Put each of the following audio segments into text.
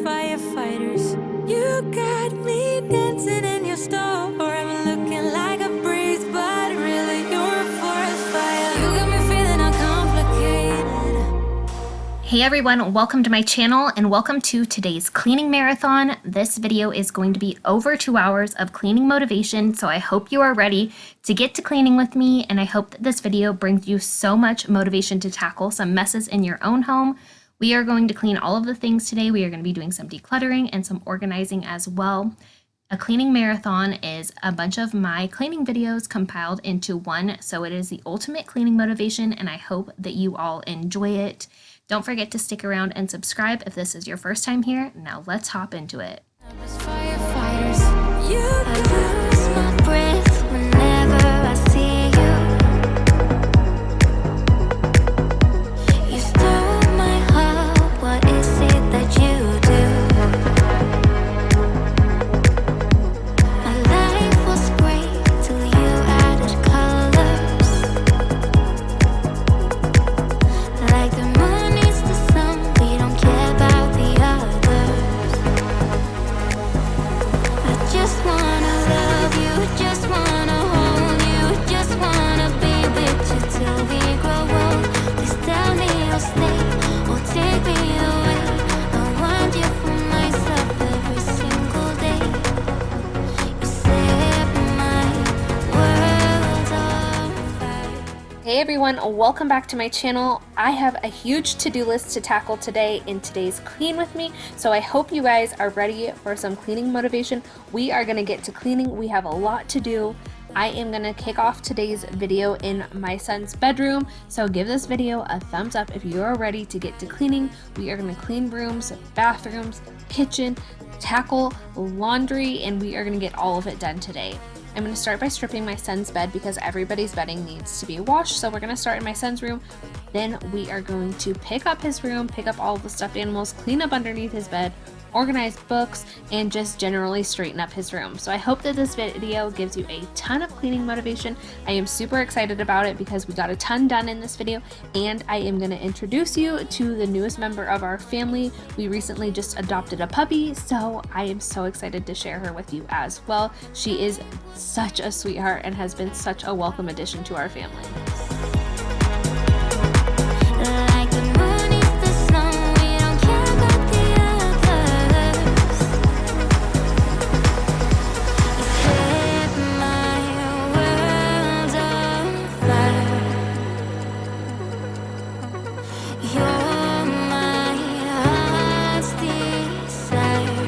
firefighters. You got me dancing in your store. I'm looking like a breeze, but really you're a forest fire. You got me feeling uncomplicated. Hey everyone, welcome to my channel and welcome to today's cleaning marathon. This video is going to be over 2 hours of cleaning motivation, so I hope you are ready to get to cleaning with me, and I hope that this video brings you so much motivation to tackle some messes in your own home. We are going to clean all of the things today. We are going to be doing some decluttering and some organizing as well. A cleaning marathon is a bunch of my cleaning videos compiled into one, so it is the ultimate cleaning motivation, and I hope that you all enjoy it. Don't forget to stick around and subscribe if this is your first time here. Now let's hop into it. Firefighters, you lose my breath whenever I see you. You stole my heart, what is it that you do? My life was great till you added colors. Like the moon is the sun, we don't care about the others. I just wanna love you, just wanna hold you, just wanna be with you till we grow old. Please tell me you'll stay or take me away. I want you for myself every single day. You set my world on fire. Hey everyone, welcome back to my channel. I have a huge to-do list to tackle today in today's Clean With Me, so I hope you guys are ready for some cleaning motivation. We are going to get to cleaning. We have a lot to do. I am going to kick off today's video in my son's bedroom, so give this video a thumbs up if you are ready to get to cleaning. We are going to clean rooms, bathrooms, kitchen, tackle laundry, and we are going to get all of it done today. I'm going to start by stripping my son's bed because everybody's bedding needs to be washed, so we're going to start in my son's room. Then we are going to pick up his room, pick up all of the stuffed animals, clean up underneath his bed, organize books, and just generally straighten up his room. So I hope that this video gives you a ton of cleaning motivation. I am super excited about it because we got a ton done in this video, and I am going to introduce you to the newest member of our family. We recently just adopted a puppy, so I am so excited to share her with you as well. She is such a sweetheart and has been such a welcome addition to our family. Like the moon is the sun, we don't care about the others. You set my world on fire. You're my heart's desire.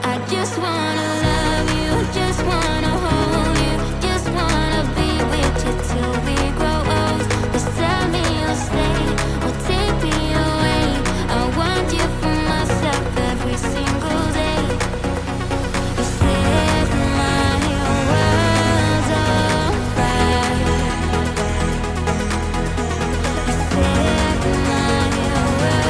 I just wanna love you, just wanna hold you, just wanna be with you till we grow old. Just tell me you'll stay or take me away. I want you for myself every single day. You set my world on fire. You set my world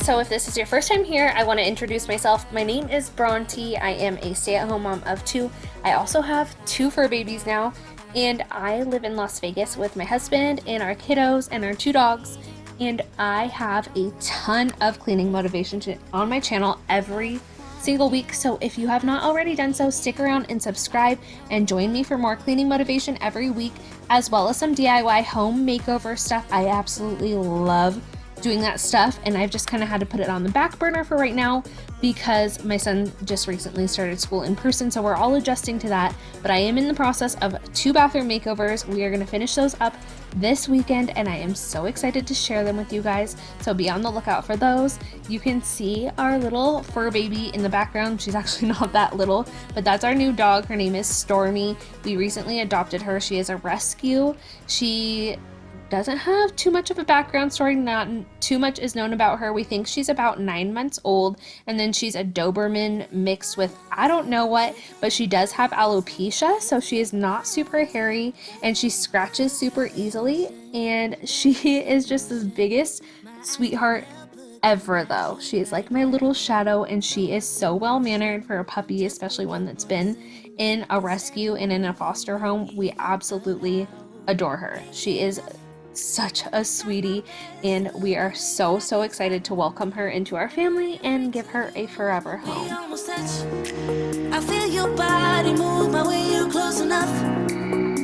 So if this is your first time here, I want to introduce myself. My name is Bronte. I am a stay-at-home mom of 2. I also have 2 fur babies now, and I live in Las Vegas with my husband and our kiddos and our 2 dogs. And I have a ton of cleaning motivation on my channel every single week. So if you have not already done so, stick around and subscribe and join me for more cleaning motivation every week, as well as some DIY home makeover stuff. I absolutely love doing that stuff, and I've just kind of had to put it on the back burner for right now because my son just recently started school in person, so we're all adjusting to that. But I am in the process of 2 bathroom makeovers. We are going to finish those up this weekend, and I am so excited to share them with you guys, so be on the lookout for those. You can see our little fur baby in the background. She's actually not that little, but that's our new dog. Her name is Stormy. We recently adopted her. She is a rescue. She doesn't have too much of a background story. Not too much is known about her. We think she's about 9 months old, and then she's a Doberman mixed with I don't know what, but she does have alopecia, so she is not super hairy, and she scratches super easily, and she is just the biggest sweetheart ever though. She is like my little shadow, and she is so well mannered for a puppy, especially one that's been in a rescue and in a foster home. We absolutely adore her. She is such a sweetie, and we are so excited to welcome her into our family and give her a forever home. I feel your body move my way, you're close enough.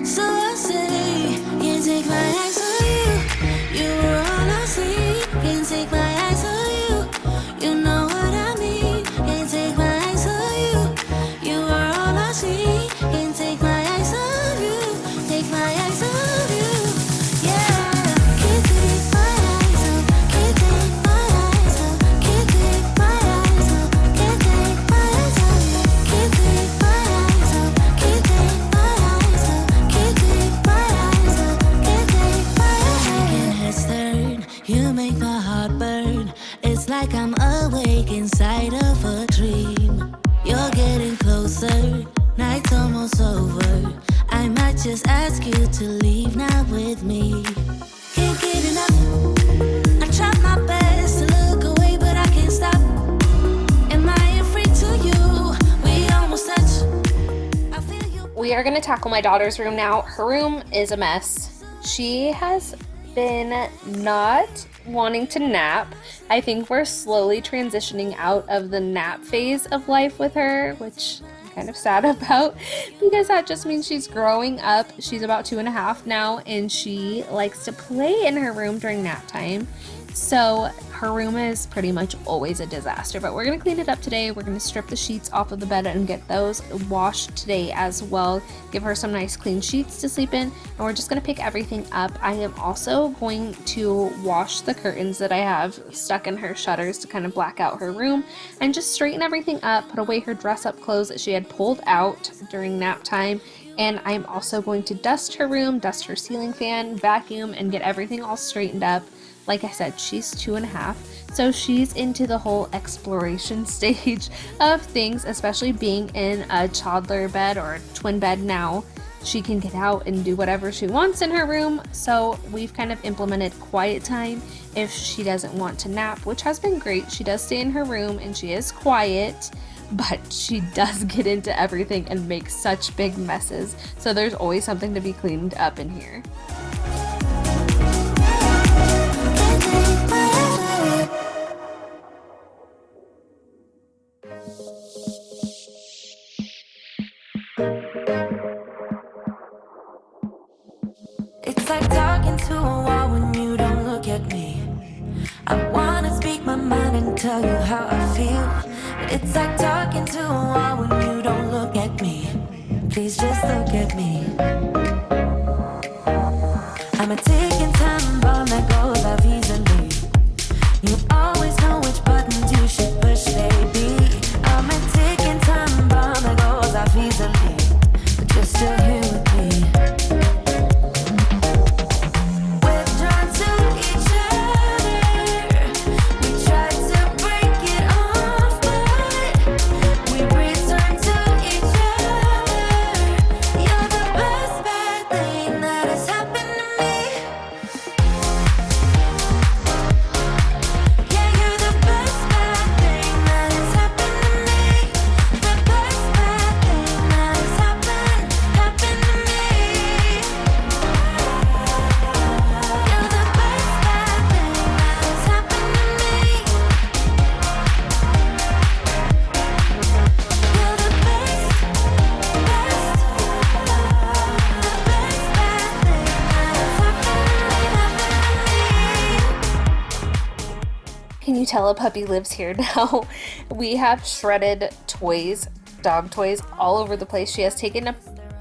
So I say, can't take my eyes on you. You were all I see. Can't take my eyes on you. You know what I mean. Can't take my eyes on you. You were all I see. Can't take my eyes on you. Take my eyes on you. Like I'm awake inside of a dream. You're getting closer, night's almost over. I might just ask you to leave now with me. Can't get enough. I try my best to look away, but I can't stop. Am I afraid to you? We almost touch. I feel you. We are going to tackle my daughter's room now. Her room is a mess. She has been not wanting to nap. I think we're slowly transitioning out of the nap phase of life with her, which I'm kind of sad about because that just means she's growing up. She's about 2.5 now, and she likes to play in her room during nap time. So her room is pretty much always a disaster, but we're going to clean it up today. We're going to strip the sheets off of the bed and get those washed today as well. Give her some nice clean sheets to sleep in, and we're just going to pick everything up. I am also going to wash the curtains that I have stuck in her shutters to kind of black out her room and just straighten everything up, put away her dress up clothes that she had pulled out during nap time. And I'm also going to dust her room, dust her ceiling fan, vacuum, and get everything all straightened up. Like I said, she's 2.5, so she's into the whole exploration stage of things, especially being in a toddler bed or a twin bed now. She can get out and do whatever she wants in her room, so we've kind of implemented quiet time if she doesn't want to nap, which has been great. She does stay in her room and she is quiet, but she does get into everything and make such big messes, so there's always something to be cleaned up in here. It's like talking to a wall when you don't look at me. I wanna speak my mind and tell you how I feel, but it's like talking to a wall when you don't look at me. Please just look at me. I'm a ticking time bomb that goes off easily. You always know which buttons you should push, baby. I'm a ticking time bomb that goes off easily, but you're still here with me. Can you tell a puppy lives here now? We have shredded toys, dog toys, all over the place. She has taken up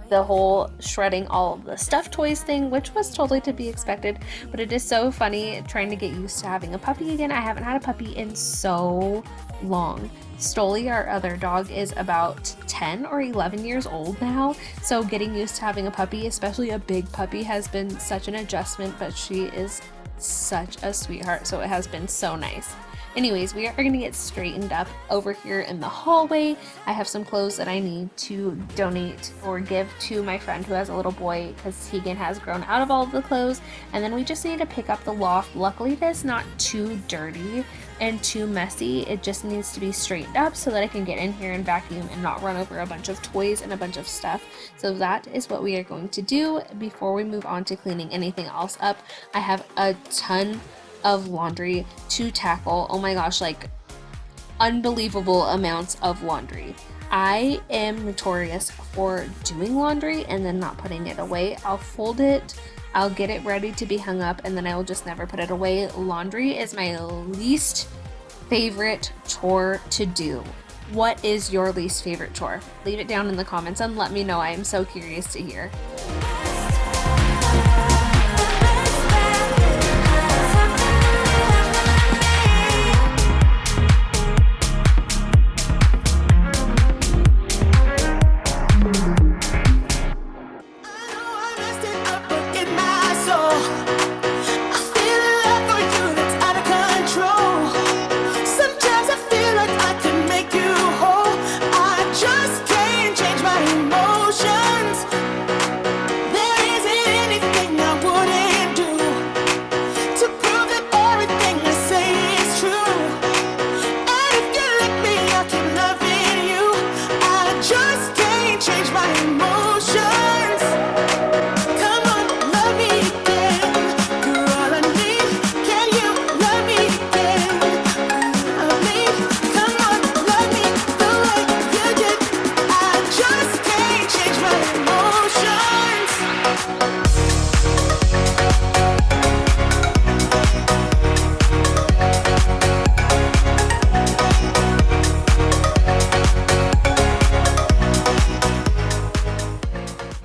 the whole shredding all of the stuffed toys thing, which was totally to be expected, but it is so funny trying to get used to having a puppy again. I haven't had a puppy in so long. Stoli, our other dog, is about 10 or 11 years old now, so getting used to having a puppy, especially a big puppy, has been such an adjustment, but she is such a sweetheart, so it has been so nice. Anyways, we are going to get straightened up over here in the hallway. I have some clothes that I need to donate or give to my friend who has a little boy because Tegan has grown out of all of the clothes. And then we just need to pick up the loft. Luckily, it is not too dirty and too messy. It just needs to be straightened up so that I can get in here and vacuum and not run over a bunch of toys and a bunch of stuff. So that is what we are going to do before we move on to cleaning anything else up. I have a ton of laundry to tackle. Oh my gosh, like unbelievable amounts of laundry. I am notorious for doing laundry and then not putting it away. I'll fold it, I'll get it ready to be hung up, and then I will just never put it away. Laundry is my least favorite chore to do. What is your least favorite chore? Leave it down in the comments and let me know. I am so curious to hear.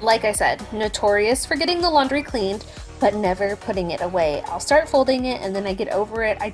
Like I said, notorious for getting the laundry cleaned, but never putting it away. I'll start folding it and then I get over it. I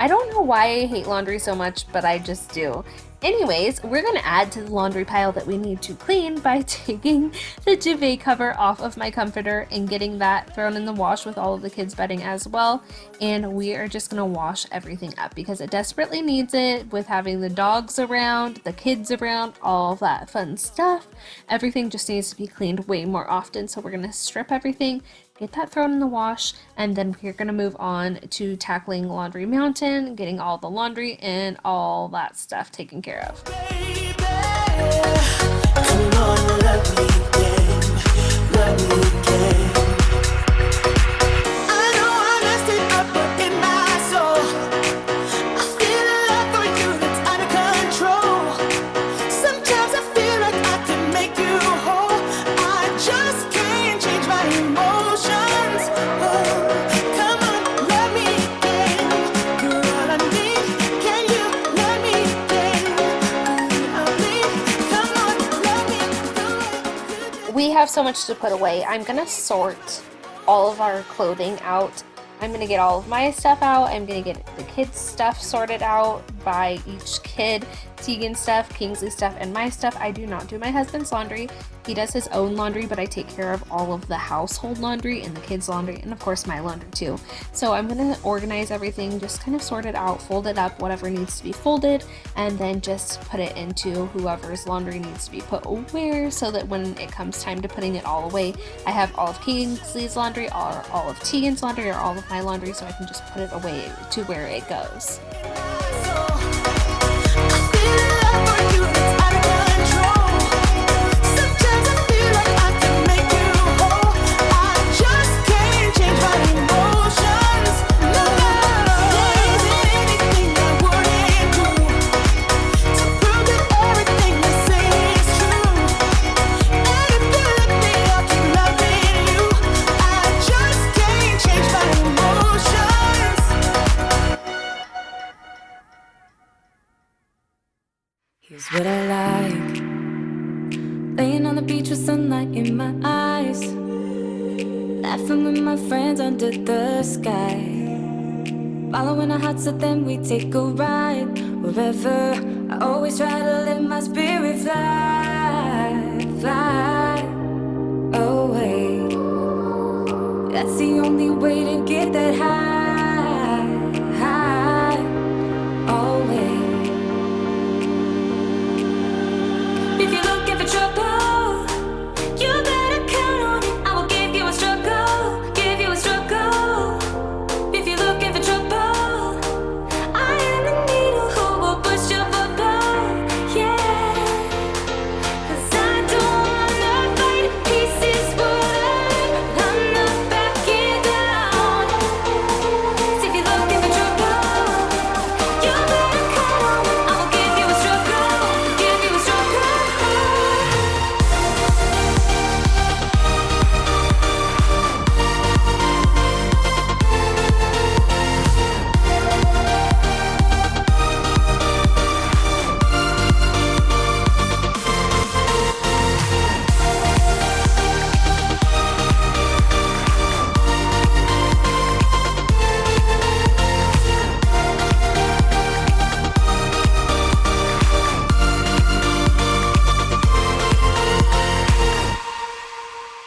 don't know why I hate laundry so much, but I just do. Anyways, we're going to add to the laundry pile that we need to clean by taking the duvet cover off of my comforter and getting that thrown in the wash with all of the kids' bedding as well. And we are just going to wash everything up because it desperately needs it with having the dogs around, the kids around, all of that fun stuff. Everything just needs to be cleaned way more often. So we're going to strip everything, get that thrown in the wash, and then we're going to move on to tackling Laundry Mountain, getting all the laundry and all that stuff taken care of. Baby, come on, love me again, love me again. I know I messed it up, but in my soul, I feel a love for you that's out of control. Sometimes I feel like I can make you whole. I just can't change my emotions. Oh, come on, love me again. You're all I need. Can you love me again? We have so much to put away. I'm gonna sort all of our clothing out. I'm gonna get all of my stuff out. I'm gonna get the kids' stuff sorted out by each kid. Tegan's stuff, Kingsley's stuff, and my stuff. I do not do my husband's laundry. He does his own laundry, but I take care of all of the household laundry and the kids' laundry, and of course my laundry too. So I'm gonna organize everything, just kind of sort it out, fold it up, whatever needs to be folded, and then just put it into whoever's laundry needs to be put where, so that when it comes time to putting it all away, I have all of Kingsley's laundry, or all of Tegan's laundry, or all of my laundry, so I can just put it away to where it goes. Here's what I like. Laying on the beach with sunlight in my eyes, laughing with my friends under the sky, following our hearts, so then we take a ride wherever I always try to let my spirit fly away. That's the only way to get that high, always. If you're looking for trouble, you better count on it. I will give you a struggle, give you a struggle. If you're looking for trouble, I am the needle who will push your bubble, yeah. 'Cause I don't wanna fight in pieces, but I'm not backing down. So if you're looking for trouble, you better count on it. I will give you a struggle, give you a struggle.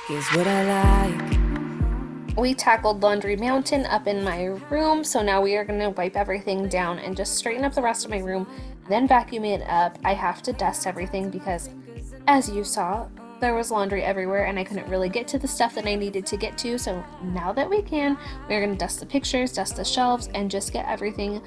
Here's what I like. We tackled Laundry Mountain up in my room, so now we are going to wipe everything down and just straighten up the rest of my room, then vacuum it up. I have to dust everything because, as you saw, there was laundry everywhere and I couldn't really get to the stuff that I needed to get to. So now that we can, we're going to dust the pictures, dust the shelves, and just get everything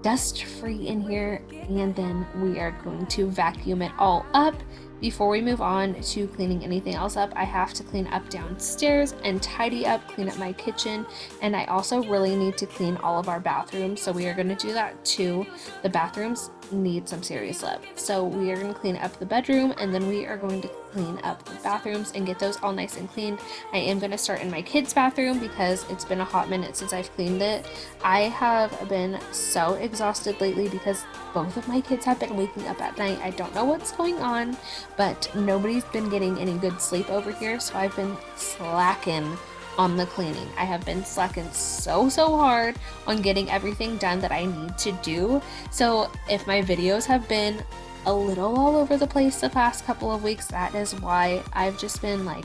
dust free in here. And then we are going to vacuum it all up. Before we move on to cleaning anything else up, I have to clean up downstairs and tidy up, clean up my kitchen, and I also really need to clean all of our bathrooms, so we are going to do that too. The bathrooms need some serious love. So we are going to clean up the bedroom, and then we are going to clean up the bathrooms and get those all nice and clean. I am going to start in my kids' bathroom because it's been a hot minute since I've cleaned it. I have been so exhausted lately because both of my kids have been waking up at night. I don't know what's going on, but nobody's been getting any good sleep over here, so I've been slacking on the cleaning. I have been slacking so hard on getting everything done that I need to do. So if my videos have been a little all over the place the past couple of weeks, that is why. I've just been like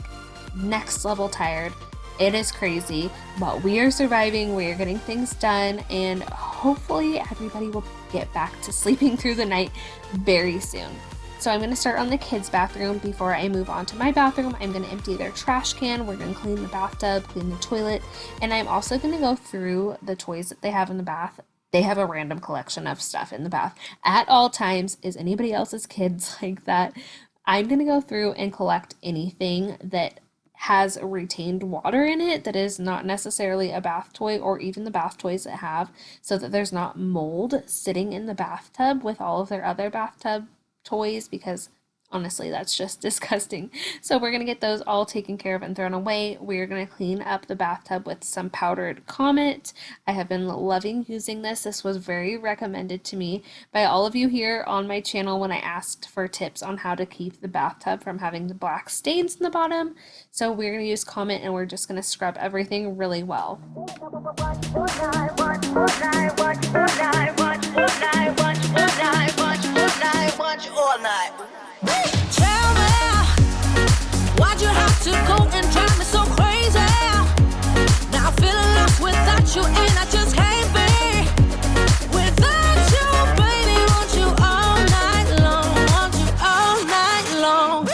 next level tired. It is crazy, but we are surviving, we are getting things done, and hopefully everybody will get back to sleeping through the night very soon. So I'm going to start on the kids' bathroom. Before I move on to my bathroom, I'm going to empty their trash can. We're going to clean the bathtub, clean the toilet, and I'm also going to go through the toys that they have in the bath. They have a random collection of stuff in the bath at all times. Is anybody else's kids like that? I'm going to go through and collect anything that has retained water in it that is not necessarily a bath toy, or even the bath toys that have, so that there's not mold sitting in the bathtub with all of their other bathtub toys, because honestly that's just disgusting. So we're going to get those all taken care of and thrown away. We're going to clean up the bathtub with some powdered Comet. I have been loving using this. This was very recommended to me by all of you here on my channel when I asked for tips on how to keep the bathtub from having the black stains in the bottom. So we're going to use Comet, and we're just going to scrub everything really well. Tell me, why'd you have to go and drive me so crazy? Now I'm feeling lost without you, and I just can't be without you, baby. Want you all night long, want you all night long.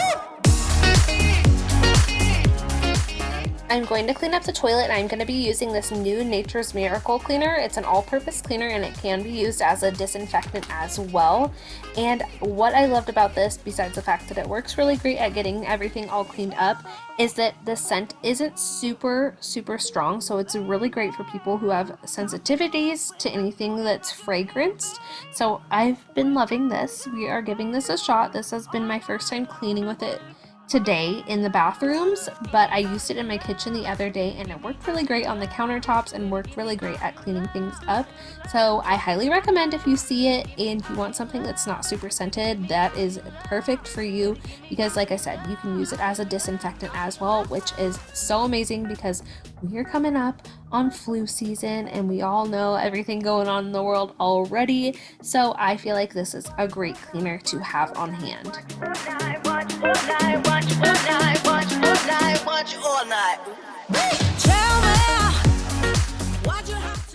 I'm going to clean up the toilet, and I'm going to be using this new Nature's Miracle cleaner. It's an all-purpose cleaner, and it can be used as a disinfectant as well. And what I loved about this, besides the fact that it works really great at getting everything all cleaned up, is that the scent isn't super strong. So it's really great for people who have sensitivities to anything that's fragranced. So I've been loving this. We are giving this a shot. This has been my first time cleaning with it today in the bathrooms, but I used it in my kitchen the other day, and it worked really great on the countertops and worked really great at cleaning things up. So I highly recommend, if you see it and you want something that's not super scented, that is perfect for you, because like I said, you can use it as a disinfectant as well, which is so amazing because we are coming up on flu season, and we all know everything going on in the world already, so I feel like this is a great cleaner to have on hand.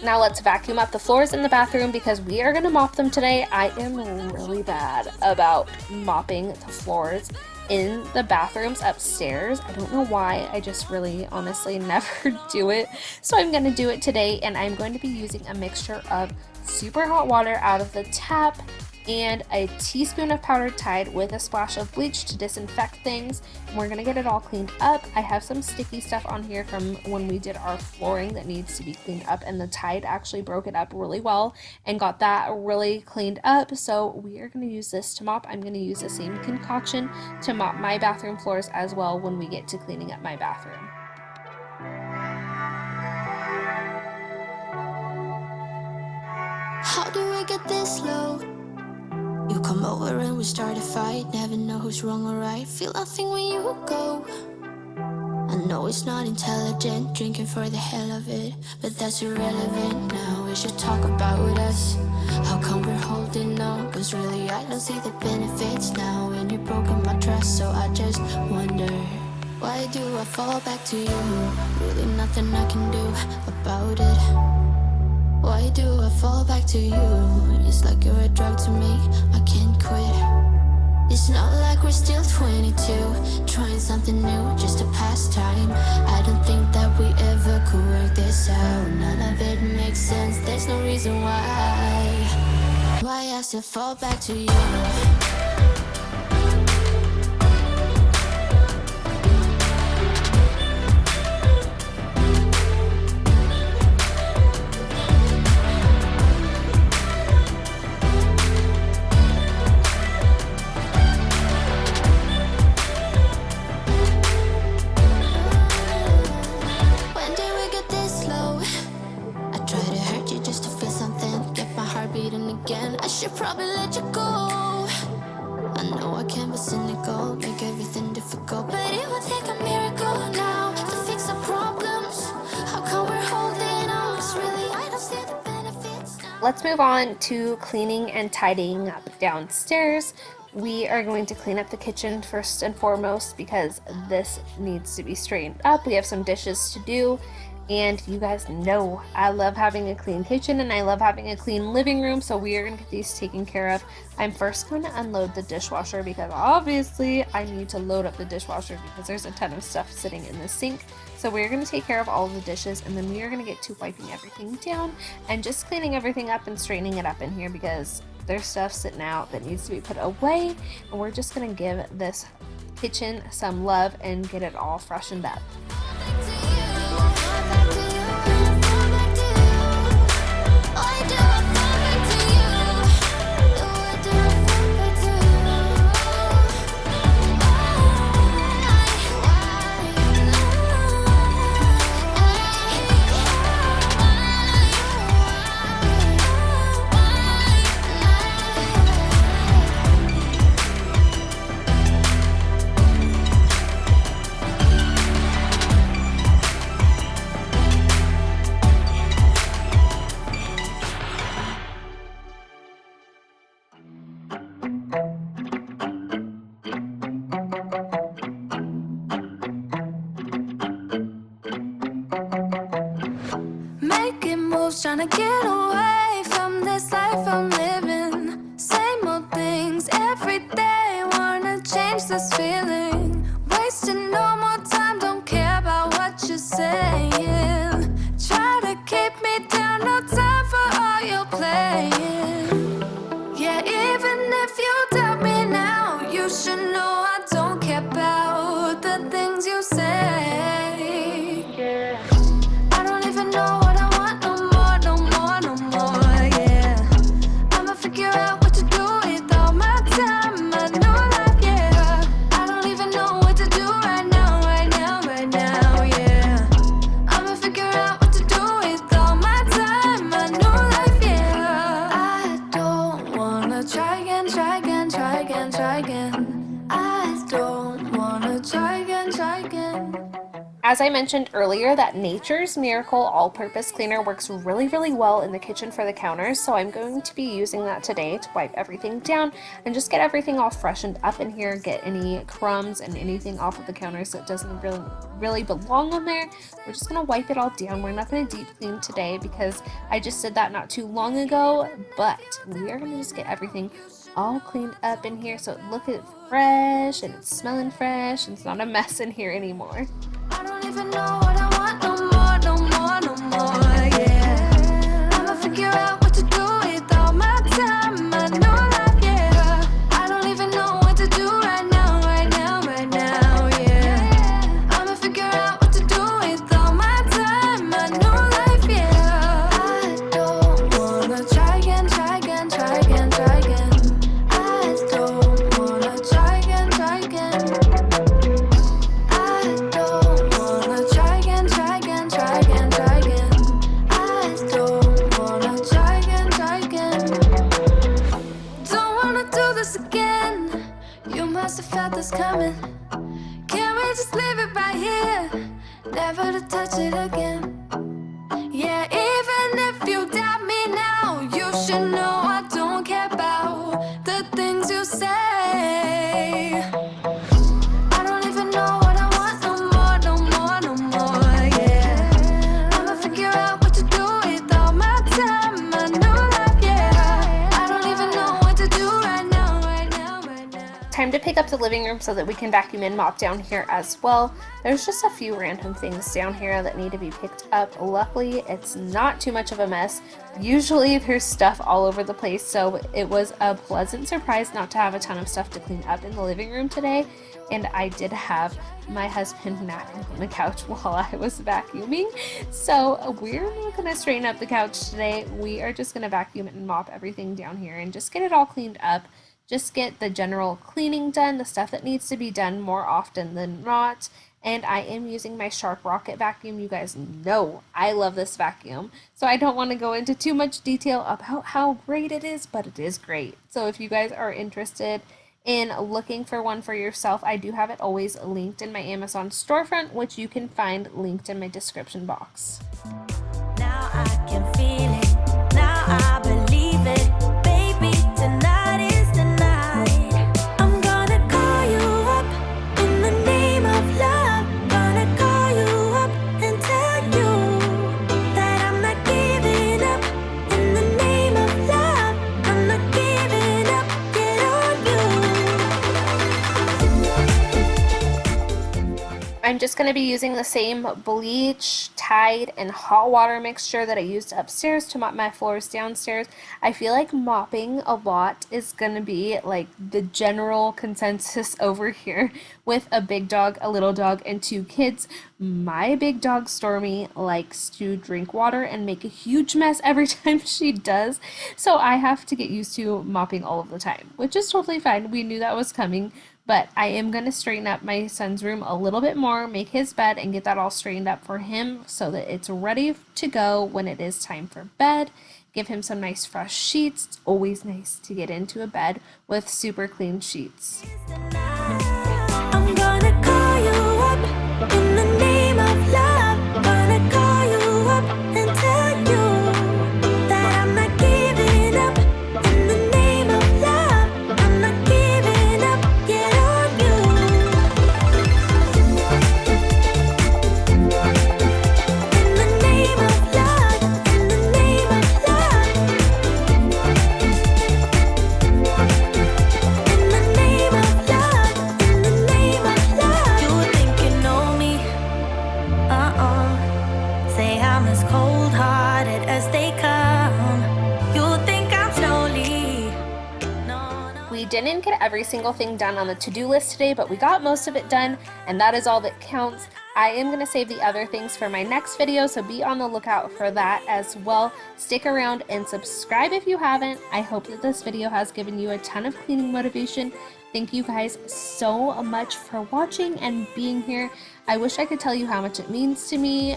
Now let's vacuum up the floors in the bathroom because we are going to mop them today. I am really bad about mopping the floors in the bathrooms upstairs. I don't know why. I just really honestly never do it. So I'm going to do it today, and I'm going to be using a mixture of super hot water out of the tap and a teaspoon of powdered Tide with a splash of bleach to disinfect things. And we're gonna get it all cleaned up. I have some sticky stuff on here from when we did our flooring that needs to be cleaned up, and the Tide actually broke it up really well and got that really cleaned up. So we are gonna use this to mop. I'm gonna use the same concoction to mop my bathroom floors as well when we get to cleaning up my bathroom. How do we get this low? You come over and we start a fight. Never know who's wrong or right. Feel nothing when you go. I know it's not intelligent, drinking for the hell of it, but that's irrelevant now. We should talk about us. How come we're holding on? Cause really I don't see the benefits now. And you've broken my trust, so I just wonder, why do I fall back to you? Really nothing I can do about it. Why do I fall back to you? It's like you're a drug to me, I can't quit. It's not like we're still 22, trying something new, just a pastime. I don't think that we ever could work this out. None of it makes sense, there's no reason why I still fall back to you. Probably let you go. I know I can be cynical, make everything difficult, but it would take a miracle now to fix our problems. How come we're holding on? 'Cause really I don't see the benefits now. Let's move on to cleaning and tidying up downstairs. We are going to clean up the kitchen first and foremost because this needs to be straightened up. We have some dishes to do. And you guys know I love having a clean kitchen and I love having a clean living room, so we are going to get these taken care of. I'm first going to unload the dishwasher because obviously I need to load up the dishwasher because there's a ton of stuff sitting in the sink. So we're going to take care of all of the dishes, and then we are going to get to wiping everything down and just cleaning everything up and straightening it up in here because there's stuff sitting out that needs to be put away, and we're just going to give this kitchen some love and get it all freshened up. Trying to get away from this life I'm living. Same old things every day. Wanna change this feeling. Wasting no more time. Don't care about what you're saying. Try to keep me down. No time for all your playing. Yeah, even if you doubt me now, you should know I don't care about the things you say. Yeah. I don't even know what I want no more, no more, no more, yeah. I as I mentioned earlier, that Nature's Miracle all-purpose cleaner works really, really well in the kitchen for the counters, so I'm going to be using that today to wipe everything down and just get everything all freshened up in here, get any crumbs and anything off of the counters that doesn't really belong on there. We're just gonna wipe it all down. We're not gonna deep clean today because I just did that not too long ago, but we are gonna just get everything all cleaned up in here so it looks fresh and it's smelling fresh and it's not a mess in here anymore. I don't even know what I want no more, no more, no more, yeah. I'ma figure out what to do with all my time, I know life, yeah. I don't even know what to do right now, right now, right now, yeah. I'ma figure out what to do with all my time, I know life, yeah. I don't wanna try again, try again, try again, try again. I don't wanna try again, try again. I don't wanna try again, try again, try again, try again. I don't wanna try again, try again. Don't wanna do this again. You must have felt this coming. Can we just leave it right here? Never to touch it again. Yeah, even if you doubt me now, you should know I don't care about the things you say. I don't even know what I want no more, no more, no more, yeah. I'ma figure out what to do with all my time, I know life, yeah. I don't even know what to do right now, right now, right now. Time to pick up the living room so that we can vacuum and mop down here as well. There's just a few random things down here that need to be picked up. Luckily, it's not too much of a mess. Usually there's stuff all over the place, so it was a pleasant surprise not to have a ton of stuff to clean up in the living room today. And I did have my husband napping on the couch while I was vacuuming. So we're not gonna straighten up the couch today. We are just gonna vacuum and mop everything down here and just get it all cleaned up. Just get the general cleaning done, the stuff that needs to be done more often than not. And I am using my Shark Rocket vacuum. You guys know I love this vacuum. So I don't want to go into too much detail about how great it is, but it is great. So if you guys are interested in looking for one for yourself, I do have it always linked in my Amazon storefront, which you can find linked in my description box. Now I can feel it. Now I believe it. Baby, tonight is the night. I'm gonna call you up in the name of love. Gonna call you up and tell you that I'm not giving up. In the name of love, I'm not giving up. Get on you. I'm just going to be using the same bleach, Tide, and hot water mixture that I used upstairs to mop my floors downstairs. I feel like mopping a lot is going to be like the general consensus over here with a big dog, a little dog, and 2 kids. My big dog Stormy likes to drink water and make a huge mess every time she does, so I have to get used to mopping all of the time, which is totally fine. We knew that was coming. But I am going to straighten up my son's room a little bit more, make his bed, and get that all straightened up for him so that it's ready to go when it is time for bed. Give him some nice fresh sheets. It's always nice to get into a bed with super clean sheets. I'm gonna call you up in the name of love. Gonna call you up and tell you that I'm not giving up. In the name of love, I'm not giving up. Get on you. In the name of love, in the name of love. In the name of love, in the name of love. You think you know me? Say I'm as cold-hearted as they come. You think I'm slowly. No, no. We didn't get every single thing done on the to-do list today, but we got most of it done, and that is all that counts. I am going to save the other things for my next video, so be on the lookout for that as well. Stick around and subscribe if you haven't. I hope that this video has given you a ton of cleaning motivation. Thank you guys so much for watching and being here. I wish I could tell you how much it means to me,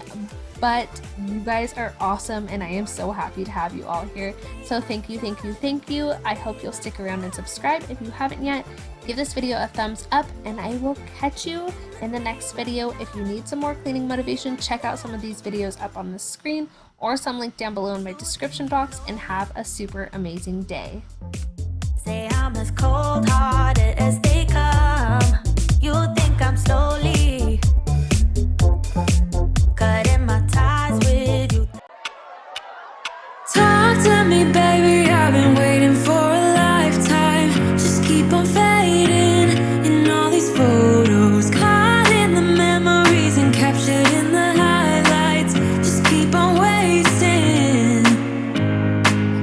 but you guys are awesome and I am so happy to have you all here. So thank you, thank you, thank you. I hope you'll stick around and subscribe if you haven't yet. Give this video a thumbs up and I will catch you in in the next video. If you need some more cleaning motivation, check out some of these videos up on the screen or some link down below in my description box, and have a super amazing day. Say I'm as cold-hearted as they come. You think I'm slowly cutting my ties with you. Talk to me, baby. I've been waiting for a lifetime. Just keep on fading in all these photos, caught in the memories and captured in the highlights. Just keep on wasting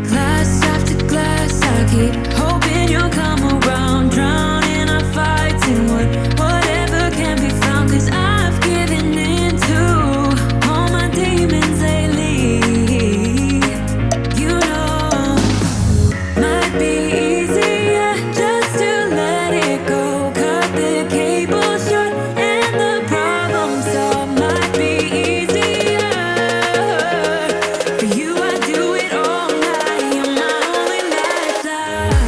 glass after glass. I keep hoping you'll come around, drowning our fights in whatever can be found. 'Cause I've given in to all my demons lately. You know, might be easier just to let it go. Cut the cable short and the problem solved. Might be easier for you. I do it all night. You're my only lifeline.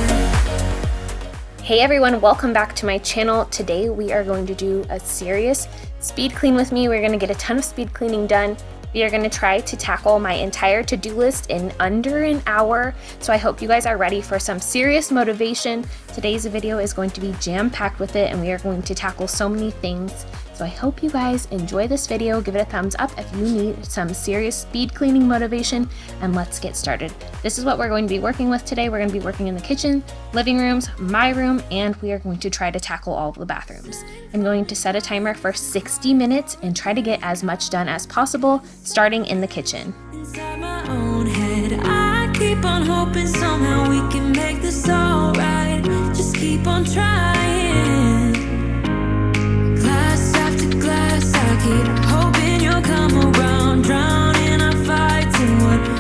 Hey everyone, welcome back to my channel. Today we are going to do a serious speed clean with me. We're going to get a ton of speed cleaning done. We are going to try to tackle my entire to-do list in under an hour. So I hope you guys are ready for some serious motivation. Today's video is going to be jam-packed with it, and we are going to tackle so many things. So I hope you guys enjoy this video. Give it a thumbs up if you need some serious speed cleaning motivation, and let's get started. This is what we're going to be working with today. We're going to be working in the kitchen, living rooms, my room, and we are going to try to tackle all of the bathrooms. I'm going to set a timer for 60 minutes and try to get as much done as possible, starting in the kitchen. Inside my own head, I keep on hoping somehow we can make this alright. Just keep on trying. Glass after glass, I keep hoping you'll come around, drowning our fights in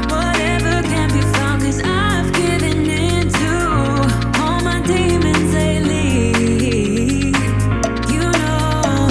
whatever can be found. 'Cause I've given in to all my demons lately. You know,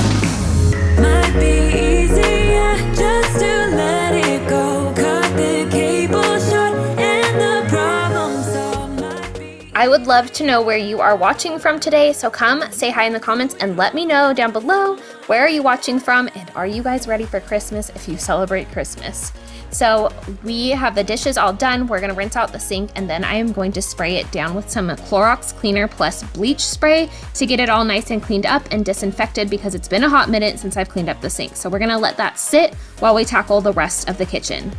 might be easier just to let it go. Cut the cable short and the problem solved. Might be. I would love to know where you are watching from today, so come say hi in the comments and let me know down below, where are you watching from, and are you guys ready for Christmas if you celebrate Christmas? So we have the dishes all done. We're gonna rinse out the sink, and then I am going to spray it down with some Clorox cleaner plus bleach spray to get it all nice and cleaned up and disinfected, because it's been a hot minute since I've cleaned up the sink. So we're gonna let that sit while we tackle the rest of the kitchen.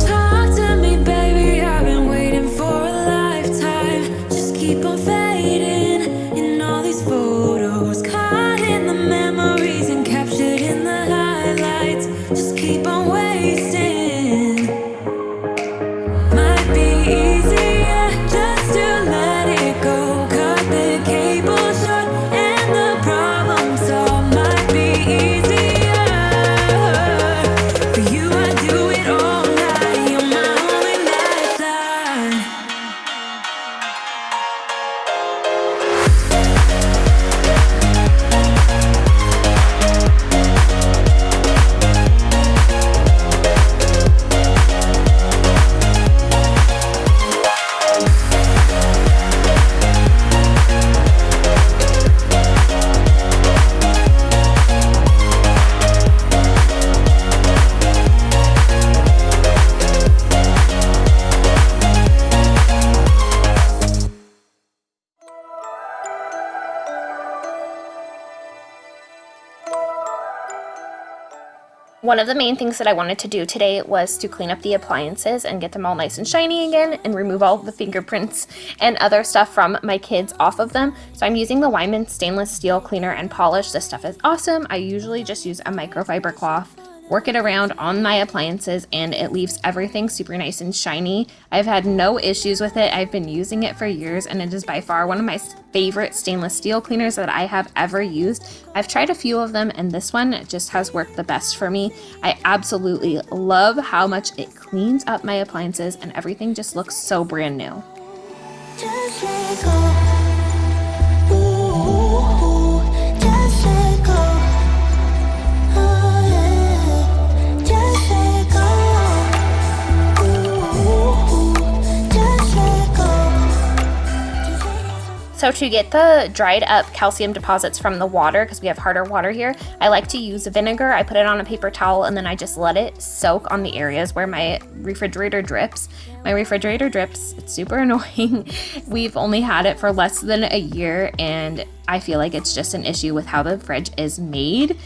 Talk to me, baby. I've been waiting for a lifetime. Just keep on fading in all these photos, caught in the memories and captured in the highlights. Just keep on wasting. Might be easier just to let it go. Cut the cable short and the problem solved. Might be easier for you. I do it all night. You're my only lifeline. One of the main things that I wanted to do today was to clean up the appliances and get them all nice and shiny again, and remove all of the fingerprints and other stuff from my kids off of them. So I'm using the Wyman stainless steel cleaner and polish. This stuff is awesome. I usually just use a microfiber cloth, work it around on my appliances, and it leaves everything super nice and shiny. I've had no issues with it. I've been using it for years, and it is by far one of my favorite stainless steel cleaners that I have ever used. I've tried a few of them, and this one just has worked the best for me. I absolutely love how much it cleans up my appliances, and everything just looks so brand new. Just let go. Ooh, just let go. Oh, yeah. So to get the dried up calcium deposits from the water, because we have harder water here, I like to use vinegar. I put it on a paper towel and then I just let it soak on the areas where my refrigerator drips. My refrigerator drips, it's super annoying. We've only had it for less than a year and I feel like it's just an issue with how the fridge is made.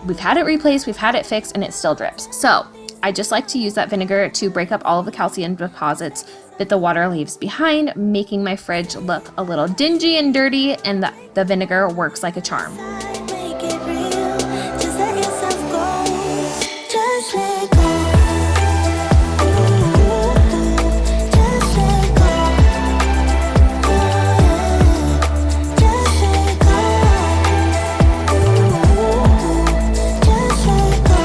We've had it replaced, we've had it fixed, and it still drips. So I just like to use that vinegar to break up all of the calcium deposits that the water leaves behind, making my fridge look a little dingy and dirty, and the vinegar works like a charm. Make it real. Just let yourself go. Just let go. Just let go. Just let go. Just let go.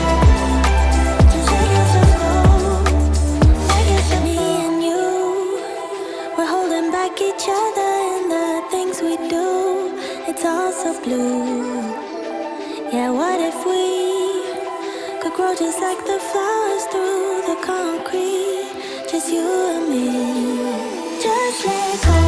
Just let yourself go. Let yourself me and you. We're holding back each other and the things we do. It's all so blue. Yeah, what if we could grow just like the flowers through the concrete? Just you and me. Just let go.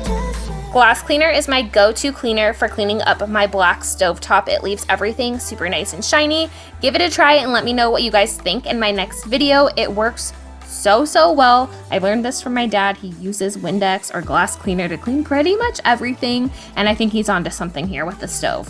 Just let Glass cleaner is my go-to cleaner for cleaning up my black stovetop. It leaves everything super nice and shiny. Give it a try and let me know what you guys think in my next video. It works so well. I learned this from my dad. He uses Windex or glass cleaner to clean pretty much everything, and I think he's onto something here with the stove.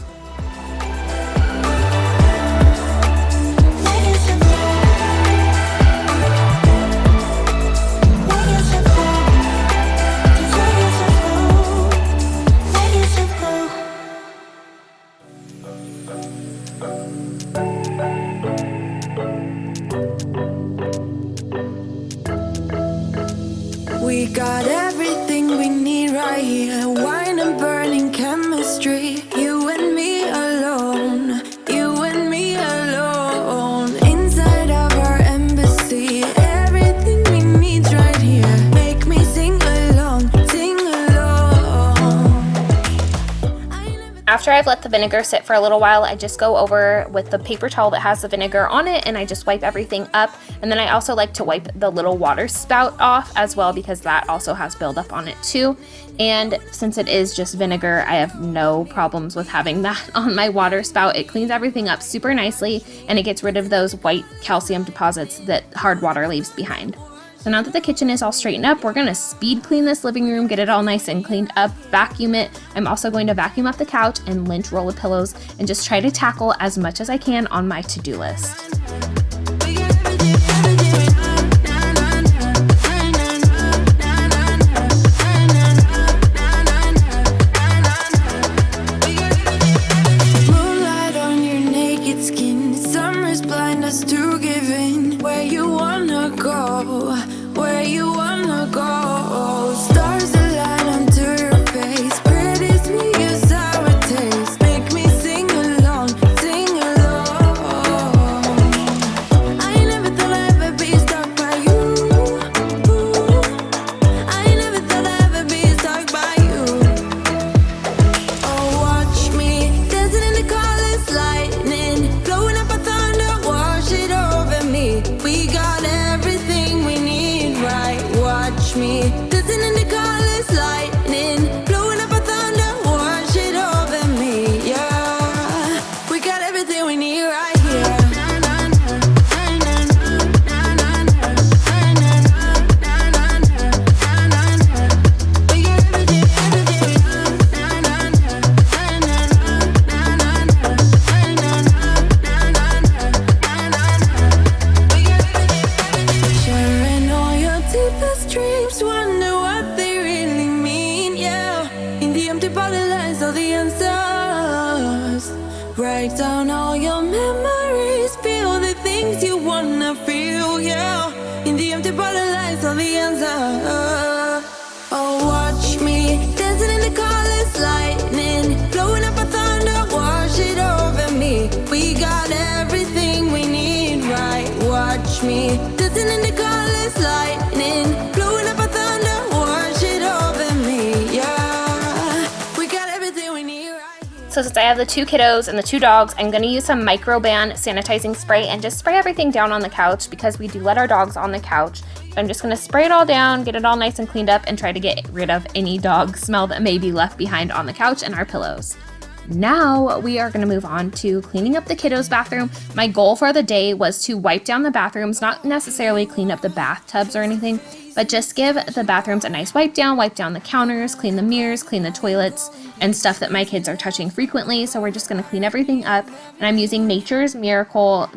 We got everything we need right here. Wine and burning chemistry. You and me alone. You and me alone. Inside of our embassy. Everything we need's right here. Make me sing along. Sing along. After I've let the vinegar sit for a little while, I just go over with the paper towel that has the vinegar on it and I just wipe everything up. And then I also like to wipe the little water spout off as well because that also has buildup on it too. And since it is just vinegar, I have no problems with having that on my water spout. It cleans everything up super nicely and it gets rid of those white calcium deposits that hard water leaves behind. So now that the kitchen is all straightened up, we're gonna speed clean this living room, get it all nice and cleaned up, vacuum it. I'm also going to vacuum up the couch and lint roll the pillows and just try to tackle as much as I can on my to-do list. Moonlight on your naked skin. Summer's blind us to giving. Where you wanna go? Where you wanna go? Stars align onto your face. Pretty sweet, your sour taste. Make me sing along, sing along. I never thought I'd ever be stuck by you. I never thought I'd ever be stuck by you. Oh, watch me dancing in the colors, lightning blowing up a thunder, wash it over me. We got everything we need, right? Watch me dancing in the colors, lightning blowing up a thunder, wash it over me. Yeah, we got everything we need right here. Sharing all your deepest dreams, wonder what they really mean, yeah. In the empty bottle lies all the answers. Write down all your memories, feel the things you wanna feel, yeah. In the empty bottle lies all the answers. Oh, watch me dancing in the colors, lightning blowing up a thunder, wash it over me. We got everything we need, right? Watch me dancing in the colors, lightning blowing up a thunder, wash it over me. Yeah, we got everything we need right here. So since I have the two kiddos and the two dogs, I'm going to use some Microban sanitizing spray and just spray everything down on the couch because we do let our dogs on the couch So I'm just gonna spray it all down, get it all nice and cleaned up, and try to get rid of any dog smell that may be left behind on the couch and our pillows. Now we are gonna move on to cleaning up the kiddos' bathroom. My goal for the day was to wipe down the bathrooms, not necessarily clean up the bathtubs or anything, but just give the bathrooms a nice wipe down the counters, clean the mirrors, clean the toilets, and stuff that my kids are touching frequently. So we're just gonna clean everything up, and I'm using Nature's Miracle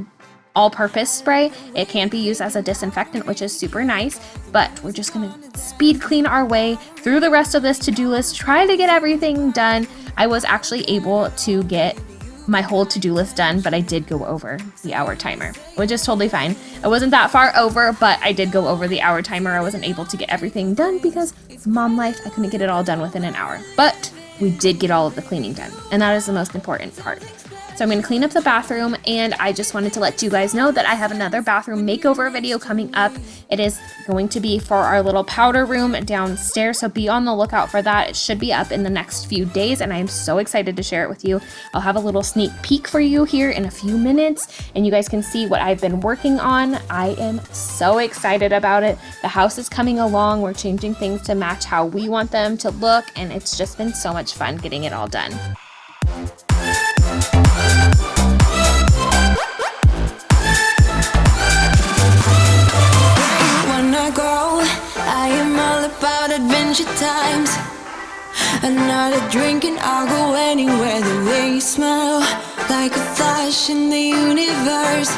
all-purpose spray. It can be used as a disinfectant, which is super nice, but we're just gonna speed clean our way through the rest of this to-do list, try to get everything done. I was actually able to get my whole to-do list done, but I did go over the hour timer, which is totally fine. I wasn't that far over, but I did go over the hour timer. I wasn't able to get everything done because it's mom life. I couldn't get it all done within an hour, but we did get all of the cleaning done, and that is the most important part. So I'm going to clean up the bathroom, and I just wanted to let you guys know that I have another bathroom makeover video coming up. It is going to be for our little powder room downstairs, so be on the lookout for that. It should be up in the next few days, and I am so excited to share it with you. I'll have a little sneak peek for you here in a few minutes, and you guys can see what I've been working on. I am so excited about it. The house is coming along. We're changing things to match how we want them to look, and it's just been so much fun getting it all done. I am all about adventure times. Another drink and I'll go anywhere. The way you smell, like a flash in the universe.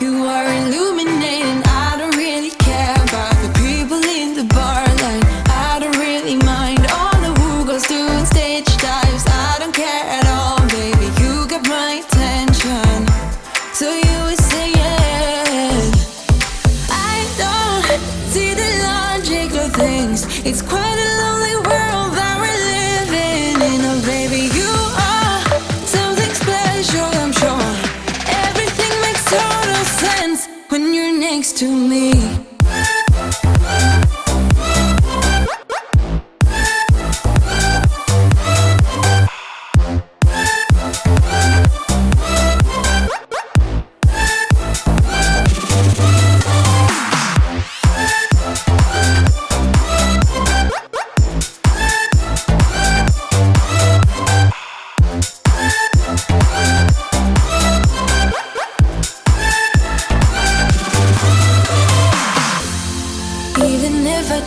You are illuminating. I don't really care about the people in the bar line. I don't really mind all the who goes doing stage dives. I don't care at all, baby. You got my attention. So you were saying things. It's quite a lonely world that we're living in. Oh baby, you are something special, I'm sure. Everything makes total sense when you're next to me.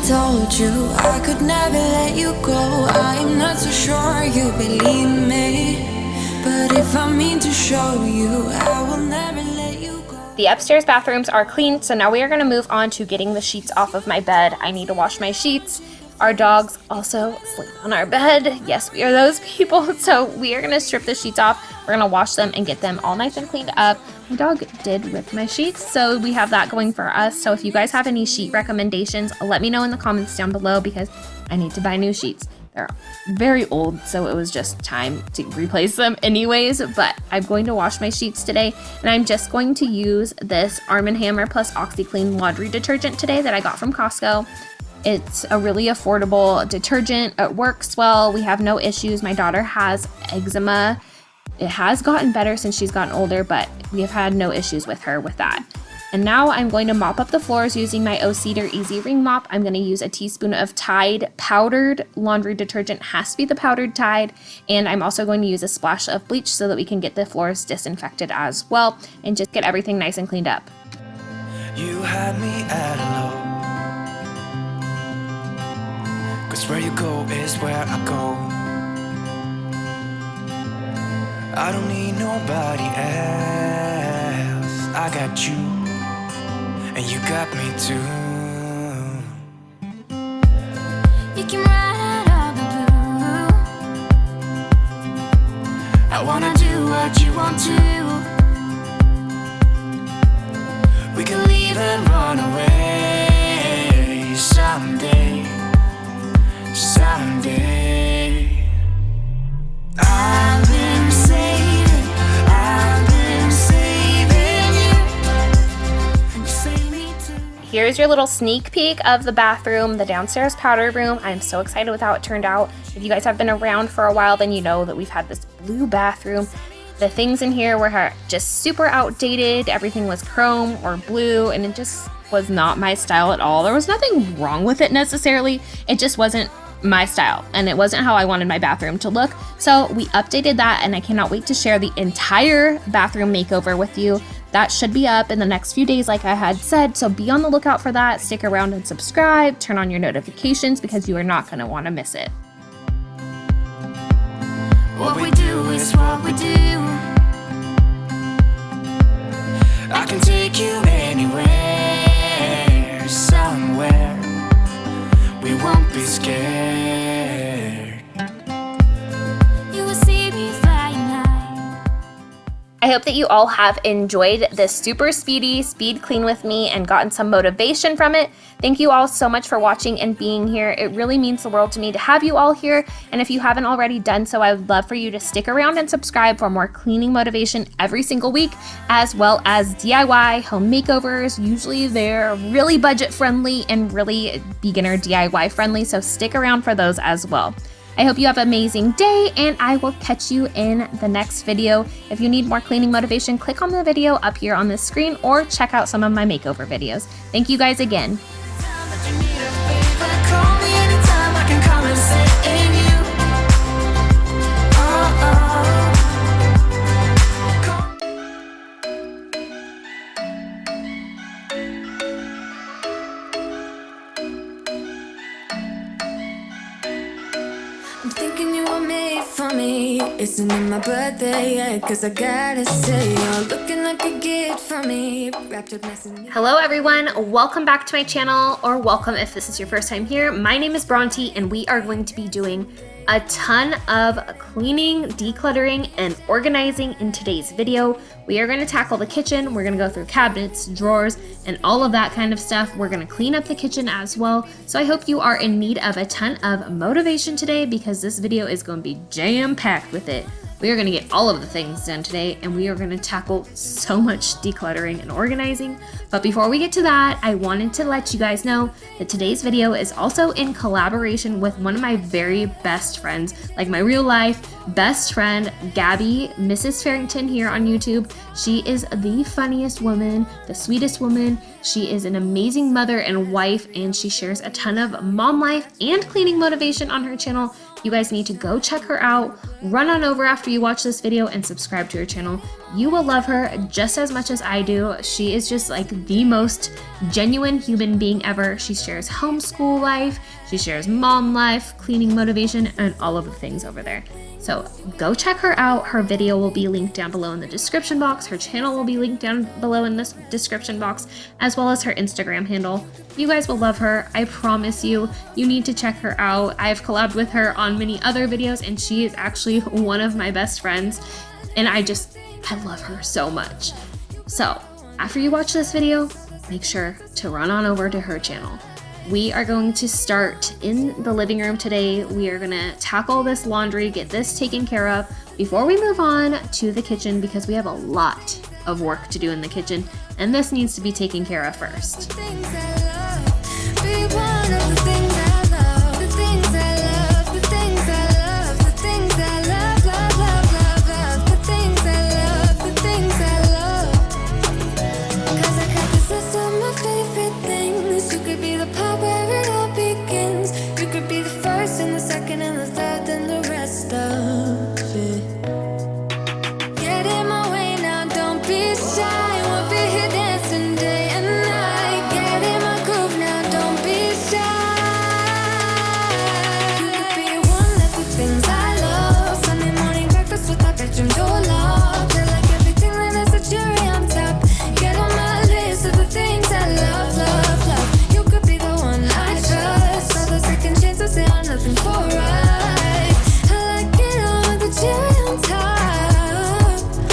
Told you I could never let you go. I'm not so sure you believe me, but if I mean to show you, I will never let you go. The upstairs bathrooms are clean, so now we are going to move on to getting the sheets off of my bed. I need to wash my sheets. Our dogs also sleep on our bed. Yes, we are those people. So we are going to strip the sheets off. We're going to wash them and get them all nice and cleaned up. My dog did rip my sheets, so we have that going for us. So if you guys have any sheet recommendations, let me know in the comments down below because I need to buy new sheets. They're very old, so it was just time to replace them anyways, but I'm going to wash my sheets today, and I'm just going to use this Arm & Hammer plus OxiClean laundry detergent today that I got from Costco. It's a really affordable detergent. It works well. We have no issues. My daughter has eczema. It has gotten better since she's gotten older, but we have had no issues with her with that. And now I'm going to mop up the floors using my O-Cedar Easy Ring Mop. I'm going to use a teaspoon of Tide powdered laundry detergent. Has to be the powdered Tide. And I'm also going to use a splash of bleach so that we can get the floors disinfected as well and just get everything nice and cleaned up. You had me at hello, 'cause where you go is where I go. I don't need nobody else. I got you, and you got me too. You can ride out of the blue. I wanna do what you want to. We can leave and run away someday, someday. I've been saving you, and you save me too. Here's your little sneak peek of the bathroom, the downstairs powder room. I'm so excited with how it turned out. If you guys have been around for a while, then you know that we've had this blue bathroom. The things in here were just super outdated. Everything was chrome or blue, and it just was not my style at all. There was nothing wrong with it necessarily. It just wasn't my style, and it wasn't how I wanted my bathroom to look. So we updated that, and I cannot wait to share the entire bathroom makeover with you. That should be up in the next few days, like I had said, so be on the lookout for that. Stick around and subscribe, turn on your notifications, because you are not going to want to miss it. What we do is what we do. I can take you anywhere, somewhere. We won't be scared. You will see me flying high. I hope that you all have enjoyed this super speedy speed clean with me and gotten some motivation from it. Thank you all so much for watching and being here. It really means the world to me to have you all here. And if you haven't already done so, I would love for you to stick around and subscribe for more cleaning motivation every single week, as well as DIY home makeovers. Usually they're really budget friendly and really beginner DIY friendly, so stick around for those as well. I hope you have an amazing day, and I will catch you in the next video. If you need more cleaning motivation, click on the video up here on the screen or check out some of my makeover videos. Thank you guys again. Time that you need a favor, call me anytime. I can come and sit in you. I'm thinking you were made for me. Isn't it my birthday yet? 'Cause I gotta say, you're looking like a gift for me. Wrapped up nice and Hello everyone, welcome back to my channel, or welcome if this is your first time here. My name is Bronte, and we are going to be doing a ton of cleaning, decluttering, and organizing in today's video. We are going to tackle the kitchen. We're going to go through cabinets, drawers, and all of that kind of stuff. We're going to clean up the kitchen as well. So I hope you are in need of a ton of motivation today, because this video is going to be jam-packed with it. We are going to get all of the things done today, and we are going to tackle so much decluttering and organizing. But before we get to that, I wanted to let you guys know that today's video is also in collaboration with one of my very best friends, like my real life best friend, Gabby, Mrs. Farrington here on YouTube. She is the funniest woman, the sweetest woman. She is an amazing mother and wife, and she shares a ton of mom life and cleaning motivation on her channel. You guys need to go check her out. Run on over after you watch this video and subscribe to her channel. You will love her just as much as I do. She is just like the most genuine human being ever. She shares homeschool life, she shares mom life, cleaning motivation, and all of the things over there. So go check her out. Her video will be linked down below in the description box. Her channel will be linked down below in this description box, as well as her Instagram handle. You guys will love her. I promise you. You need to check her out. I've collabed with her on many other videos, and she is actually one of my best friends. And I love her so much. So after you watch this video, make sure to run on over to her channel. We are going to start in the living room today. We are gonna tackle this laundry, get this taken care of before we move on to the kitchen, because we have a lot of work to do in the kitchen, and this needs to be taken care of first. things I love. Be one of the things I love. The things I love. The things I love. The things I love. Love, love, love, love. The things I love. The things I love. 'Cause I got this list of my favorite things. You could be the part where it all begins. You could be the first and the second and the third and the rest of it. Get in my way now, don't be shy. We'll be here dancing day and night. Get in my groove now, don't be shy. You could be one of the things I love. Sunday morning breakfast with my bedroom door locked. I like everything that has a cherry on top. Get on my list of the things I love, love, love. You could be the one I trust. All the second chances, they are nothing for us. I like it all with the cherry on top.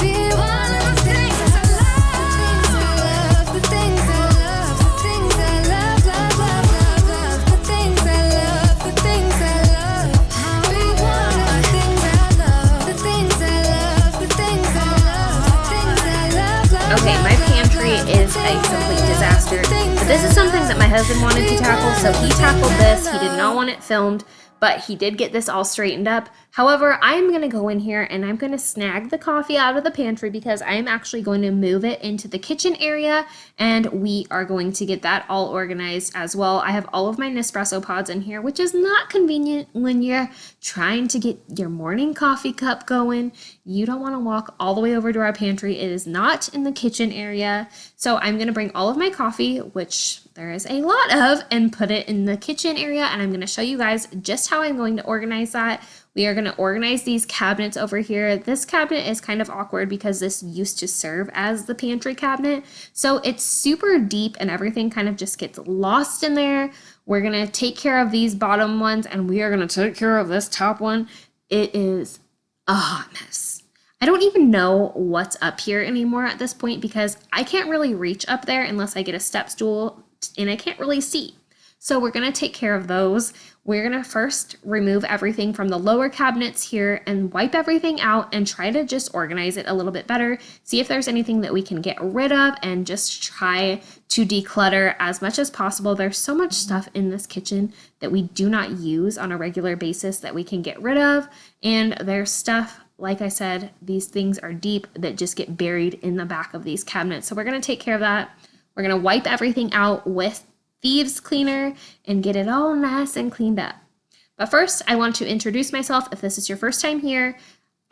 Be one of the things I love. The things I love. The things I love. The things I love. Love, love, love, love. The things I love. The things I love. Be one of the things I love. The things I love. The things I love. The things I love. Love, Okay, my pantry is a complete disaster, but this is something that my husband wanted to tackle, so he tackled this. He did not want it filmed, but he did get this all straightened up. However, I'm going to go in here and I'm going to snag the coffee out of the pantry because I am actually going to move it into the kitchen area, and we are going to get that all organized as well. I have all of my Nespresso pods in here, which is not convenient when you're trying to get your morning coffee cup going. You don't want to walk all the way over to our pantry. It is not in the kitchen area. So I'm going to bring all of my coffee, which there is a lot of, and put it in the kitchen area, and I'm going to show you guys just how I'm going to organize that. We are going to organize these cabinets over here. This cabinet is kind of awkward because this used to serve as the pantry cabinet. So it's super deep and everything kind of just gets lost in there. We're going to take care of these bottom ones and we are going to take care of this top one. It is a hot mess. I don't even know what's up here anymore at this point because I can't really reach up there unless I get a step stool and I can't really see. So we're going to take care of those. We're going to first remove everything from the lower cabinets here and wipe everything out and try to just organize it a little bit better. See if there's anything that we can get rid of and just try to declutter as much as possible. There's so much stuff in this kitchen that we do not use on a regular basis that we can get rid of. And there's stuff, like I said, these things are deep that just get buried in the back of these cabinets. So we're going to take care of that. We're going to wipe everything out with Thieves cleaner and get it all nice and cleaned up. But first, I want to introduce myself. If this is your first time here,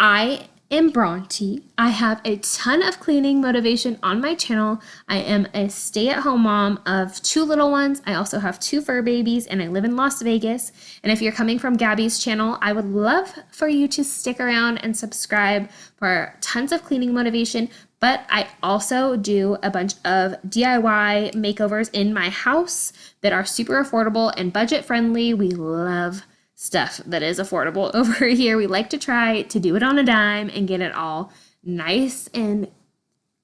I am Bronte. I have a ton of cleaning motivation on my channel. I am a stay-at-home mom of 2 little ones. I also have 2 fur babies and I live in Las Vegas. And if you're coming from Gabby's channel, I would love for you to stick around and subscribe for tons of cleaning motivation. But I also do a bunch of DIY makeovers in my house that are super affordable and budget friendly. We love stuff that is affordable over here. We like to try to do it on a dime and get it all nice and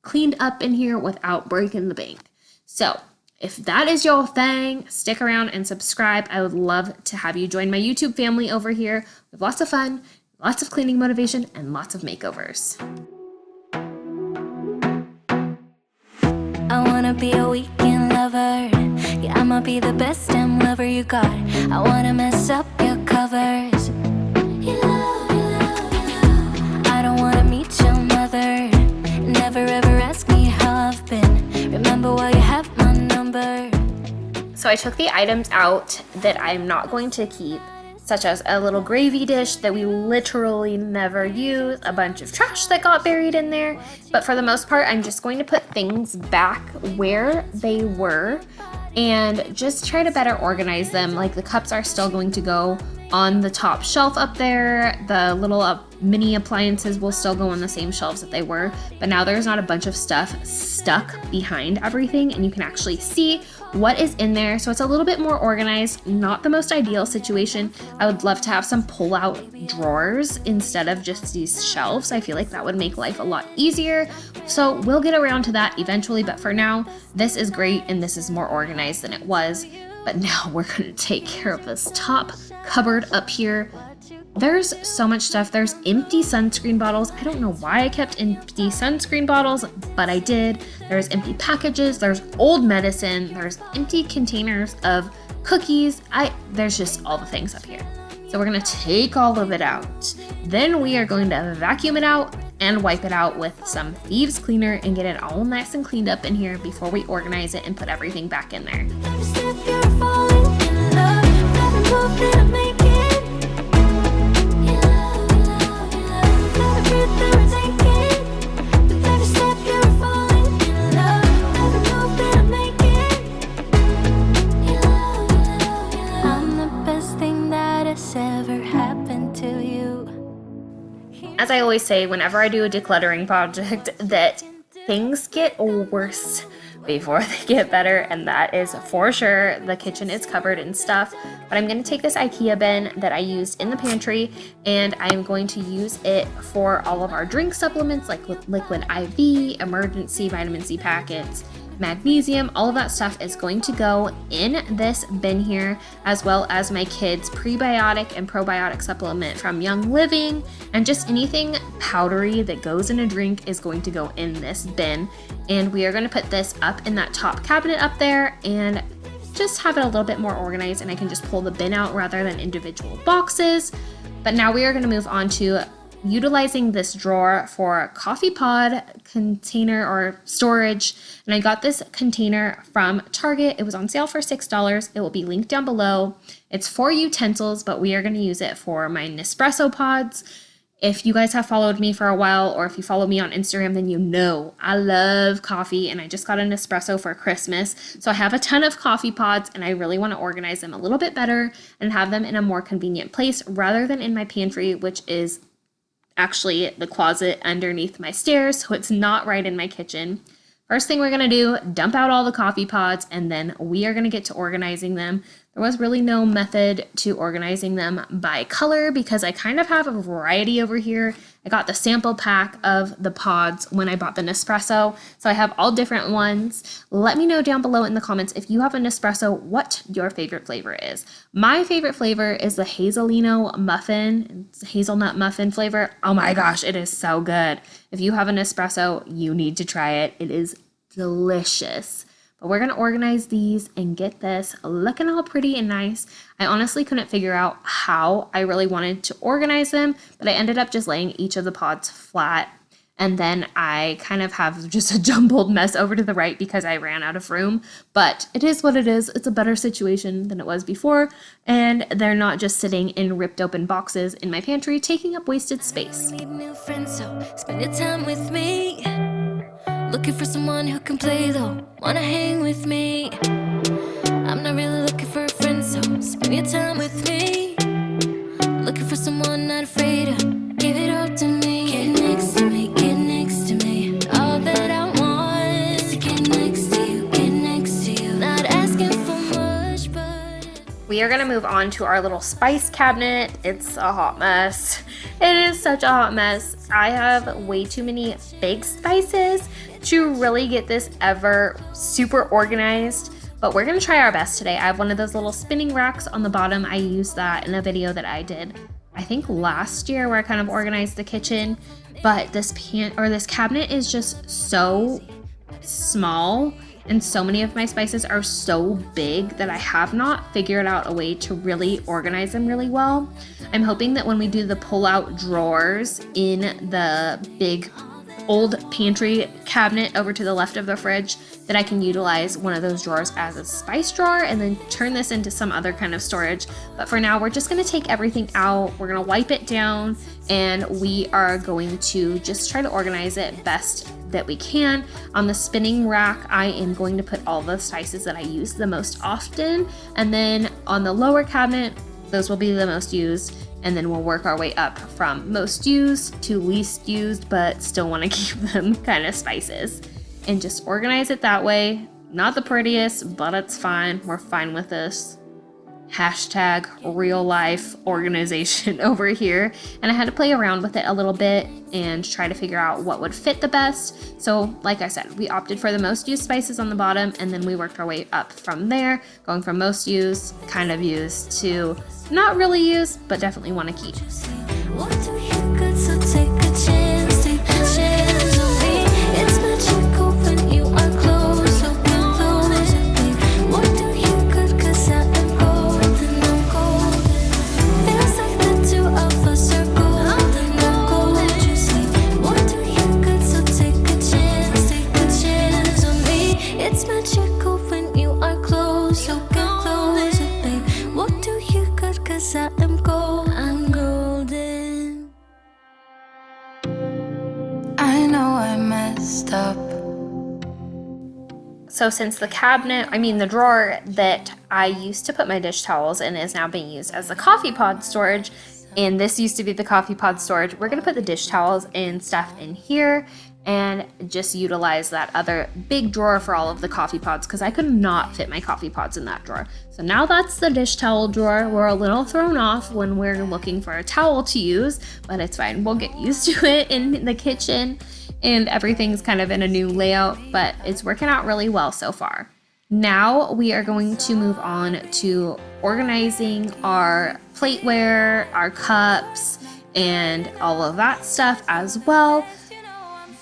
cleaned up in here without breaking the bank. So if that is your thing, stick around and subscribe. I would love to have you join my YouTube family over here with lots of fun, lots of cleaning motivation, and lots of makeovers. I wanna be a weekend lover. Yeah, I'ma be the best damn lover you got. I wanna mess up your covers. You love, you love, you love. I don't wanna meet your mother. Never ever ask me how I've been. Remember while you have my number. So I took the items out that I'm not going to keep, such as a little gravy dish that we literally never use, a bunch of trash that got buried in there. But for the most part, I'm just going to put things back where they were and just try to better organize them. Like the cups are still going to go on the top shelf up there. The little mini appliances will still go on the same shelves that they were, but now there's not a bunch of stuff stuck behind everything and you can actually see what is in there. So it's a little bit more organized, not the most ideal situation. I would love to have some pull-out drawers instead of just these shelves. I feel like that would make life a lot easier. So we'll get around to that eventually, but for now, this is great and this is more organized than it was. But now we're gonna take care of this top cupboard up here. There's so much stuff. There's empty sunscreen bottles. I don't know why I kept empty sunscreen bottles, but I did. There's empty packages. There's old medicine. There's empty containers of cookies. There's just all the things up here. So we're gonna take all of it out. Then we are going to vacuum it out and wipe it out with some Thieves cleaner and get it all nice and cleaned up in here before we organize it and put everything back in there. Every step you're falling in love. Every move that I'm making. You love, you love, you love. Every breath that we're taking. With every step you're falling in love. Every move that I'm making. You love, you love, you love. I'm the best thing that has ever happened to you. As I always say, whenever I do a decluttering project, that things get worse before they get better, and that is for sure. The kitchen is covered in stuff, but I'm going to take this IKEA bin that I used in the pantry, and I'm going to use it for all of our drink supplements like liquid IV, emergency vitamin C packets, magnesium. All of that stuff is going to go in this bin here, as well as my kids' prebiotic and probiotic supplement from Young Living, and just anything powdery that goes in a drink is going to go in this bin. And we are going to put this up in that top cabinet up there, and just have it a little bit more organized, and I can just pull the bin out rather than individual boxes. But now we are going to move on to utilizing this drawer for coffee pod container or storage. And I got this container from Target. It was on sale for $6. It will be linked down below. It's for utensils, but we are going to use it for my Nespresso pods. If you guys have followed me for a while, or if you follow me on Instagram, then you know I love coffee, and I just got an Nespresso for Christmas. So I have a ton of coffee pods, and I really want to organize them a little bit better and have them in a more convenient place rather than in my pantry, which is actually the closet underneath my stairs, so it's not right in my kitchen. First thing we're going to do, dump out all the coffee pods, and then we are going to get to organizing them. There was really no method to organizing them by color because I kind of have a variety over here. I got the sample pack of the pods when I bought the Nespresso, so I have all different ones. Let me know down below in the comments if you have a Nespresso, what your favorite flavor is. My favorite flavor is the Hazelino muffin, it's hazelnut muffin flavor. Oh my gosh, it is so good. If you have a Nespresso, you need to try it. It is delicious. But we're going to organize these and get this looking all pretty and nice. I honestly couldn't figure out how I really wanted to organize them, but I ended up just laying each of the pods flat. And then I kind of have just a jumbled mess over to the right because I ran out of room. But it is what it is. It's a better situation than it was before. And they're not just sitting in ripped open boxes in my pantry, taking up wasted space. Need new friends, so spend your time with me. Looking for someone who can play though, wanna hang with me. I'm not really looking for a friend, so spend your time with me. Looking for someone not afraid to give it all to me. Get next to me, get next to me. All that I want is to get next to you, get next to you. Not asking for much, but We are going to move on to our little spice cabinet. It's a hot mess. It is such a hot mess. I have way too many big spices to really get this ever super organized, but we're going to try our best today. I have one of those little spinning racks on the bottom. I used that in a video that I did, I think last year, where I kind of organized the kitchen, but this cabinet is just so small, and so many of my spices are so big that I have not figured out a way to really organize them really well. I'm hoping that when we do the pull-out drawers in the big old pantry cabinet over to the left of the fridge, that I can utilize one of those drawers as a spice drawer and then turn this into some other kind of storage. But for now, we're just going to take everything out, we're going to wipe it down, and we are going to just try to organize it best that we can. On the spinning rack, I am going to put all the spices that I use the most often, and then on the lower cabinet, those will be the most used, and then we'll work our way up from most used to least used, but still want to keep them kind of spices, and just organize it that way. Not the prettiest, but it's fine. We're fine with this. Hashtag real life organization over here. And I had to play around with it a little bit and try to figure out what would fit the best. So like I said, we opted for the most used spices on the bottom, and then we worked our way up from there, going from most used, kind of used, to not really used, but definitely want to keep. what do you got, so take a chance, take a chance on me. It's magical when you are close, so get close to me. What do you got, 'cause I am golden, I'm golden. Feels like the two of us are golden, I'm golden, you see. What do you got, so take a chance on me. It's magical when you are close, so get close to me. What do you got, 'cause I am gold, I'm golden. I know I messed up. So since the drawer that I used to put my dish towels in is now being used as the coffee pod storage, and this used to be the coffee pod storage, we're going to put the dish towels and stuff in here and just utilize that other big drawer for all of the coffee pods, because I could not fit my coffee pods in that drawer. So now that's the dish towel drawer. We're a little thrown off when we're looking for a towel to use, but it's fine. We'll get used to it in the kitchen, and everything's kind of in a new layout, but it's working out really well so far. Now we are going to move on to organizing our plateware, our cups, and all of that stuff as well.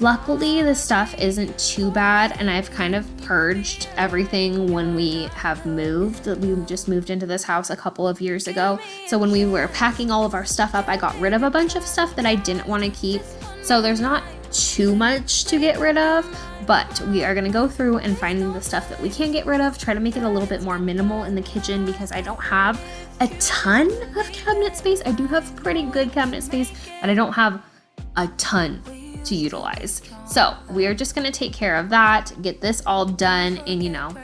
Luckily, the stuff isn't too bad, and I've kind of purged everything when we have moved. We just moved into this house a couple of years ago. So when we were packing all of our stuff up, I got rid of a bunch of stuff that I didn't want to keep. So there's not too much to get rid of, but we are going to go through and find the stuff that we can get rid of, try to make it a little bit more minimal in the kitchen because I don't have a ton of cabinet space. I do have pretty good cabinet space, but I don't have a ton to utilize. So we are just going to take care of that, get this all done, and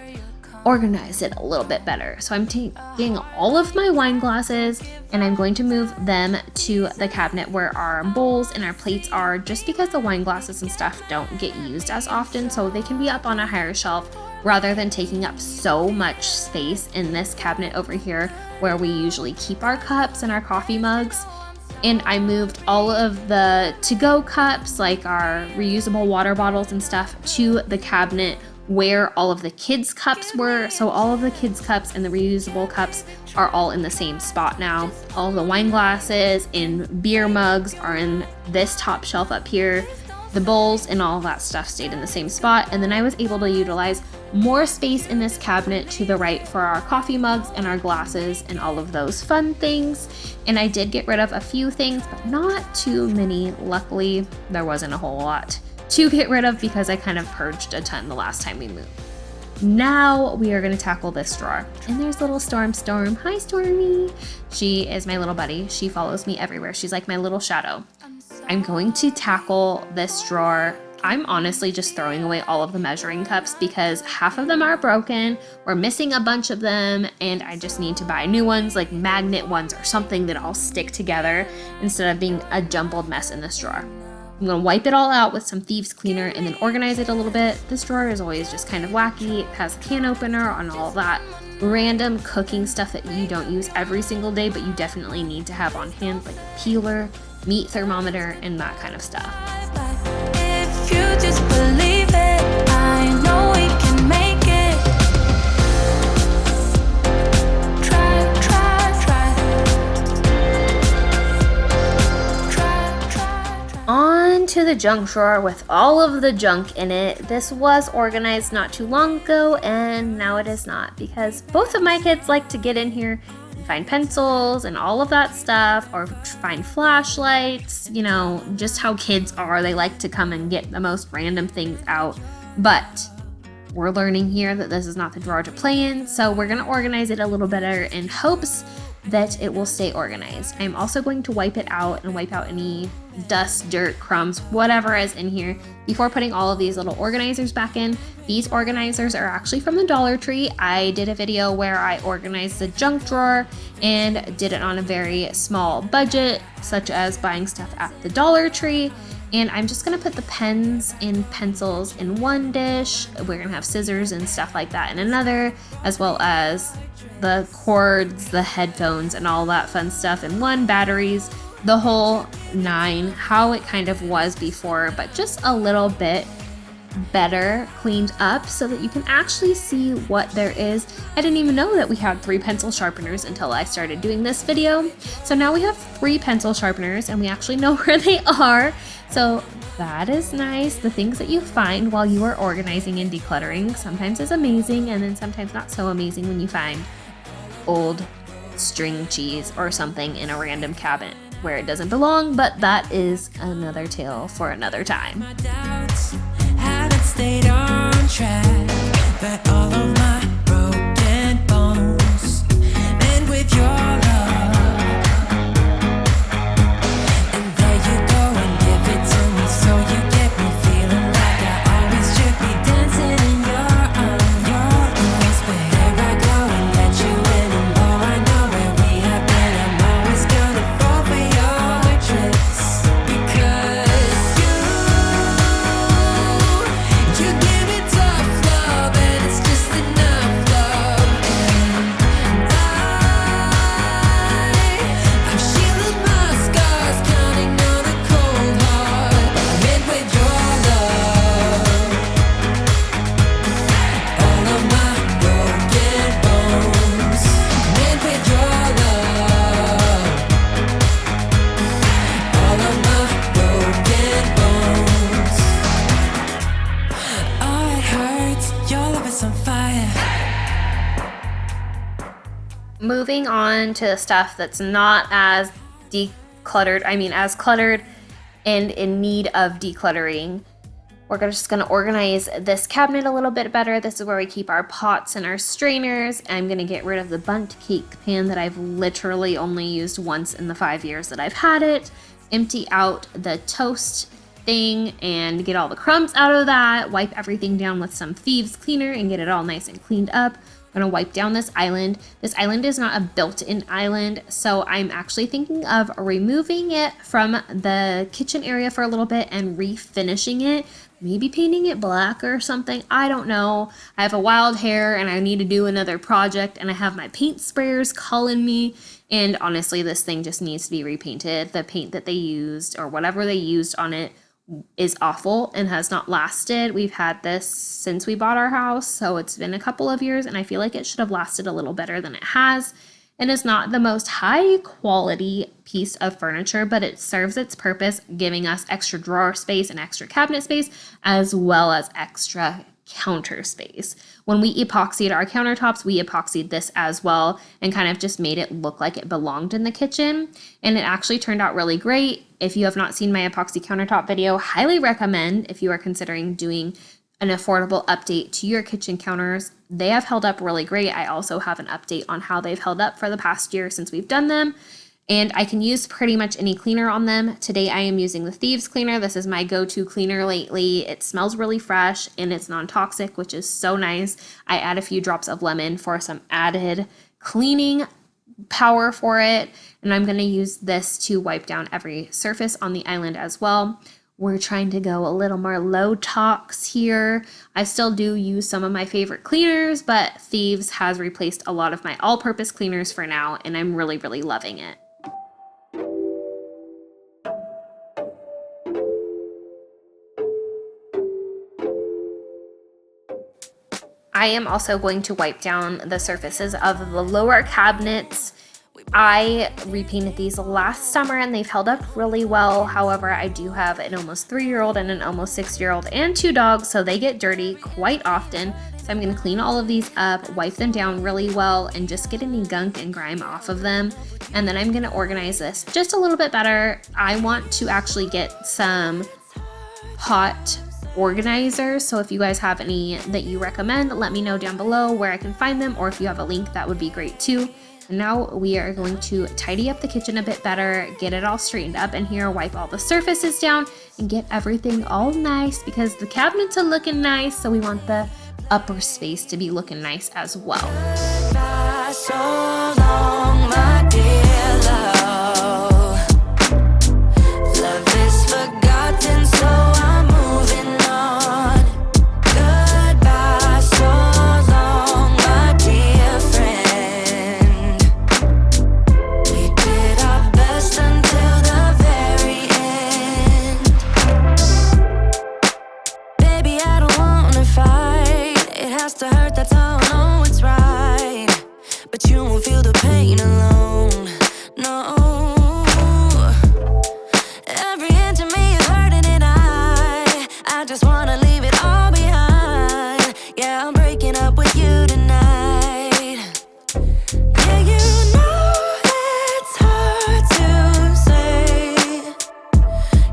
organize it a little bit better. So I'm taking all of my wine glasses and I'm going to move them to the cabinet where our bowls and our plates are, just because the wine glasses and stuff don't get used as often, so they can be up on a higher shelf rather than taking up so much space in this cabinet over here where we usually keep our cups and our coffee mugs. And I moved all of the to-go cups, like our reusable water bottles and stuff, to the cabinet where all of the kids' cups were. So all of the kids' cups and the reusable cups are all in the same spot now. All of the wine glasses and beer mugs are in this top shelf up here. The bowls and all of that stuff stayed in the same spot. And then I was able to utilize more space in this cabinet to the right for our coffee mugs and our glasses and all of those fun things. And I did get rid of a few things, but not too many. Luckily, there wasn't a whole lot to get rid of because I kind of purged a ton the last time we moved. Now we are going to tackle this drawer. And there's little Storm. Hi, Stormy. She is my little buddy. She follows me everywhere. She's like my little shadow. I'm going to tackle this drawer. I'm honestly just throwing away all of the measuring cups because half of them are broken. We're missing a bunch of them, and I just need to buy new ones, like magnet ones or something that all stick together instead of being a jumbled mess in this drawer. I'm gonna wipe it all out with some Thieves cleaner and then organize it a little bit. This drawer is always just kind of wacky. It has a can opener and all that random cooking stuff that you don't use every single day, but you definitely need to have on hand, like a peeler, meat thermometer, and that kind of stuff. If you just believe it, I know we can make it. Try. On to the junk drawer with all of the junk in it. This was organized not too long ago, and now it is not, because both of my kids like to get in here and find pencils and all of that stuff, or find flashlights. Just how kids are. They like to come and get the most random things out. But we're learning here that this is not the drawer to play in, so we're going to organize it a little better in hopes that it will stay organized. I'm also going to wipe it out and wipe out any dust, dirt, crumbs, whatever is in here before putting all of these little organizers back in. These organizers are actually from the Dollar Tree. I did a video where I organized the junk drawer and did it on a very small budget, such as buying stuff at the Dollar Tree. And I'm just gonna put the pens and pencils in one dish. We're gonna have scissors and stuff like that in another, as well as the cords, the headphones, and all that fun stuff in one, batteries, the whole nine, how it kind of was before, but just a little bit better cleaned up so that you can actually see what there is. I didn't even know that we had 3 pencil sharpeners until I started doing this video. So now we have 3 pencil sharpeners and we actually know where they are. So that is nice. The things that you find while you are organizing and decluttering sometimes is amazing, and then sometimes not so amazing when you find old string cheese or something in a random cabinet where it doesn't belong, but that is another tale for another time. My doubts haven't stayed on track, but all of my broken bones mend with your love. And there you go and give it to me, so you get me feeling like I always should be dancing in your arms. But here I go and let you in, and though I know where we have been, I'm always gonna fall for your tricks. Because you give me tough love, and it's just enough. moving on to stuff that's not as decluttered, as cluttered and in need of decluttering. We're just gonna organize this cabinet a little bit better. This is where we keep our pots and our strainers. I'm gonna get rid of the bundt cake pan that I've literally only used once in the 5 years that I've had it. Empty out the toast thing and get all the crumbs out of that. Wipe everything down with some Thieves cleaner and get it all nice and cleaned up. I'm gonna wipe down this island. This island is not a built-in island, so I'm actually thinking of removing it from the kitchen area for a little bit and refinishing it. Maybe painting it black or something. I don't know. I have a wild hair and I need to do another project, and I have my paint sprayers calling me. And honestly, this thing just needs to be repainted. The paint that they used or whatever they used on it is awful and has not lasted. We've had this since we bought our house, so it's been a couple of years, and I feel like it should have lasted a little better than it has. And it's not the most high quality piece of furniture, but it serves its purpose, giving us extra drawer space and extra cabinet space, as well as extra counter space. When we epoxied our countertops, we epoxied this as well and kind of just made it look like it belonged in the kitchen. And it actually turned out really great. If you have not seen my epoxy countertop video, highly recommend if you are considering doing an affordable update to your kitchen counters. They have held up really great. I also have an update on how they've held up for the past year since we've done them. And I can use pretty much any cleaner on them. Today I am using the Thieves cleaner. This is my go-to cleaner lately. It smells really fresh and it's non-toxic, which is so nice. I add a few drops of lemon for some added cleaning power for it. And I'm gonna use this to wipe down every surface on the island as well. We're trying to go a little more low tox here. I still do use some of my favorite cleaners, but Thieves has replaced a lot of my all-purpose cleaners for now, and I'm really, really loving it. I am also going to wipe down the surfaces of the lower cabinets. I repainted these last summer and they've held up really well. However, I do have an almost 3-year-old and an almost 6-year-old and 2 dogs, so they get dirty quite often. So I'm going to clean all of these up, wipe them down really well, and just get any gunk and grime off of them. And then I'm going to organize this just a little bit better. I want to actually get some pot organizers, so if you guys have any that you recommend, let me know down below where I can find them, or if you have a link, that would be great too. And now we are going to tidy up the kitchen a bit better, get it all straightened up in here, wipe all the surfaces down, and get everything all nice because the cabinets are looking nice, so we want the upper space to be looking nice as well. Goodbye, so long, my dear love. Love is forgotten, so I'm moving on. Goodbye, so long, my dear friend. We did our best until the very end. Baby, I don't wanna fight. It has to hurt, that's all I know it's right. But you won't feel the pain alone, no. Every inch of me is hurting and I just wanna leave it all behind. Yeah, I'm breaking up with you tonight. Yeah, you know it's hard to say.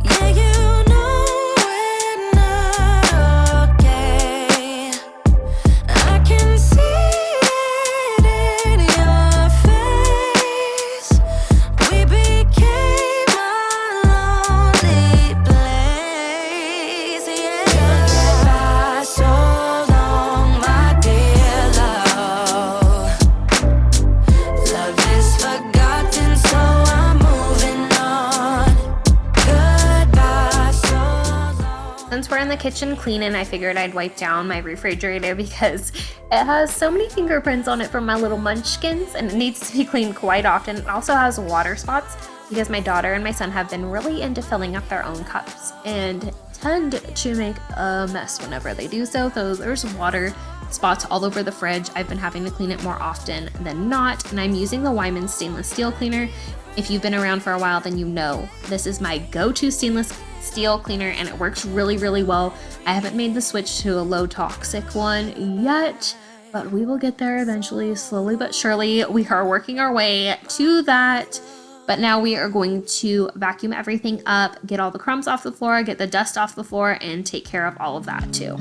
Yeah, you know we're not okay. I can see it in your face. We became a lonely place. Yeah. Goodbye, so long, my dear love. Love is forgotten, so I'm moving on. Goodbye, so long. Since we're in the kitchen cleaning, I figured I'd wipe down my refrigerator because it has so many fingerprints on it from my little munchkins and it needs to be cleaned quite often. It also has water spots because my daughter and my son have been really into filling up their own cups and tend to make a mess whenever they do so. So there's water spots all over the fridge. I've been having to clean it more often than not, and I'm using the Wyman stainless steel cleaner. If you've been around for a while, then you know this is my go-to stainless steel cleaner and it works really, really well. I haven't made the switch to a low toxic one yet, but we will get there eventually, slowly but surely. We are working our way to that. But now we are going to vacuum everything up, get all the crumbs off the floor, get the dust off the floor, and take care of all of that too.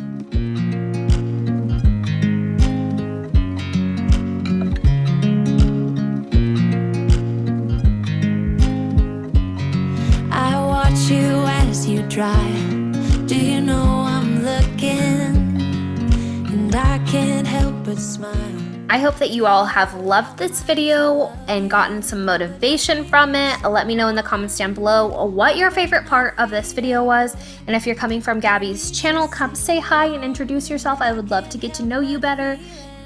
I watch you as you drive. Do you know I'm looking? And I can't help but smile. I hope that you all have loved this video and gotten some motivation from it. Let me know in the comments down below what your favorite part of this video was. And if you're coming from Gabby's channel, come say hi and introduce yourself. I would love to get to know you better.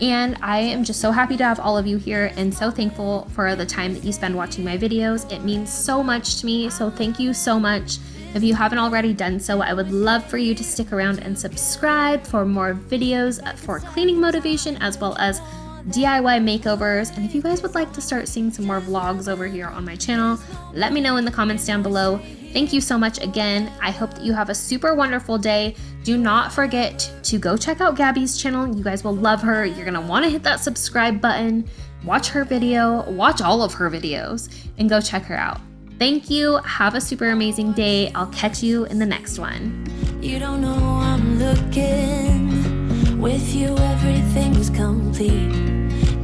And I am just so happy to have all of you here and so thankful for the time that you spend watching my videos. It means so much to me, so thank you so much. If you haven't already done so, I would love for you to stick around and subscribe for more videos for cleaning motivation as well as DIY makeovers. And if you guys would like to start seeing some more vlogs over here on my channel, let me know in the comments down below. Thank you so much again. I hope that you have a super wonderful day. Do not forget to go check out Gabby's channel. You guys will love her. You're gonna want to hit that subscribe button, watch her video, watch all of her videos, and go check her out. Thank you. Have a super amazing day. I'll catch you in the next one. You don't know I'm looking. With you everything's complete.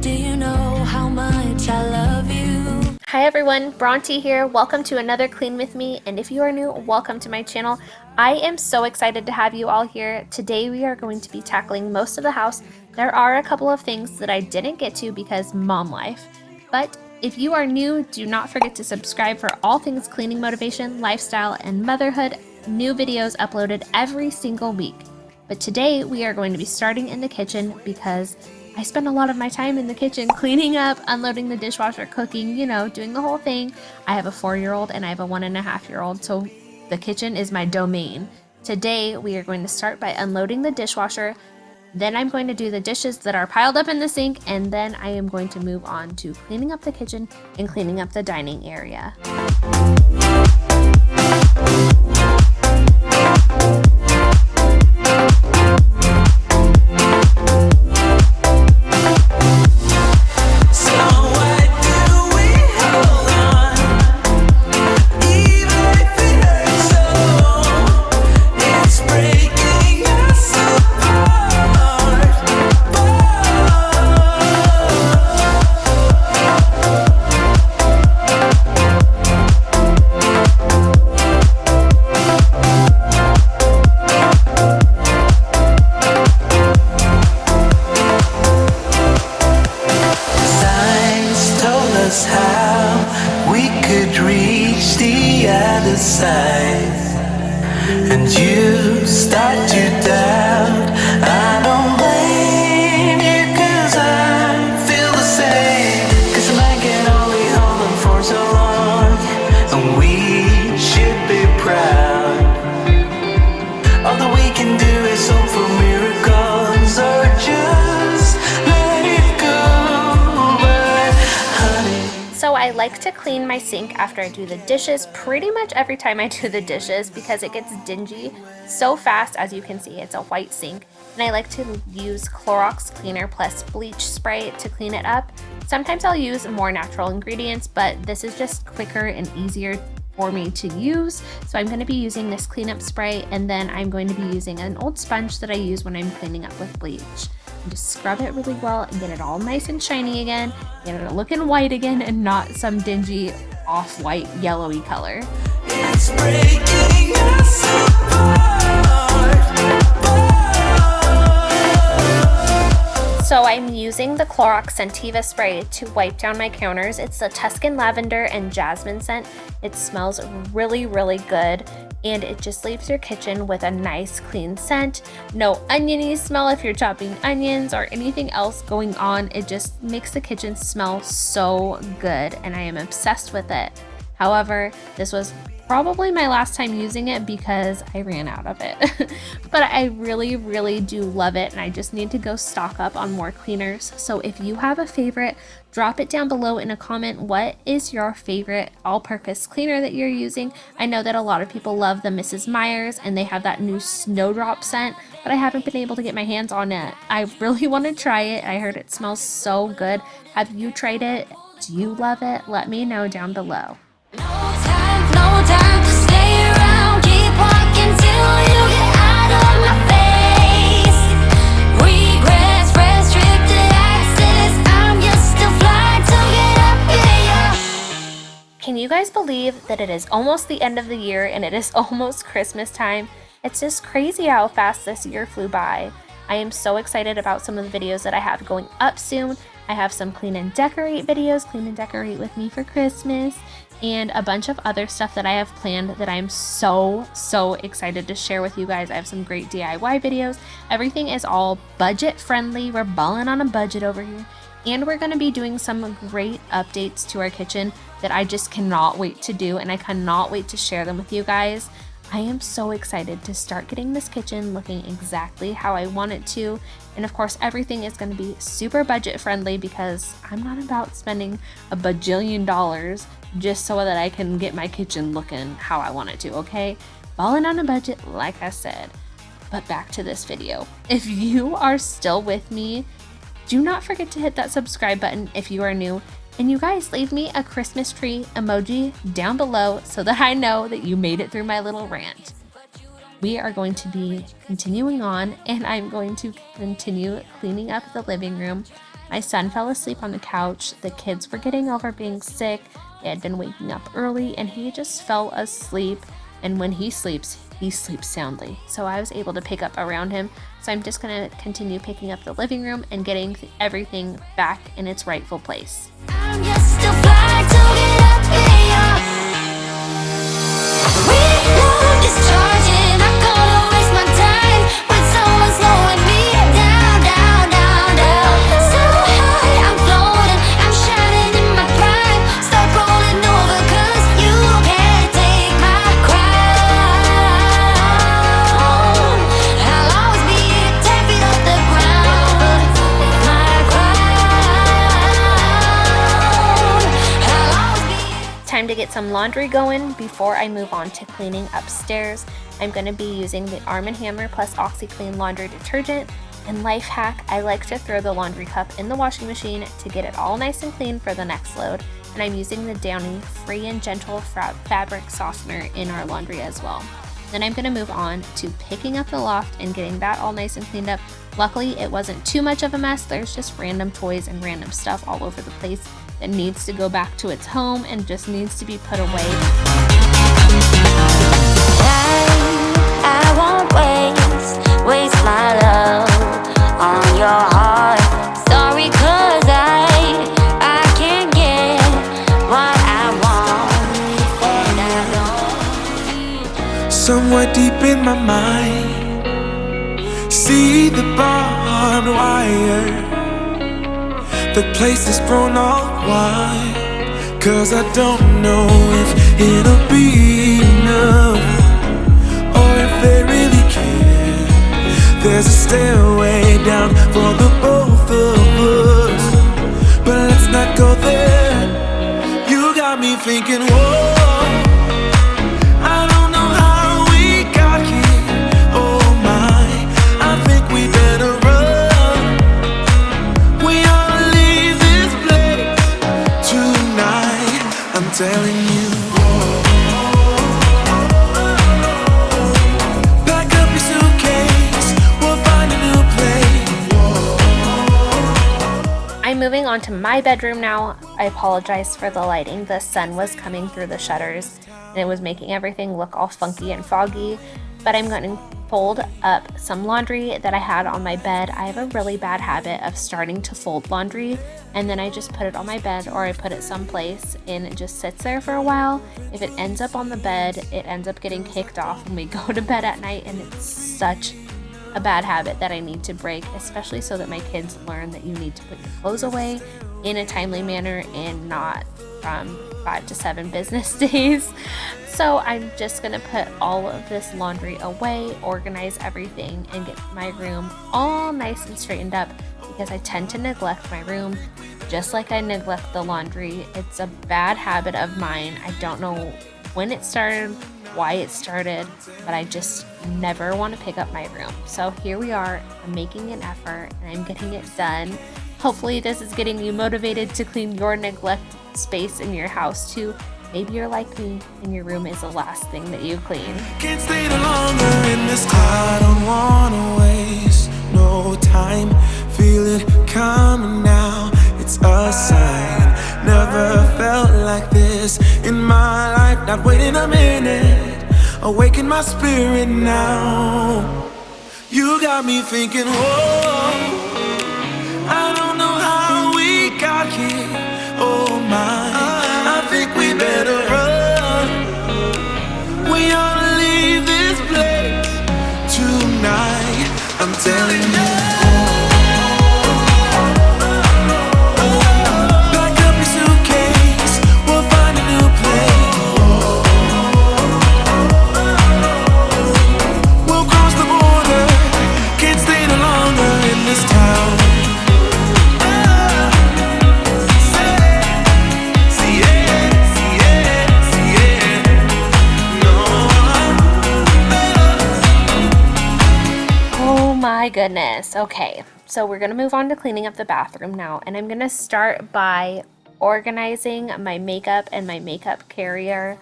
Do you know how much I love you? Hi everyone, Bronte here. Welcome to another Clean With Me, and if you are new, welcome to my channel. I am so excited to have you all here. Today we are going to be tackling most of the house. There are a couple of things that I didn't get to because mom life, but if you are new, do not forget to subscribe for all things cleaning motivation, lifestyle, and motherhood. New videos uploaded every single week. But today we are going to be starting in the kitchen because I spend a lot of my time in the kitchen cleaning up, unloading the dishwasher, cooking, you know, doing the whole thing. I have a 4-year-old and I have a 1.5-year-old, so the kitchen is my domain. Today we are going to start by unloading the dishwasher. Then I'm going to do the dishes that are piled up in the sink, and then I am going to move on to cleaning up the kitchen and cleaning up the dining area. How we could reach the other side, and you start to doubt. I don't blame you, 'cause I feel the same. 'Cause I can only hold on for so long, and we should be proud. All that we can do is hope for miracles, or just let it go. But honey, So I like to clean my sink after I do the dishes pretty much every time I do the dishes because it gets dingy so fast. As you can see, it's a white sink, and I like to use Clorox cleaner plus bleach spray to clean it up. Sometimes I'll use more natural ingredients, but this is just quicker and easier for me to use. So I'm going to be using this cleanup spray, and then I'm going to be using an old sponge that I use when I'm cleaning up with bleach. Just scrub it really well and get it all nice and shiny again, get it looking white again and not some dingy off-white yellowy color. it's breaking us apart. So I'm using the Clorox Centiva spray to wipe down my counters. It's the Tuscan lavender and jasmine scent. It smells really, really good, and it just leaves your kitchen with a nice clean scent. No oniony smell if you're chopping onions or anything else going on. It just makes the kitchen smell so good, and I am obsessed with it. However, this was probably my last time using it because I ran out of it. But I really do love it, and I just need to go stock up on more cleaners. So if you have a favorite, drop it down below in a comment. What is your favorite all-purpose cleaner that you're using? I know that a lot of people love the Mrs. Meyer's, and they have that new snowdrop scent, but I haven't been able to get my hands on it. I really want to try it. I heard it smells so good. Have you tried it? Do you love it? Let me know down below. No time to stay around. Keep walking till you get out of my face. Regrets, restricted access. I'm just a flight to get up in your. Can you guys believe that it is almost the end of the year and it is almost Christmas time? It's just crazy how fast this year flew by. I am so excited about some of the videos that I have going up soon. I have some clean and decorate videos, clean and decorate with me for Christmas, and a bunch of other stuff that I have planned that I'm so excited to share with you guys. I have some great DIY videos. Everything is all budget friendly. We're balling on a budget over here. And we're going to be doing some great updates to our kitchen that I just cannot wait to do, and I cannot wait to share them with you guys. I am so excited to start getting this kitchen looking exactly how I want it to. And of course, everything is going to be super budget friendly because I'm not about spending a bajillion dollars just so that I can get my kitchen looking how I want it to, okay? Balling on a budget, like I said. But back to this video. If you are still with me, do not forget to hit that subscribe button if you are new. And you guys, leave me a Christmas tree emoji down below so that I know that you made it through my little rant. We are going to be continuing on, and I'm going to continue cleaning up the living room. My son fell asleep on the couch. The kids were getting over being sick. They had been waking up early, and he just fell asleep. And when he sleeps soundly. So I was able to pick up around him. So I'm just going to continue picking up the living room and getting everything back in its rightful place. I'm just a flight to get up in your. Reload, discharging. I'm gonna waste my time with someone slowing me down. So high, I'm floating. I'm shining in my prime. Start rolling over 'cause you can't take my crown. I'll always be 10 feet off the ground. My crown. I'll always be. Time to get some laundry going before I move on to cleaning upstairs. I'm going to be using the Arm & Hammer plus OxiClean laundry detergent. And life hack, I like to throw the laundry cup in the washing machine to get it all nice and clean for the next load. And I'm using the Downy Free and Gentle fabric softener in our laundry as well. Then I'm going to move on to picking up the loft and getting that all nice and cleaned up. Luckily, it wasn't too much of a mess. There's just random toys and random stuff all over the place that needs to go back to its home and just needs to be put away. I won't waste my love on your heart. Sorry 'cause I can't get what I want, and I know. Somewhere deep in my mind, see the barbed wire. The place is grown all wide, 'cause I don't know if it'll be enough, or if they really care. There's a stairway down for the both of us, but let's not go there. You got me thinking, whoa, I don't know how we got here. Oh my, I think we better run. We ought to leave this place tonight, I'm telling you. Pack up your suitcase, we'll find a new place. I'm moving on to my bedroom now. I apologize for the lighting. The sun was coming through the shutters and it was making everything look all funky and foggy. But I'm going to fold up some laundry that I had on my bed. I have a really bad habit of starting to fold laundry and then I just put it on my bed, or I put it someplace and it just sits there for a while. If it ends up on the bed, it ends up getting kicked off when we go to bed at night, and it's such a bad habit that I need to break, especially so that my kids learn that you need to put your clothes away in a timely manner and not from 5 to 7 business days. So I'm just gonna put all of this laundry away, organize everything, and get my room all nice and straightened up because I tend to neglect my room just like I neglect the laundry. It's a bad habit of mine. I don't know when it started, why it started, but I just never want to pick up my room. So here we are, I'm making an effort and I'm getting it done. Hopefully this is getting you motivated to clean your neglected space in your house too. Maybe you're like me and your room is the last thing that you clean. Can't stay no longer in this. I don't wanna waste no time. Feel it coming now. It's a sign. Never felt like this in my life. Not waiting a minute. Awaken my spirit now. You got me thinking, whoa. I don't know how we got here. Oh my, I think we better run. We ought to leave this place tonight. I'm telling you. Pack up your suitcase, we'll find a new place. We'll cross the border, can't stay no longer in this town. My goodness. Okay, so we're gonna move on to cleaning up the bathroom now, and I'm gonna start by organizing my makeup and my makeup carrier.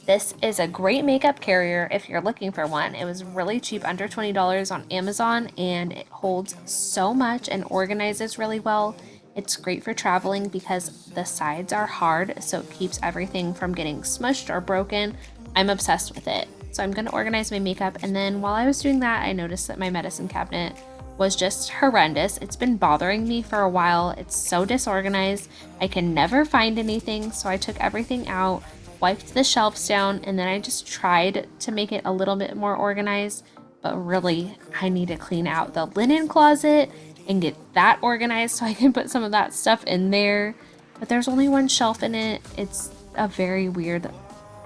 This is a great makeup carrier if you're looking for one. It was really cheap, under $20 on Amazon, and it holds so much and organizes really well. It's great for traveling because the sides are hard, so it keeps everything from getting smushed or broken. I'm obsessed with it. So I'm going to organize my makeup, and then while I was doing that, I noticed that my medicine cabinet was just horrendous. It's been bothering me for a while. It's so disorganized. I can never find anything, so I took everything out, wiped the shelves down, and then I just tried to make it a little bit more organized. But really, I need to clean out the linen closet and get that organized so I can put some of that stuff in there. But there's only one shelf in it. It's a very weird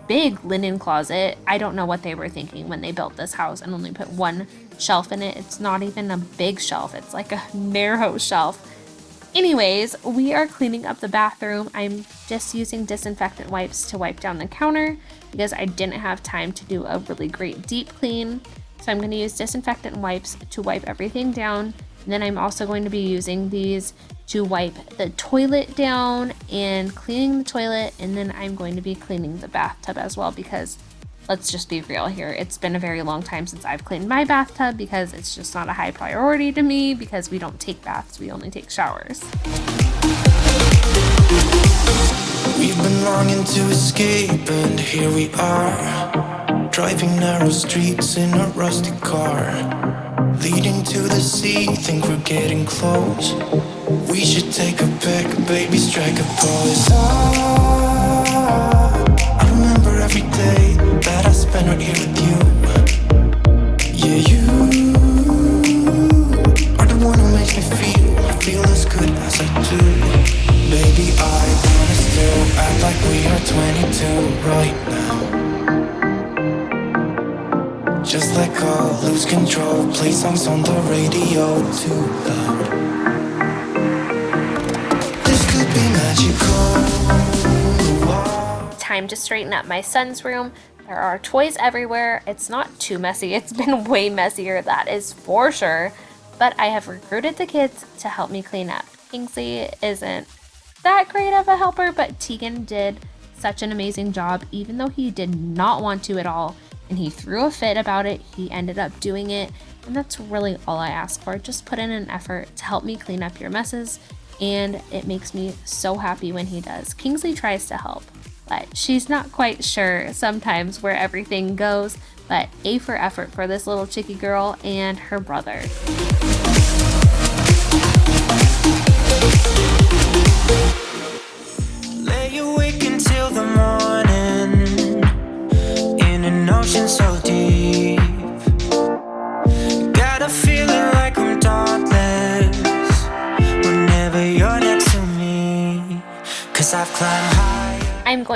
big linen closet. I don't know what they were thinking when they built this house and only put one shelf in it. It's not even a big shelf. It's like a narrow shelf. Anyways, we are cleaning up the bathroom. I'm just using disinfectant wipes to wipe down the counter because I didn't have time to do a really great deep clean. So I'm going to use disinfectant wipes to wipe everything down. And then I'm also going to be using these to wipe the toilet down and cleaning the toilet. And then I'm going to be cleaning the bathtub as well because let's just be real here. It's been a very long time since I've cleaned my bathtub because it's just not a high priority to me because we don't take baths, we only take showers. We've been longing to escape and here we are, driving narrow streets in a rusty car, leading to the sea, think we're getting close. We should take a pic, baby, strike a pose. I remember every day that I spent right here with you. Yeah, you are the one who makes me feel as good as I do. Baby, I wanna still act like we are 22 right now. Just let go, lose control, play songs on the radio too loud. This could be magical. Time to straighten up my son's room. There are toys everywhere. It's not too messy. It's been way messier, that is for sure. But I have recruited the kids to help me clean up. Kingsley isn't that great of a helper, but Tegan did such an amazing job, even though he did not want to at all. And he threw a fit about it. He ended up doing it. And that's really all I ask for. Just put in an effort to help me clean up your messes. And it makes me so happy when he does. Kingsley tries to help, but she's not quite sure sometimes where everything goes. But A for effort for this little chickie girl and her brother. Lay awake until the morning in an ocean so deep. Got a feeling like I'm dauntless whenever you're next to me. 'Cause I've climbed high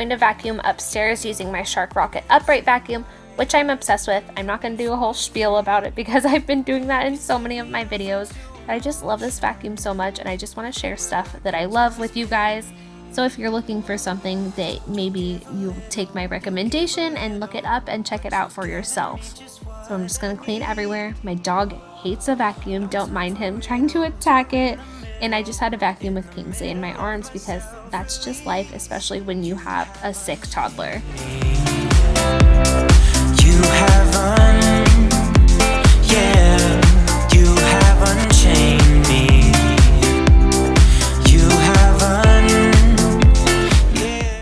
trying to vacuum upstairs using my Shark Rocket upright vacuum, which I'm obsessed with. I'm not going to do a whole spiel about it because I've been doing that in so many of my videos. But I just love this vacuum so much, and I just want to share stuff that I love with you guys. So if you're looking for something that maybe you take my recommendation and look it up and check it out for yourself. So I'm just going to clean everywhere. My dog hates a vacuum. Don't mind him trying to attack it. And I just had a vacuum with Kingsley in my arms because that's just life, especially when you have a sick toddler. You have unchained me.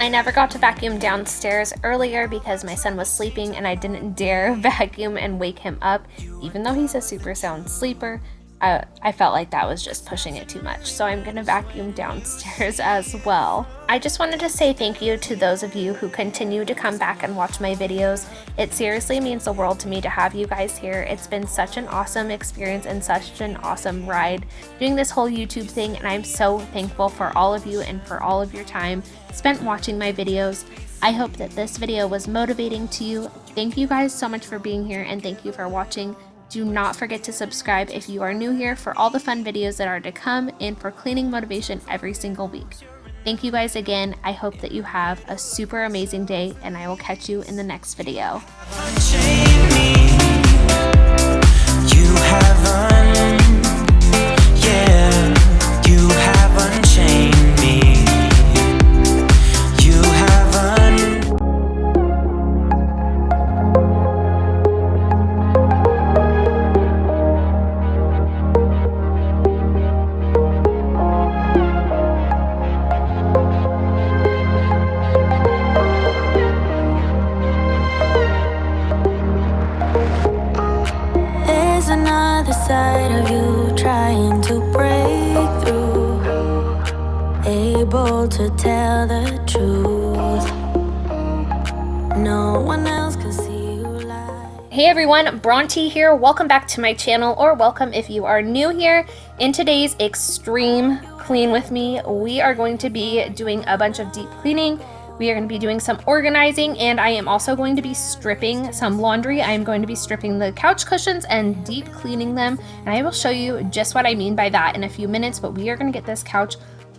I never got to vacuum downstairs earlier because my son was sleeping and I didn't dare vacuum and wake him up. Even though he's a super sound sleeper, I felt like that was just pushing it too much. So I'm gonna vacuum downstairs as well. I just wanted to say thank you to those of you who continue to come back and watch my videos. It seriously means the world to me to have you guys here. It's been such an awesome experience and such an awesome ride doing this whole YouTube thing, and I'm so thankful for all of you and for all of your time spent watching my videos. I hope that this video was motivating to you. Thank you guys so much for being here, and thank you for watching. Do not forget to subscribe if you are new here for all the fun videos that are to come and for cleaning motivation every single week. Thank you guys again. I hope that you have a super amazing day, and I will catch you in the next video. Unchain me. Side of you trying to break through, able to tell the truth. No one else can see you lie. Hey everyone, Bronte here. Welcome back to my channel, or welcome if you are new here. In today's extreme clean with me, we are going to be doing a bunch of deep cleaning. We are going to be doing some organizing, and I am also going to be stripping some laundry. I am going to be stripping the couch cushions and deep cleaning them, and I will show you just what I mean by that in a few minutes. But we are going to get this couch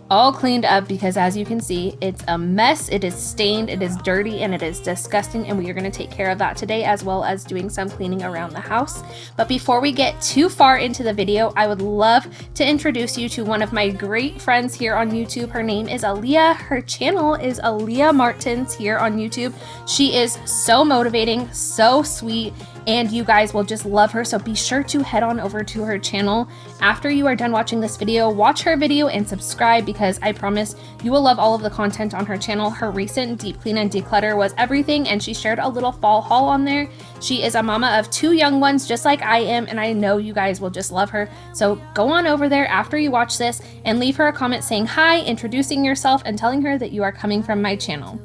all cleaned up because, as you can see, it's a mess. It is stained, it is dirty, and it is disgusting, and we are going to take care of that today, as well as doing some cleaning around the house. But before we get too far into the video, I would love to introduce you to one of my great friends here on YouTube. Her name is Aaliyah. Her channel is Aaliyah Martins here on YouTube. She is so motivating, so sweet, and you guys will just love her. So be sure to head on over to her channel after you are done watching this video. Watch her video and subscribe, because I promise you will love all of the content on her channel. Her recent deep clean and declutter was everything, and she shared a little fall haul on there. She is a mama of 2 young ones just like I am, and I know you guys will just love her. So go on over there after you watch this and leave her a comment saying hi, introducing yourself, and telling her that you are coming from my channel.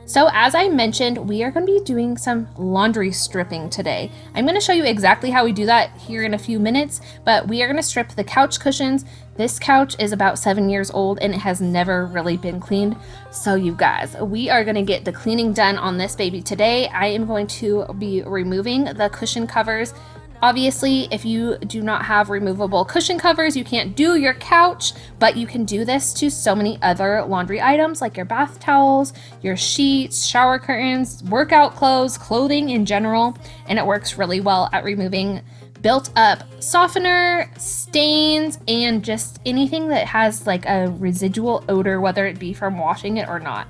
So as I mentioned, we are going to be doing some laundry stripping today. I'm going to show you exactly how we do that here in a few minutes, but we are going to strip the couch cushions. This couch is about 7 years old and it has never really been cleaned. So you guys, we are going to get the cleaning done on this baby today. I am going to be removing the cushion covers. Obviously, if you do not have removable cushion covers, you can't do your couch, but you can do this to so many other laundry items like your bath towels, your sheets, shower curtains, workout clothes, clothing in general, and it works really well at removing built up softener, stains, and just anything that has like a residual odor, whether it be from washing it or not.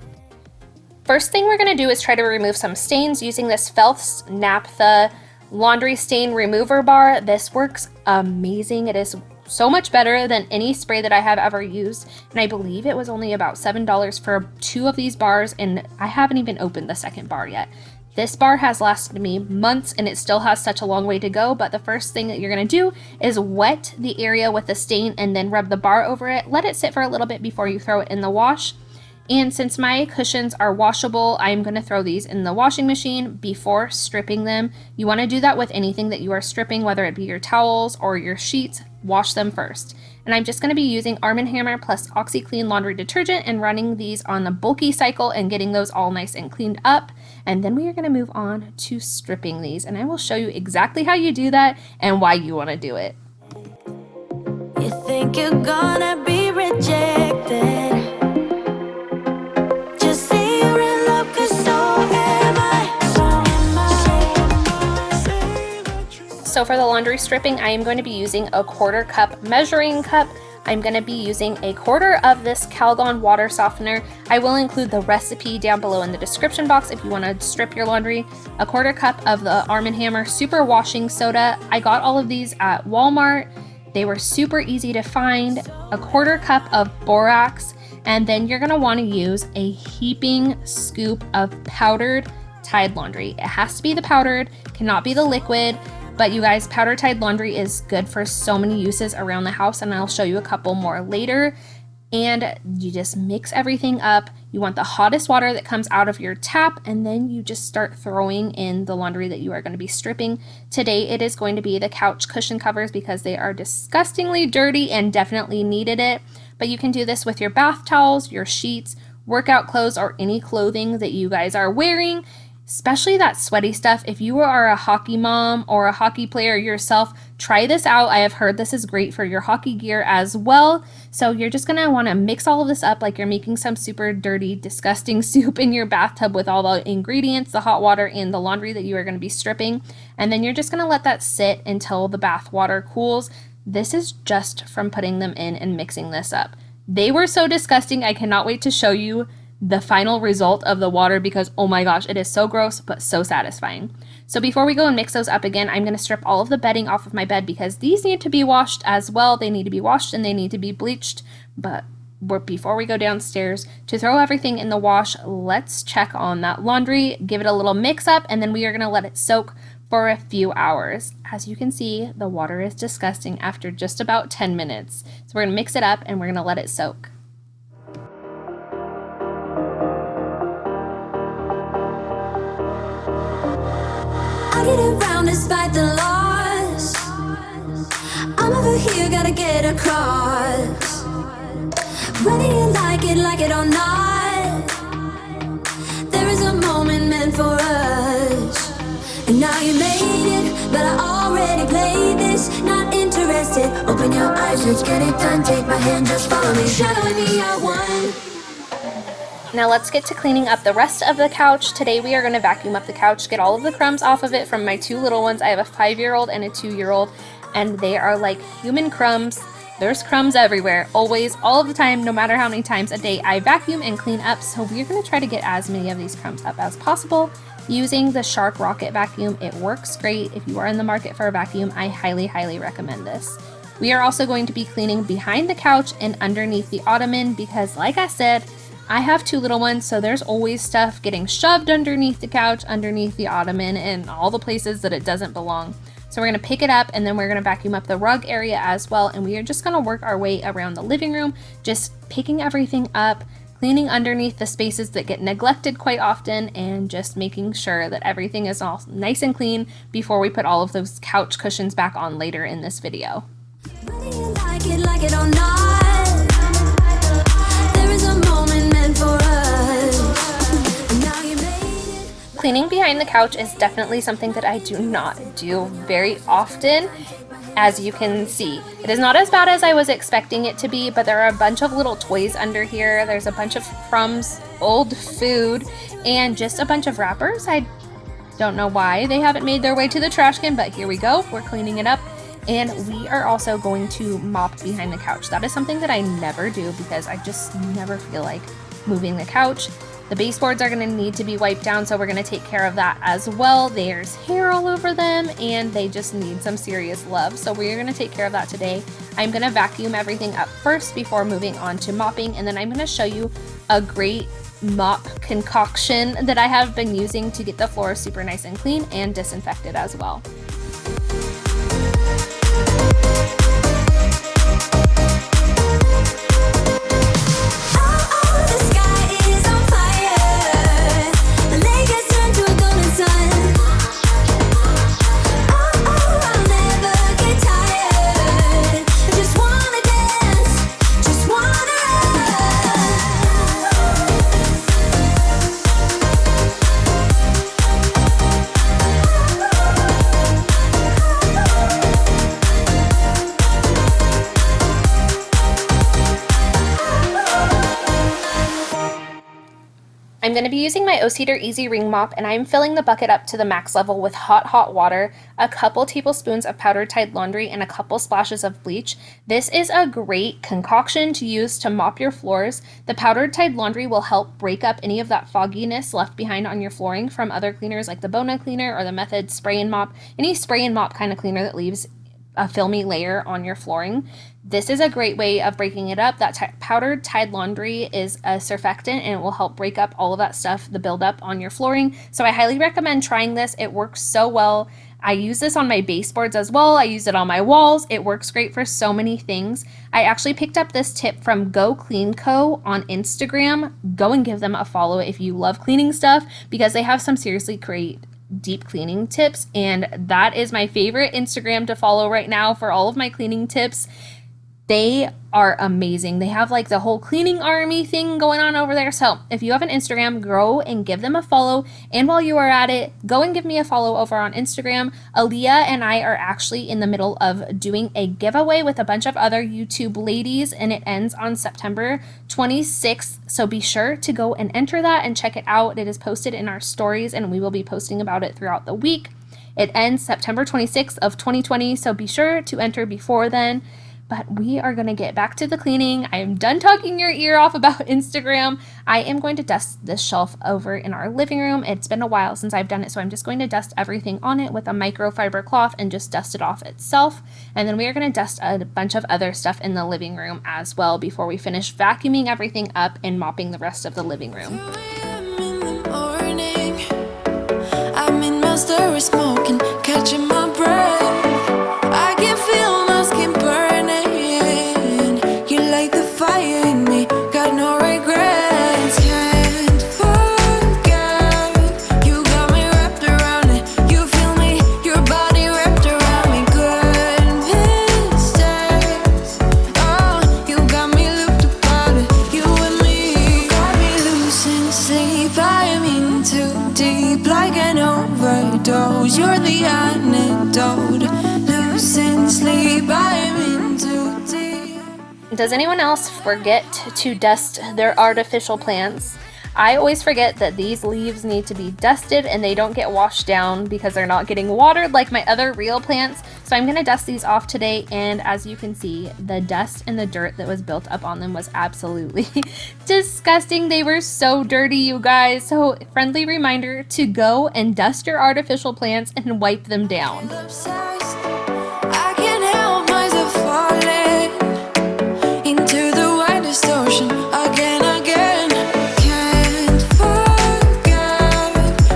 First thing we're going to do is try to remove some stains using this Felth's Naphtha laundry stain remover bar. This works amazing. It is so much better than any spray that I have ever used, and I believe it was only about $7 for 2 of these bars, and I haven't even opened the second bar yet. This bar has lasted me months and it still has such a long way to go, but the first thing that you're going to do is wet the area with the stain and then rub the bar over it. Let it sit for a little bit before you throw it in the wash. And since my cushions are washable, I'm going to throw these in the washing machine before stripping them. You want to do that with anything that you are stripping, whether it be your towels or your sheets. Wash them first. And I'm just going to be using Arm & Hammer plus OxiClean laundry detergent and running these on the bulky cycle and getting those all nice and cleaned up. And then we are going to move on to stripping these, and I will show you exactly how you do that and why you want to do it. You think you're gonna be rejected. Just say you're in love, 'cause so am I. So for the laundry stripping, I am going to be using a 1/4 cup measuring cup. I'm going to be using a 1/4 of this Calgon water softener. I will include the recipe down below in the description box if you want to strip your laundry. A 1/4 cup of the Arm & Hammer super washing soda. I got all of these at Walmart. They were super easy to find. A 1/4 cup of borax, and then you're going to want to use a heaping scoop of powdered Tide laundry. It has to be the powdered, cannot be the liquid. But you guys, powder Tide laundry is good for so many uses around the house, and I'll show you a couple more later. And you just mix everything up. You want the hottest water that comes out of your tap, and then you just start throwing in the laundry that you are going to be stripping. Today it is going to be the couch cushion covers because they are disgustingly dirty and definitely needed it. But you can do this with your bath towels, your sheets, workout clothes, or any clothing that you guys are wearing. Especially that sweaty stuff. If you are a hockey mom or a hockey player yourself, try this out. I have heard this is great for your hockey gear as well. So you're just gonna wanna mix all of this up like you're making some super dirty, disgusting soup in your bathtub with all the ingredients, the hot water, and the laundry that you are gonna be stripping. And then you're just gonna let that sit until the bath water cools. This is just from putting them in and mixing this up. They were so disgusting. I cannot wait to show you the final result of the water because oh my gosh, it is so gross but so satisfying. So before we go and mix those up again, I'm going to strip all of the bedding off of my bed because these need to be washed as well. They need to be washed and they need to be bleached. But before we go downstairs to throw everything in the wash, let's check on that laundry, give it a little mix up, and then we are going to let it soak for a few hours. As you can see, the water is disgusting after just about 10 minutes. So we're going to mix it up and we're going to let it soak. I get around despite the loss. I'm over here, gotta get across. Whether you like it or not, there is a moment meant for us. And now you made it, but I already played this. Not interested, open your eyes, let's get it done. Take my hand, just follow me, shadowing me out one. Now let's get to cleaning up the rest of the couch. Today we are going to vacuum up the couch, get all of the crumbs off of it from my 2 little ones. I have a 5-year-old and a 2-year-old, and they are like human crumbs. There's crumbs everywhere, always, all of the time, no matter how many times a day I vacuum and clean up. So we're going to try to get as many of these crumbs up as possible using the Shark Rocket vacuum. It works great. If you are in the market for a vacuum, I highly, highly recommend this. We are also going to be cleaning behind the couch and underneath the ottoman because, like I said, I have 2 little ones, so there's always stuff getting shoved underneath the couch, underneath the ottoman, and all the places that it doesn't belong. So we're going to pick it up, and then we're going to vacuum up the rug area as well, and we are just going to work our way around the living room, just picking everything up, cleaning underneath the spaces that get neglected quite often, and just making sure that everything is all nice and clean before we put all of those couch cushions back on later in this video. Whether you like it or not, there is a moment meant for us. And now you made it. Cleaning behind the couch is definitely something that I do not do very often. As you can see, it is not as bad as I was expecting it to be, but there are a bunch of little toys under here. There's a bunch of crumbs, old food, and just a bunch of wrappers. I don't know why they haven't made their way to the trash can, but here we go. We're cleaning it up. And we are also going to mop behind the couch. That is something that I never do because I just never feel like moving the couch. The baseboards are going to need to be wiped down, so we're going to take care of that as well. There's hair all over them and they just need some serious love. So we're going to take care of that today. I'm going to vacuum everything up first before moving on to mopping, and then I'm going to show you a great mop concoction that I have been using to get the floor super nice and clean and disinfected as well. going to be using my O-Cedar Easy Ring Mop, and I'm filling the bucket up to the max level with hot water, a couple tablespoons of powdered Tide laundry, and a couple splashes of bleach. This is a great concoction to use to mop your floors. The powdered Tide laundry will help break up any of that fogginess left behind on your flooring from other cleaners like the Bona cleaner or the Method spray and mop, any spray and mop kind of cleaner that leaves a filmy layer on your flooring. This is a great way of breaking it up. That powdered Tide laundry is a surfactant and it will help break up all of that stuff, the buildup on your flooring. So I highly recommend trying this. It works so well. I use this on my baseboards as well. I use it on my walls. It works great for so many things. I actually picked up this tip from Go Clean Co. on Instagram. Go and give them a follow if you love cleaning stuff, because they have some seriously great deep cleaning tips, and that is my favorite Instagram to follow right now for all of my cleaning tips. They are amazing. They have like the whole cleaning army thing going on over there. So if you have an Instagram, go and give them a follow. And while you are at it, go and give me a follow over on Instagram. Aaliyah and I are actually in the middle of doing a giveaway with a bunch of other YouTube ladies, and it ends on September 26th. So be sure to go and enter that and check it out. It is posted in our stories, and we will be posting about it throughout the week. It ends September 26th of 2020, so be sure to enter before then. But we are going to get back to the cleaning. I am done talking your ear off about Instagram. I am going to dust this shelf over in our living room. It's been a while since I've done it, so I'm just going to dust everything on it with a microfiber cloth and just dust it off itself. And then we are going to dust a bunch of other stuff in the living room as well before we finish vacuuming everything up and mopping the rest of the living room. 2 a.m. in the morning, I'm in my story smoking, catching my breath. I can feel my skin burning. You light the fire in me, got no regrets. Can't forget, you got me wrapped around it. You feel me, your body wrapped around me. Good mistakes. Oh, you got me looped about it. You and me, you got me losing sleep. I am in too deep, like an overdose. You're the antidote. Losing sleep, I am in too deep. Does anyone else forget to dust their artificial plants? I always forget that these leaves need to be dusted and they don't get washed down because they're not getting watered like my other real plants. So I'm going to dust these off today, and as you can see, the dust and the dirt that was built up on them was absolutely disgusting. They were so dirty, you guys. So friendly reminder to go and dust your artificial plants and wipe them down. Obsessed, I can't help myself falling into the widest ocean again. Can't forget,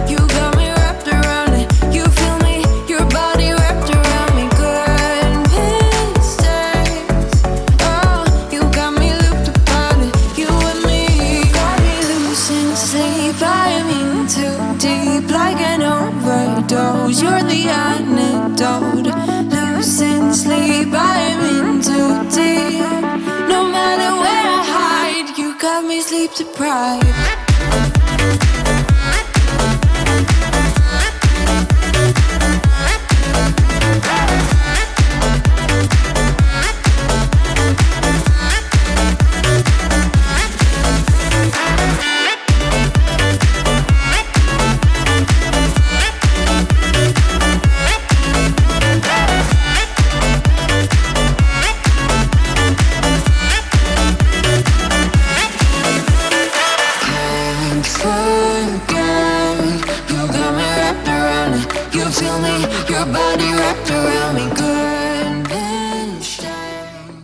you got me wrapped around it. You feel me, your body wrapped around me. Good mistakes. Oh, you got me looped about it. You and me, got me losing sleep. I am in too deep, like an overdose. You're the antidote. Losing sleep, I am in too deep. No matter where I hide, you got me sleep deprived.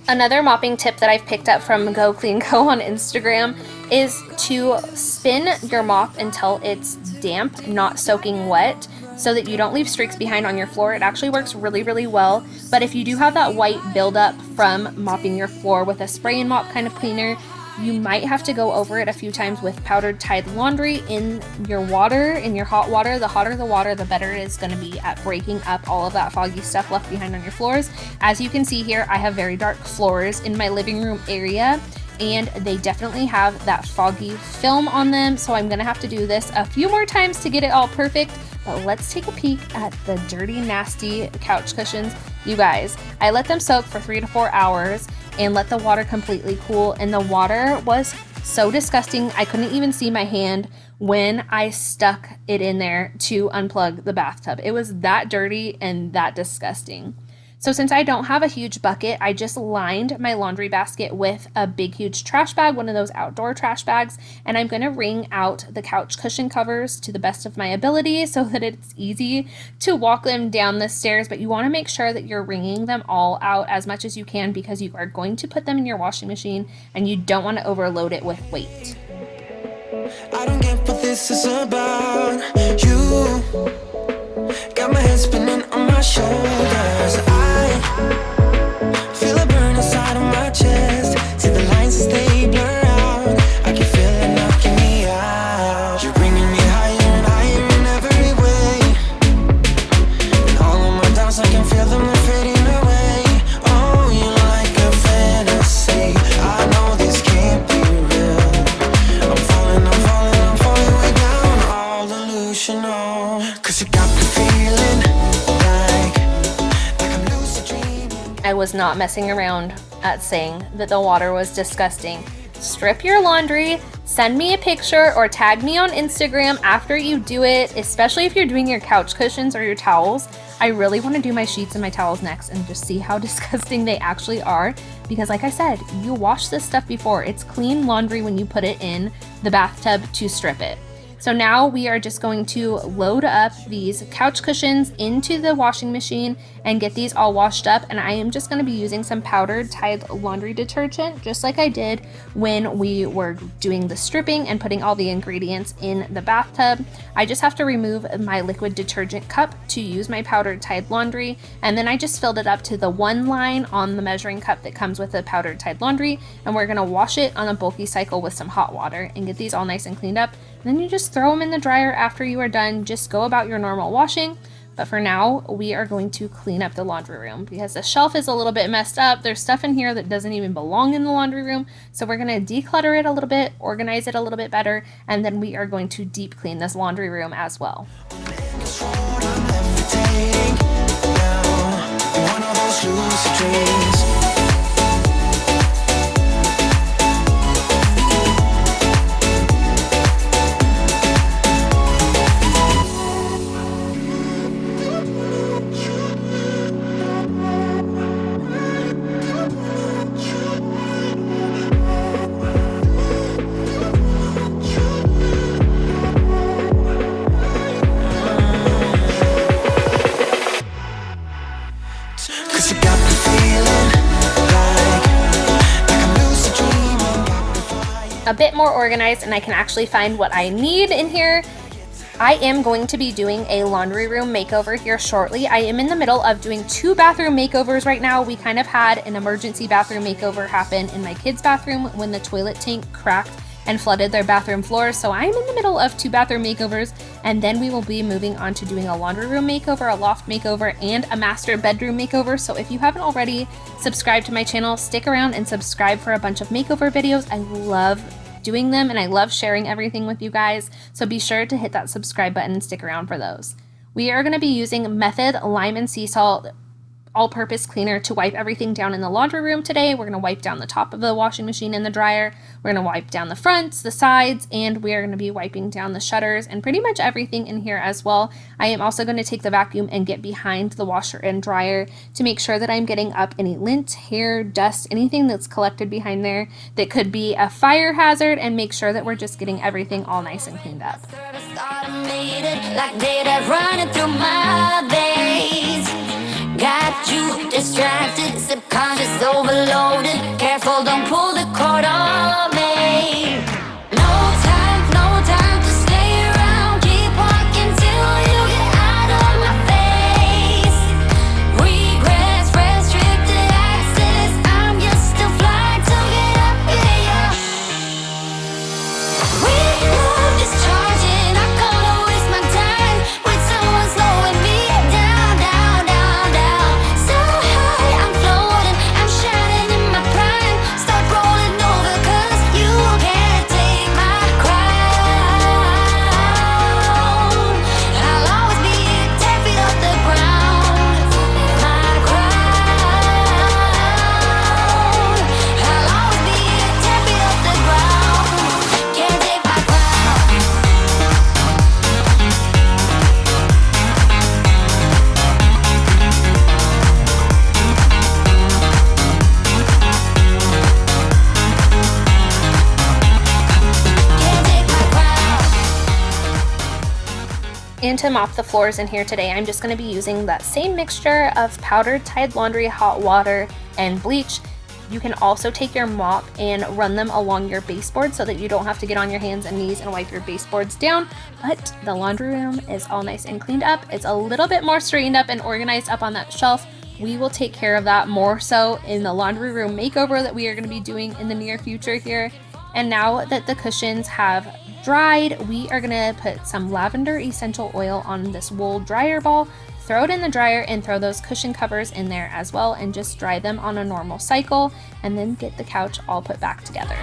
Another mopping tip that I've picked up from Go Clean Co. on Instagram is to spin your mop until it's damp, not soaking wet, so that you don't leave streaks behind on your floor. It actually works really well. But if you do have that white buildup from mopping your floor with a spray and mop kind of cleaner, you might have to go over it a few times with powdered Tide laundry in your water, in your hot water. The hotter the water, the better it is going to be at breaking up all of that foggy stuff left behind on your floors. As you can see here, I have very dark floors in my living room area, and they definitely have that foggy film on them. So I'm going to have to do this a few more times to get it all perfect. But let's take a peek at the dirty, nasty couch cushions. You guys, I let them soak for 3 to 4 hours and let the water completely cool, and the water was so disgusting. I couldn't even see my hand when I stuck it in there to unplug the bathtub. It was that dirty and that disgusting. So since I don't have a huge bucket, I just lined my laundry basket with a big, huge trash bag, one of those outdoor trash bags, and I'm going to wring out the couch cushion covers to the best of my ability so that it's easy to walk them down the stairs, but you want to make sure that you're wringing them all out as much as you can because you are going to put them in your washing machine and you don't want to overload it with weight. I don't get what this is about. You got my head spinning on my shoulders. I feel a burn inside of my chest. See the lines as they blur out. I can feel it knocking me out. You're bringing me higher and higher in every way. And all of my doubts, I can feel them, they're fading away. Oh, you're like a fantasy. I know this can't be real. I'm falling way down, all delusional. 'Cause you got me feeling like I'm lucid dreaming. I was not messing around at saying that the water was disgusting. Strip your laundry, send me a picture or tag me on Instagram after you do it, especially if you're doing your couch cushions or your towels. I really want to do my sheets and my towels next and just see how disgusting they actually are because like I said, you wash this stuff before. It's clean laundry when you put it in the bathtub to strip it. So now we are just going to load up these couch cushions into the washing machine and get these all washed up. And I am just going to be using some powdered Tide laundry detergent, just like I did when we were doing the stripping and putting all the ingredients in the bathtub. I just have to remove my liquid detergent cup to use my powdered Tide laundry. And then I just filled it up to the one line on the measuring cup that comes with the powdered Tide laundry. And we're going to wash it on a bulky cycle with some hot water and get these all nice and cleaned up. Then you just throw them in the dryer after you are done. Just go about your normal washing. But for now, we are going to clean up the laundry room because the shelf is a little bit messed up. There's stuff in here that doesn't even belong in the laundry room. So we're going to declutter it a little bit, organize it a little bit better, and then we are going to deep clean this laundry room as well. A bit more organized and I can actually find what I need in here. I am going to be doing a laundry room makeover here shortly. I am in the middle of doing 2 bathroom makeovers right now. We kind of had an emergency bathroom makeover happen in my kids' bathroom when the toilet tank cracked and flooded their bathroom floors. So I'm in the middle of 2 bathroom makeovers, and then we will be moving on to doing a laundry room makeover, a loft makeover, and a master bedroom makeover. So if you haven't already subscribed to my channel, stick around and subscribe for a bunch of makeover videos. I love doing them and I love sharing everything with you guys. So be sure to hit that subscribe button and stick around for those. We are going to be using Method Lime and Sea Salt all-purpose cleaner to wipe everything down in the laundry room today. We're going to wipe down the top of the washing machine and the dryer. We're going to wipe down the fronts, the sides, and we're going to be wiping down the shutters and pretty much everything in here as well. I am also going to take the vacuum and get behind the washer and dryer to make sure that I'm getting up any lint, hair, dust, anything that's collected behind there that could be a fire hazard, and make sure that we're just getting everything all nice and cleaned up. Like data running through my veins. Got you distracted, subconscious overloaded. Careful, don't pull the cord on me. No time to stay around. Keep walking till you get out of my face. Regrets, restricted access. I'm just a flight to get up, yeah. We love discharging. I can't waste my time with someone slowing me down, down, down, down. So high, I'm floating, I'm shining in my prime. Start rolling over 'cause And to mop the floors in here today, I'm just going to be using that same mixture of powdered Tide laundry, hot water, and bleach. You can also take your mop and run them along your baseboard so that you don't have to get on your hands and knees and wipe your baseboards down. But the laundry room is all nice and cleaned up. It's a little bit more straightened up and organized up on that shelf. We will take care of that more so in the laundry room makeover that we are going to be doing in the near future here. And now that the cushions have dried, we are going to put some lavender essential oil on this wool dryer ball, throw it in the dryer, and throw those cushion covers in there as well, and just dry them on a normal cycle, and then get the couch all put back together.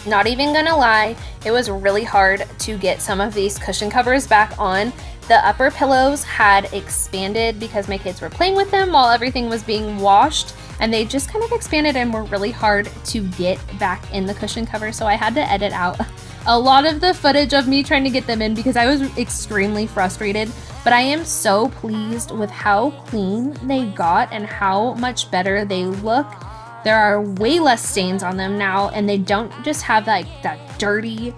Not even gonna lie, it was really hard to get some of these cushion covers back on. The upper pillows had expanded because my kids were playing with them while everything was being washed, and they just kind of expanded and were really hard to get back in the cushion cover, so I had to edit out a lot of the footage of me trying to get them in because I was extremely frustrated. But I am so pleased with how clean they got and how much better they look. There are way less stains on them now, and they don't just have like that dirty,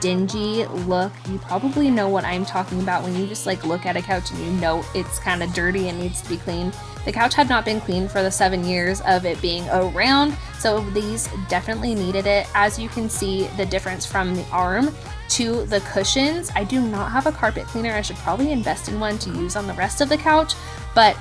dingy look. You probably know what I'm talking about when you just like look at a couch and you know it's kind of dirty and needs to be cleaned. The couch had not been cleaned for the 7 years of it being around, so these definitely needed it. As you can see the difference from the arm to the cushions. I do not have a carpet cleaner. I should probably invest in one to use on the rest of the couch, but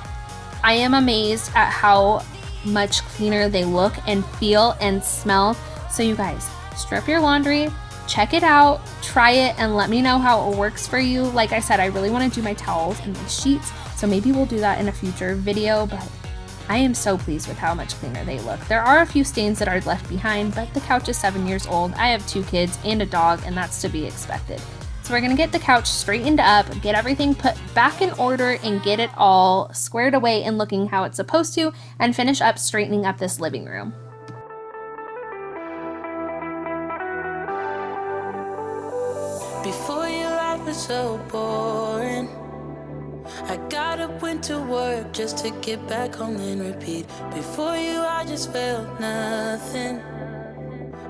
I am amazed at how much cleaner they look and feel and smell. So you guys, strip your laundry, check it out, try it, and let me know how it works for you. Like I said, I really want to do my towels and my sheets, so maybe we'll do that in a future video, but I am so pleased with how much cleaner they look. There are a few stains that are left behind, but the couch is 7 years old. I have 2 kids and a dog, and that's to be expected. So we're gonna get the couch straightened up, get everything put back in order, and get it all squared away and looking how it's supposed to, and finish up straightening up this living room. Before your life was so boring, I got up, went to work just to get back home and repeat. Before you, I just felt nothing.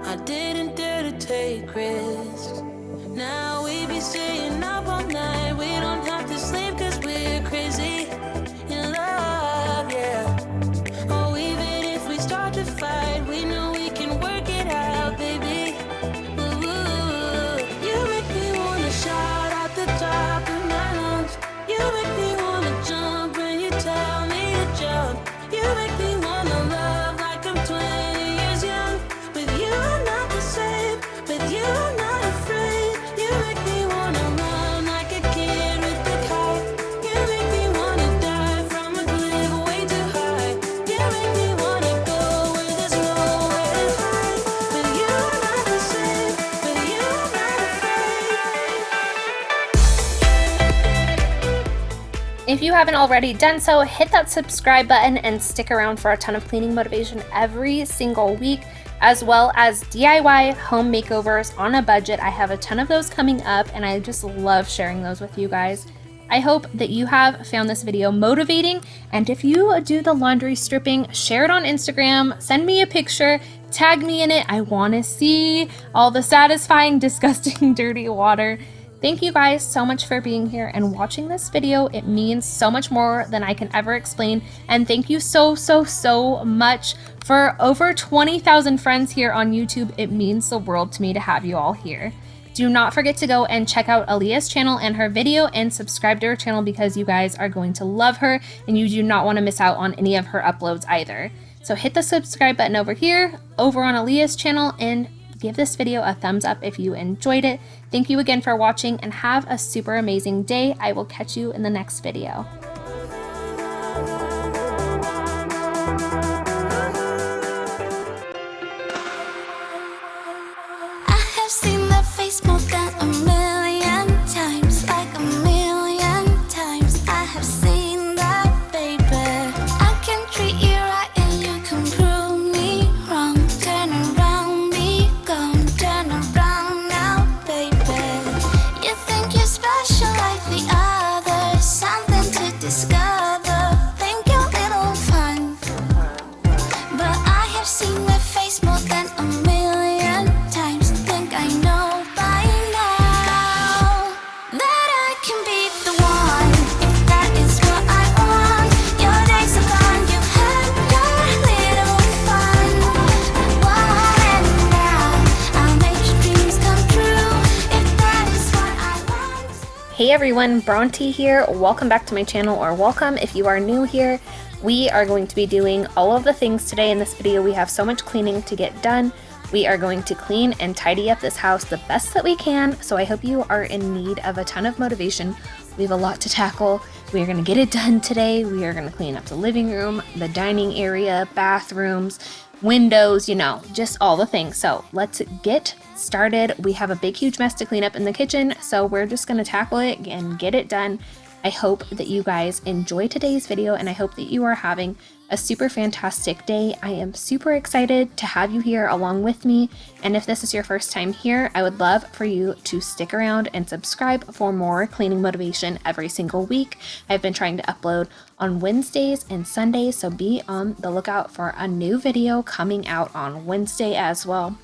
I didn't dare to take risks. Now we be staying up all night. We don't have to sleep 'cause we're crazy in love, yeah. Oh, even if we start to fight, we know we can work it out, baby. Ooh, you make me wanna shout out the top of my lungs. You make me wanna jump when you tell me to jump. You make me wanna love like I'm 20 years young. With you I'm not the same, with you I'm not afraid. You make me wanna run like a kid with the kite. You make me wanna die from a cliff way too high. You make me wanna go where there's nowhere to hide. With you I'm not the same, with you I'm not afraid. If you haven't already done so, hit that subscribe button and stick around for a ton of cleaning motivation every single week, as well as DIY home makeovers on a budget. I have a ton of those coming up, and I just love sharing those with you guys. I hope that you have found this video motivating, and if you do the laundry stripping, share it on Instagram, send me a picture, tag me in it. I want to see all the satisfying, disgusting, dirty water. Thank you guys so much for being here and watching this video. It means so much more than I can ever explain. And thank you so much for over 20,000 friends here on YouTube. It means the world to me to have you all here. Do not forget to go and check out Aaliyah's channel and her video, and subscribe to her channel because you guys are going to love her and you do not want to miss out on any of her uploads either. So hit the subscribe button over here, over on Aaliyah's channel, and give this video a thumbs up if you enjoyed it. Thank you again for watching, and have a super amazing day. I will catch you in the next video. have seen that, baby. I can treat you right and you can prove me wrong. Turn around, be gone. Turn around now, baby. You think you're special like the others, something to discover. Think you're little fun, but I have seen their face more than a million times. Think I know by now that I can be the one. If that is what I want, your days are gone. You had your little fun. And now I'll make your dreams come true. If that is what I want. Hey everyone, Bronte here. Welcome back to my channel, or welcome if you are new here. We are going to be doing all of the things today in this video. We have so much cleaning to get done. We are going to clean and tidy up this house the best that we can, so I hope you are in need of a ton of motivation. We have a lot to tackle. We are going to get it done today. We are going to clean up the living room, the dining area, bathrooms, windows, you know, just all the things. So let's get started. We have a big, huge mess to clean up in the kitchen, so we're just going to tackle it and get it done. I hope that you guys enjoy today's video, and I hope that you are having a super fantastic day. I am super excited to have you here along with me, and if this is your first time here, I would love for you to stick around and subscribe for more cleaning motivation every single week. I've been trying to upload on Wednesdays and Sundays, so be on the lookout for a new video coming out on Wednesday as well.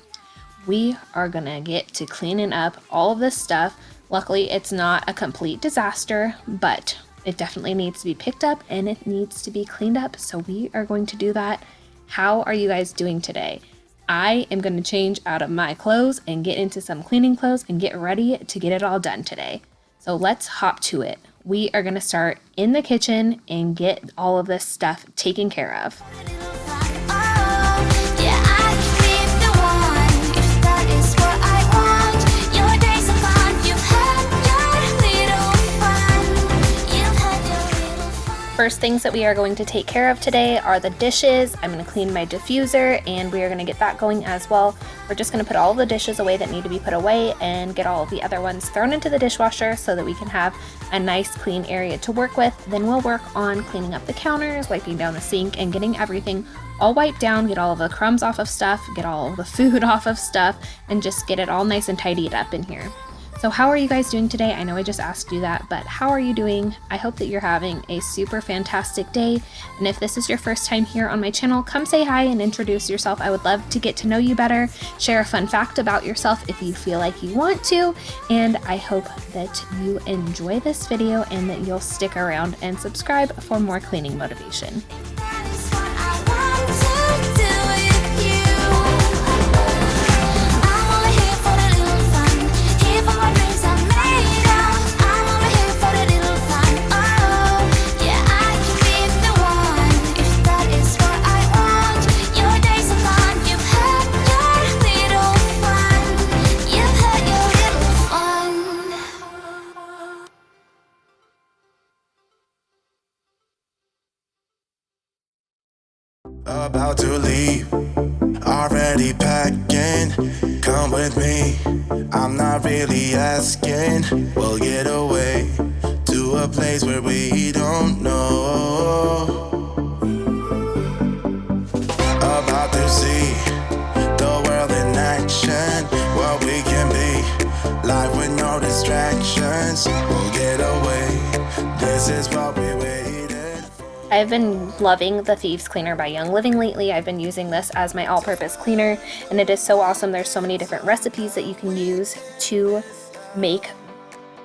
We are gonna get to cleaning up all of this stuff. Luckily, it's not a complete disaster, but it definitely needs to be picked up and it needs to be cleaned up. So we are going to do that. How are you guys doing today? I am going to change out of my clothes and get into some cleaning clothes and get ready to get it all done today. So let's hop to it. We are going to start in the kitchen and get all of this stuff taken care of. First things that we are going to take care of today are the dishes. I'm going to clean my diffuser and we are going to get that going as well. We're just going to put all the dishes away that need to be put away and get all of the other ones thrown into the dishwasher so that we can have a nice clean area to work with. Then we'll work on cleaning up the counters, wiping down the sink, and getting everything all wiped down, get all of the crumbs off of stuff, get all of the food off of stuff, and just get it all nice and tidied up in here. So how are you guys doing today? I know I just asked you that, but how are you doing? I hope that you're having a super fantastic day. And if this is your first time here on my channel, come say hi and introduce yourself. I would love to get to know you better. Share a fun fact about yourself if you feel like you want to. And I hope that you enjoy this video and that you'll stick around and subscribe for more cleaning motivation. About to leave, already packing. Come with me, I'm not really asking. We'll get away to a place where we don't know. About to see the world in action, what we can be, life with no distractions. We'll get away, this is what we waited for. I've been loving the Thieves cleaner by Young Living lately. I've been using this as my all-purpose cleaner, and it is so awesome. There's so many different recipes that you can use to make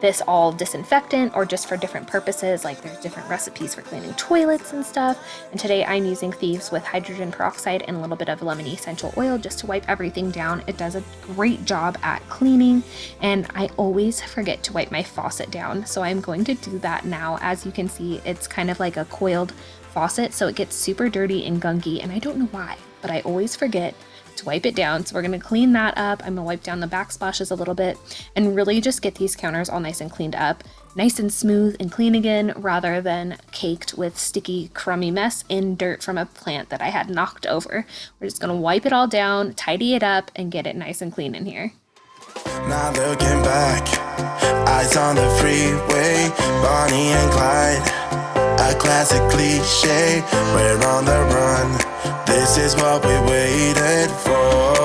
this all disinfectant or just for different purposes. Like there's different recipes for cleaning toilets and stuff. And today I'm using Thieves with hydrogen peroxide and a little bit of lemon essential oil just to wipe everything down. It does a great job at cleaning, and I always forget to wipe my faucet down. So I'm going to do that now. As you can see, it's kind of like a coiled faucet, so it gets super dirty and gunky, and I don't know why, but I always forget to wipe it down. So we're going to clean that up. I'm going to wipe down the backsplashes a little bit and really just get these counters all nice and cleaned up, nice and smooth and clean again, rather than caked with sticky, crummy mess and dirt from a plant that I had knocked over. We're just going to wipe it all down, tidy it up, and get it nice and clean in here. Now looking back, eyes on the freeway, Bonnie and Clyde. classic cliche. We're on the run. This is what we waited for.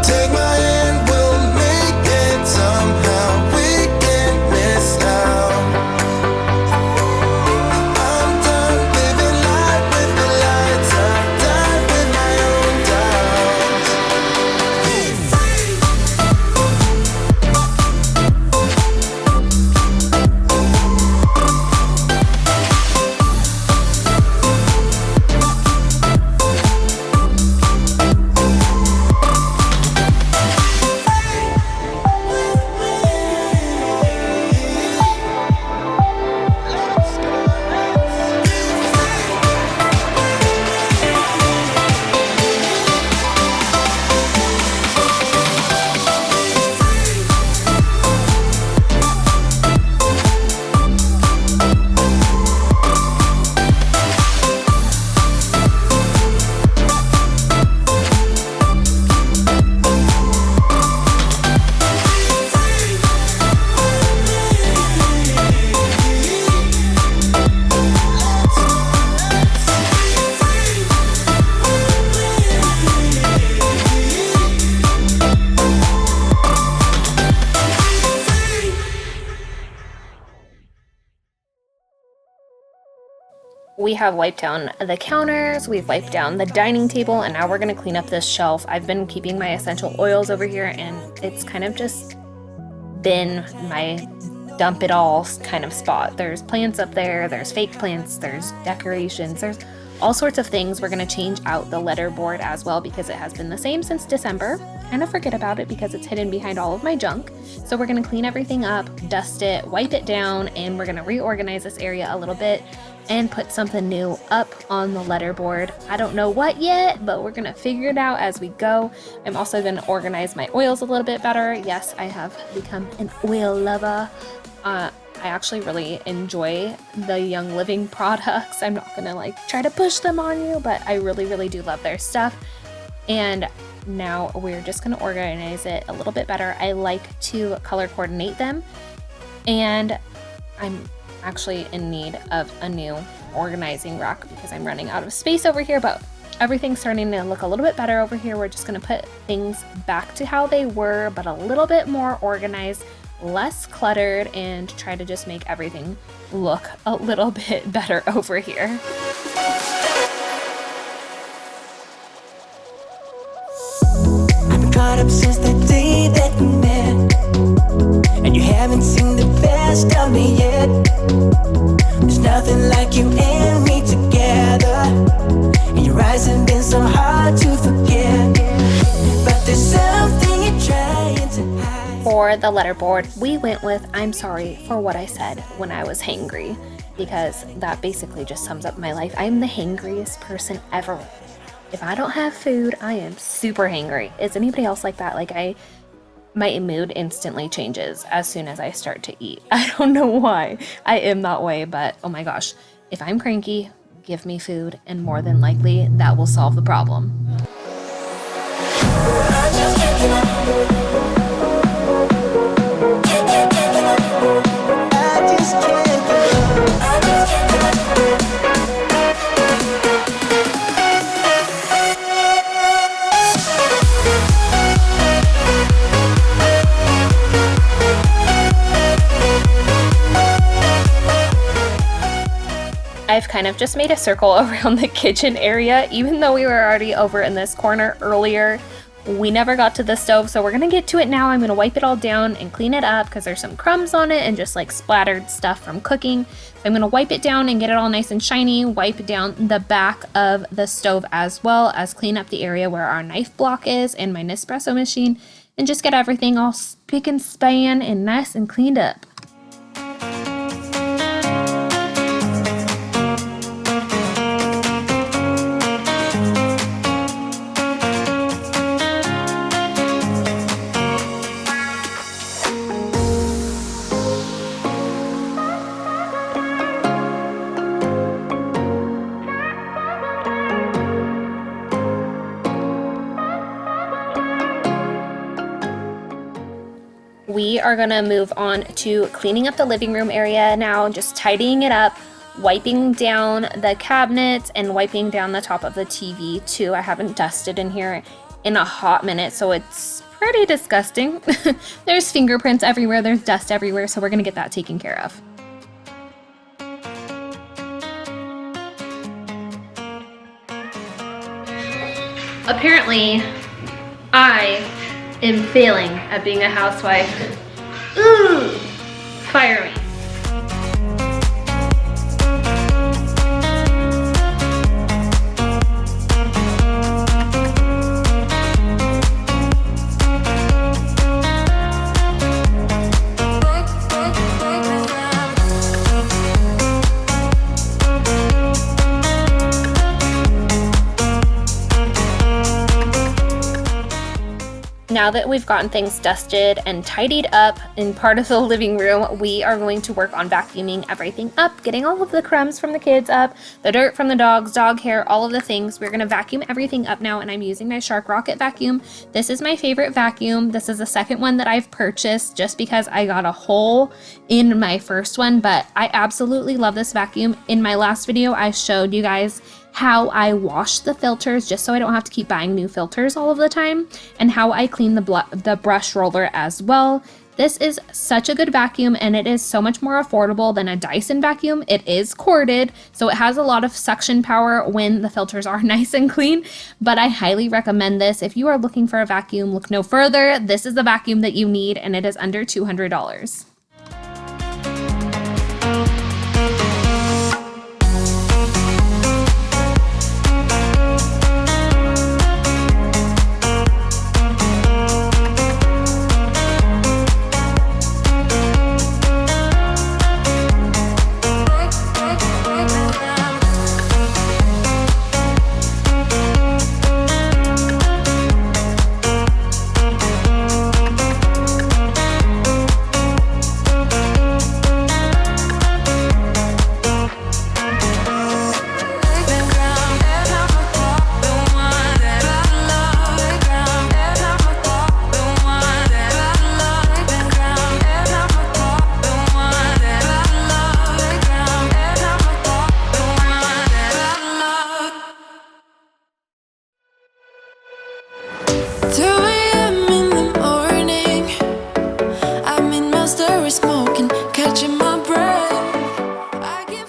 Take my hand, we'll make it somehow. We can't miss out. I'm done living life with the lights up, done with my own doubts. Be free. We have wiped down the counters, we've wiped down the dining table, and now we're gonna clean up this shelf. I've been keeping my essential oils over here, and it's kind of just been my dump it all kind of spot. There's plants up there, there's fake plants, there's decorations, there's all sorts of things. We're gonna change out the letterboard as well because it has been the same since December. Kind of forget about it because it's hidden behind all of my junk. So we're gonna clean everything up, dust it, wipe it down, and we're gonna reorganize this area a little bit and put something new up on the letterboard. I don't know what yet, but we're gonna figure it out as we go. I'm also gonna organize my oils a little bit better. Yes, I have become an oil lover. I actually really enjoy the Young Living products. I'm not gonna like try to push them on you, but I really do love their stuff. And now we're just gonna organize it a little bit better. I like to color coordinate them, and I'm actually in need of a new organizing rack because I'm running out of space over here, but everything's starting to look a little bit better over here. We're just gonna put things back to how they were, but a little bit more organized, less cluttered, and try to just make everything look a little bit better over here. I've been caught up since the day that we met, and you haven't seen the best of me yet. There's nothing like you and me together, and your eyes have been so hard to forget, but there's something you're trying to hide. For the letterboard, we went with I'm sorry for what I said when I was hangry, because that basically just sums up my life. I'm the hangriest person ever. If I don't have food, I am super hangry. Is anybody else like that? Like my mood instantly changes as soon as I start to eat. I don't know why I am that way, but oh my gosh, if I'm cranky, give me food, and more than likely that will solve the problem. I just can't I've kind of just made a circle around the kitchen area. Even though we were already over in this corner earlier, we never got to the stove, so we're gonna get to it now. I'm gonna wipe it all down and clean it up because there's some crumbs on it and just like splattered stuff from cooking. So I'm gonna wipe it down and get it all nice and shiny, wipe down the back of the stove as well as clean up the area where our knife block is and my Nespresso machine, and just get everything all spick and span and nice and cleaned up. We are gonna move on to cleaning up the living room area now, just tidying it up, wiping down the cabinets and wiping down the top of the TV too. I haven't dusted in here in a hot minute, so it's pretty disgusting. There's fingerprints everywhere, there's dust everywhere, so we're gonna get that taken care of. Apparently, I am failing at being a housewife. Ooh, fire me. Now that we've gotten things dusted and tidied up in part of the living room, we are going to work on vacuuming everything up, getting all of the crumbs from the kids up, the dirt from the dogs, dog hair, all of the things. We're going to vacuum everything up now, and I'm using my Shark Rocket vacuum. This is my favorite vacuum. This is the second one that I've purchased just because I got a hole in my first one, but I absolutely love this vacuum. In my last video, I showed you guys how I wash the filters just so I don't have to keep buying new filters all of the time, and how I clean the brush roller as well. This is such a good vacuum, and it is so much more affordable than a Dyson vacuum. It is corded, so it has a lot of suction power when the filters are nice and clean, but I highly recommend this. If you are looking for a vacuum, look no further. This is the vacuum that you need, and it is under $200.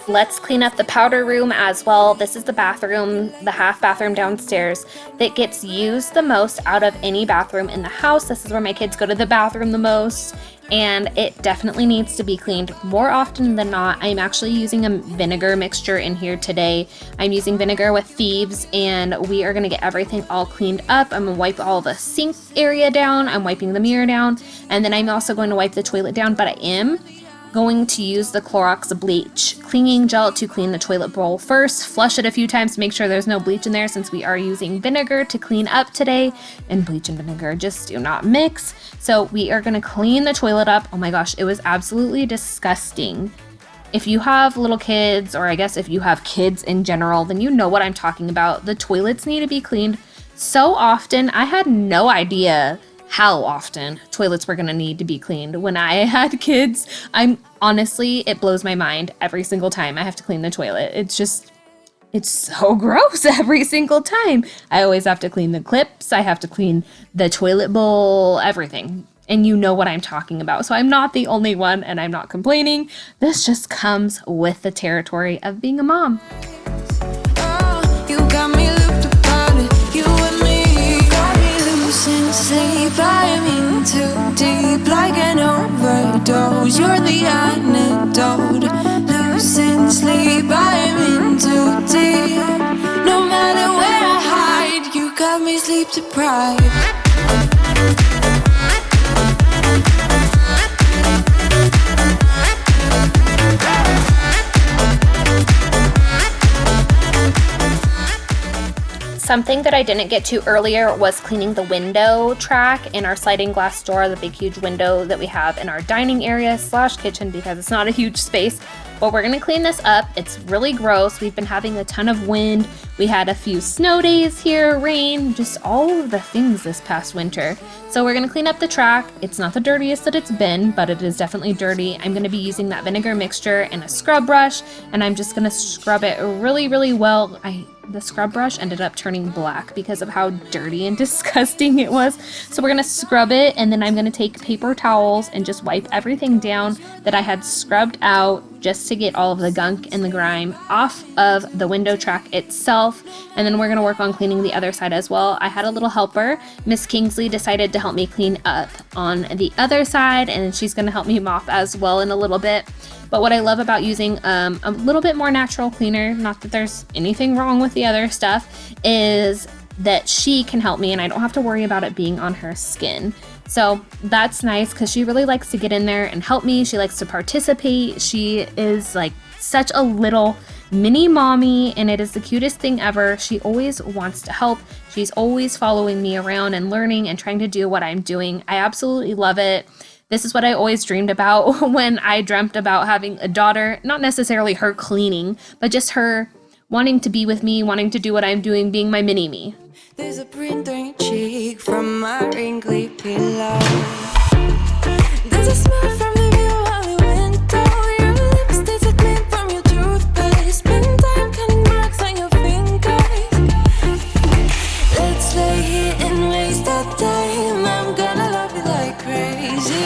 Let's clean up the powder room as well. This is the bathroom, the half bathroom downstairs that gets used the most out of any bathroom in the house. This is where my kids go to the bathroom the most, and it definitely needs to be cleaned more often than not. I'm actually using a vinegar mixture in here today. I'm using vinegar with Thieves, and we are gonna get everything all cleaned up. I'm gonna wipe all the sink area down, I'm wiping the mirror down, and then I'm also going to wipe the toilet down, but I am going to use the Clorox bleach cleaning gel to clean the toilet bowl first. Flush it a few times to make sure there's no bleach in there, since we are using vinegar to clean up today, and bleach and vinegar just do not mix. So we are going to clean the toilet up. Oh my gosh, it was absolutely disgusting. If you have little kids, or I guess if you have kids in general, then you know what I'm talking about. The toilets need to be cleaned so often. I had no idea how often toilets were gonna need to be cleaned when I had kids. Honestly, it blows my mind every single time I have to clean the toilet. It's so gross every single time. I always have to clean the clips, I have to clean the toilet bowl, everything. And you know what I'm talking about. So I'm not the only one, and I'm not complaining. This just comes with the territory of being a mom. You got me looped about it, you and me. You got me losing sleep, I'm in too deep, like an overdose. You're the antidote. Losing sleep, I'm in too deep. No matter where I hide, you got me sleep deprived. Something that I didn't get to earlier was cleaning the window track in our sliding glass door, the big huge window that we have in our dining area / kitchen because it's not a huge space. But we're gonna clean this up. It's really gross. We've been having a ton of wind. We had a few snow days here, rain, just all of the things this past winter. So we're gonna clean up the track. It's not the dirtiest that it's been, but it is definitely dirty. I'm gonna be using that vinegar mixture and a scrub brush, and I'm just gonna scrub it really, really well. The scrub brush ended up turning black because of how dirty and disgusting it was. So we're gonna scrub it, and then I'm gonna take paper towels and just wipe everything down that I had scrubbed out just to get all of the gunk and the grime off of the window track itself. And then we're gonna work on cleaning the other side as well. I had a little helper. Miss Kingsley decided to help me clean up on the other side, and she's gonna help me mop as well in a little bit. But what I love about using a little bit more natural cleaner, not that there's anything wrong with the other stuff, is that she can help me and I don't have to worry about it being on her skin. So that's nice because she really likes to get in there and help me. She likes to participate. She is like such a little mini mommy, and it is the cutest thing ever. She always wants to help. She's always following me around and learning and trying to do what I'm doing. I absolutely love it. This is what I always dreamed about when I dreamt about having a daughter, not necessarily her cleaning, but just her wanting to be with me, wanting to do what I'm doing, being my mini me. There's a print on your cheek from my wrinkly pillow. There's a smell from the view on the window. Your lipstick's a glint from your toothpaste. Spend time counting marks on your fingers. Let's lay here and waste our time. I'm gonna love you like crazy.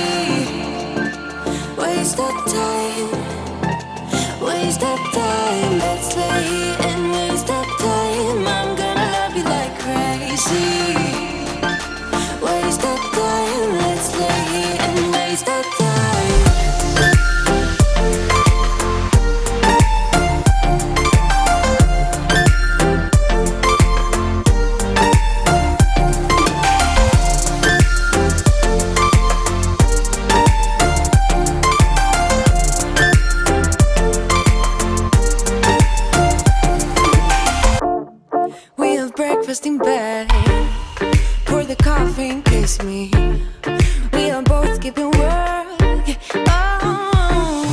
Waste our time. Waste our time. Let's lay here and waste our time. I'm gonna love you like crazy. Waste our time. Let's lay here and waste our time. We have breakfast in bed. Pour the coffee and kiss me. We are both keeping work. Oh,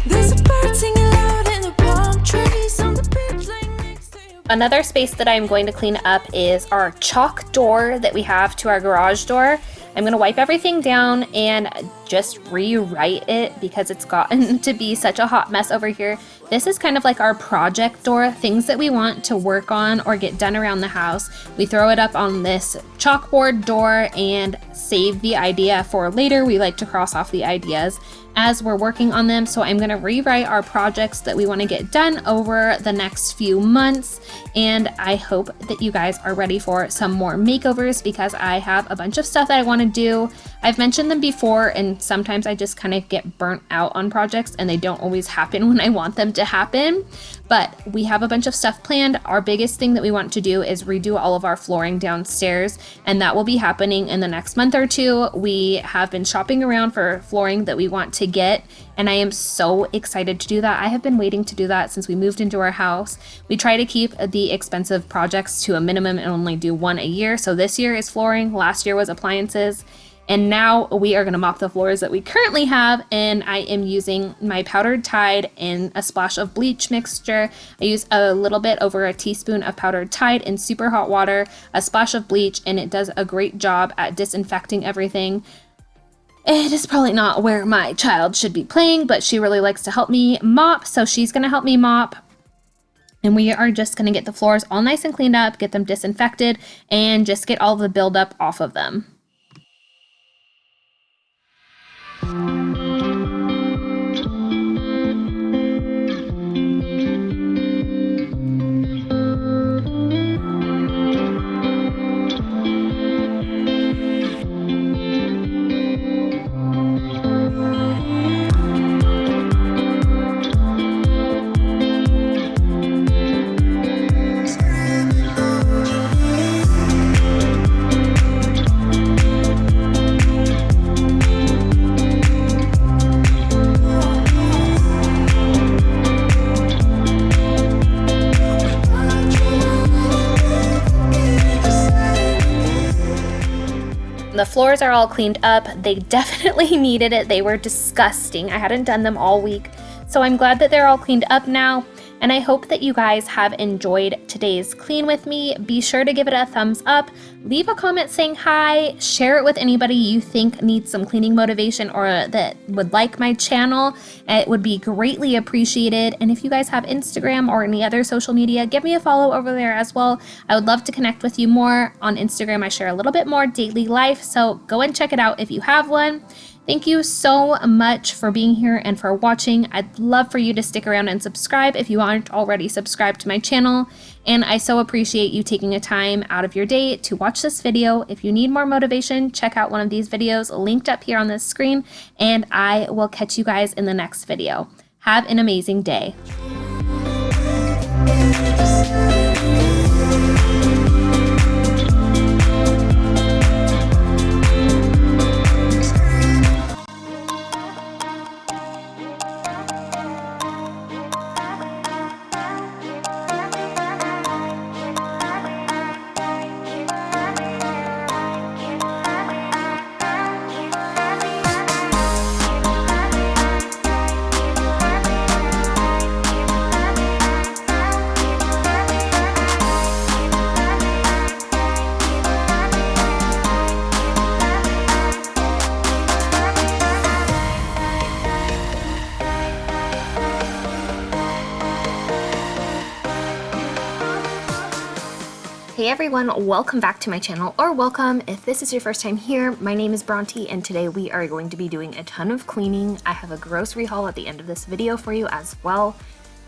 there's a bird singing loud in the palm trees on the beach laying next to you. Another space that I'm going to clean up is our chalk door that we have to our garage door. I'm going to wipe everything down and just rewrite it because it's gotten to be such a hot mess over here. This is kind of like our project door, things that we want to work on or get done around the house. We throw it up on this chalkboard door and save the idea for later. We like to cross off the ideas as we're working on them. So I'm going to rewrite our projects that we want to get done over the next few months. And I hope that you guys are ready for some more makeovers because I have a bunch of stuff that I want to do. I've mentioned them before, and sometimes I just kind of get burnt out on projects and they don't always happen when I want them to happen. But we have a bunch of stuff planned. Our biggest thing that we want to do is redo all of our flooring downstairs, and that will be happening in the next month or two. We have been shopping around for flooring that we want to get, and I am so excited to do that. I have been waiting to do that since we moved into our house. We try to keep the expensive projects to a minimum and only do one a year. So this year is flooring, last year was appliances, and now we are going to mop the floors that we currently have, and I am using my powdered Tide and a splash of bleach mixture. I use a little bit over a teaspoon of powdered Tide in super hot water, a splash of bleach, and it does a great job at disinfecting everything. It is probably not where my child should be playing, but she really likes to help me mop, so she's going to help me mop. And we are just going to get the floors all nice and cleaned up, get them disinfected, and just get all the buildup off of them. the floors are all cleaned up. They definitely needed it. They were disgusting. I hadn't done them all week. So I'm glad that they're all cleaned up now. And I hope that you guys have enjoyed today's clean with me. Be sure to give it a thumbs up. Leave a comment saying hi. Share it with anybody you think needs some cleaning motivation or that would like my channel. It would be greatly appreciated. And if you guys have Instagram or any other social media, give me a follow over there as well. I would love to connect with you more. On Instagram, I share a little bit more daily life. So go and check it out if you have one. Thank you so much for being here and for watching. I'd love for you to stick around and subscribe if you aren't already subscribed to my channel. And I so appreciate you taking a time out of your day to watch this video. If you need more motivation, check out one of these videos linked up here on this screen, and I will catch you guys in the next video. Have an amazing day. Hey everyone, welcome back to my channel, or welcome if this is your first time here. My name is Bronte and today we are going to be doing a ton of cleaning. I have a grocery haul at the end of this video for you as well.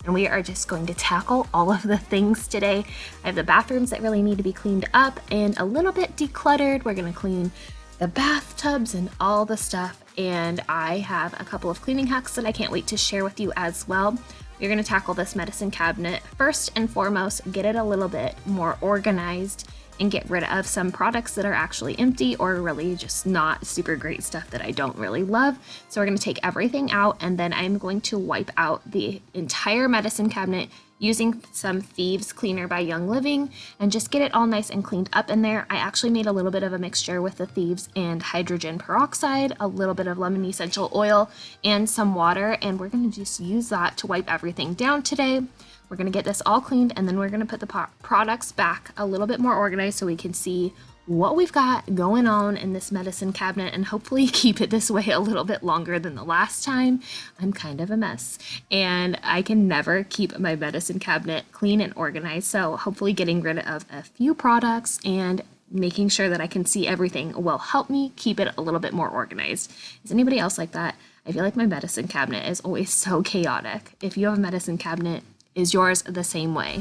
And we are just going to tackle all of the things today. I have the bathrooms that really need to be cleaned up and a little bit decluttered. We're gonna clean the bathtubs and all the stuff. And I have a couple of cleaning hacks that I can't wait to share with you as well. We're going to tackle this medicine cabinet first and foremost, get it a little bit more organized and get rid of some products that are actually empty or really just not super great stuff that I don't really love. So we're going to take everything out and then I'm going to wipe out the entire medicine cabinet using some Thieves cleaner by Young Living and just get it all nice and cleaned up in there. I actually made a little bit of a mixture with the Thieves and hydrogen peroxide, a little bit of lemon essential oil and some water, and we're going to just use that to wipe everything down today. We're going to get this all cleaned and then we're going to put the products back a little bit more organized so we can see what we've got going on in this medicine cabinet and hopefully keep it this way a little bit longer than the last time. I'm kind of a mess and I can never keep my medicine cabinet clean and organized. So hopefully getting rid of a few products and making sure that I can see everything will help me keep it a little bit more organized. Is anybody else like that? I feel like my medicine cabinet is always so chaotic. If you have a medicine cabinet, is yours the same way?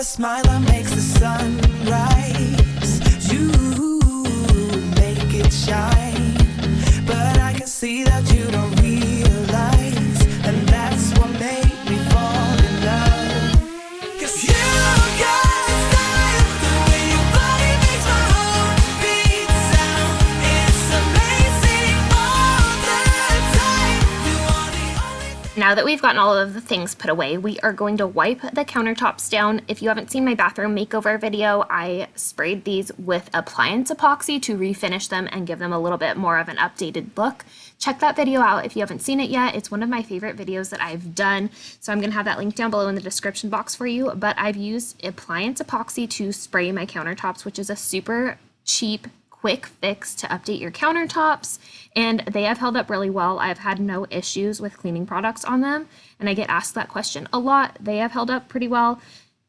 Smile that makes the sun rise. You make it shine, but I can see that you don't realize, and that's what made me fall in love. 'Cause you got style, the way your body makes my heart beat sound. It's amazing all the time. You are the only. Now that we've gotten all of the things put away, we are going to wipe the countertops down. If you haven't seen my bathroom makeover video, I sprayed these with appliance epoxy to refinish them and give them a little bit more of an updated look. Check that video out if you haven't seen it yet. It's one of my favorite videos that I've done. So I'm gonna have that link down below in the description box for you. But I've used appliance epoxy to spray my countertops, which is a super cheap, quick fix to update your countertops, and they have held up really well. I've had no issues with cleaning products on them, and I get asked that question a lot. They have held up pretty well.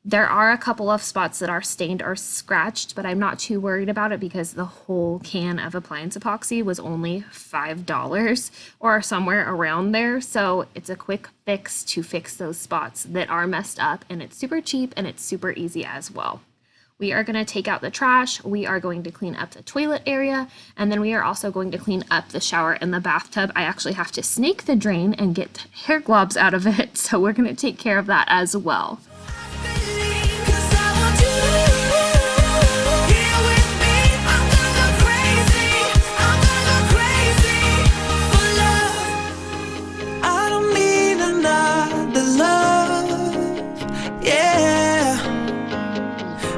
There are a couple of spots that are stained or scratched, but I'm not too worried about it because the whole can of appliance epoxy was only $5 or somewhere around there. So it's a quick fix to fix those spots that are messed up, and it's super cheap and it's super easy as well. We are going to take out the trash, we are going to clean up the toilet area, and then we are also going to clean up the shower and the bathtub. I actually have to snake the drain and get hair globs out of it, so we're going to take care of that as well.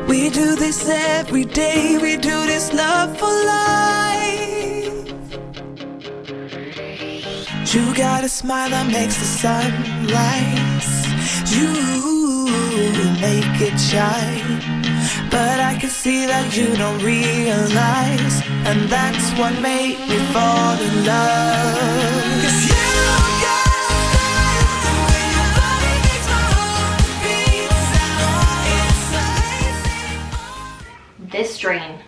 We do this every day, we do this love for life. You got a smile that makes the sun rise. You make it shine. But I can see that you don't realize, and that's what made me fall in love. 'Cause you got style, the way your body makes my heart beat. It's amazing. This drain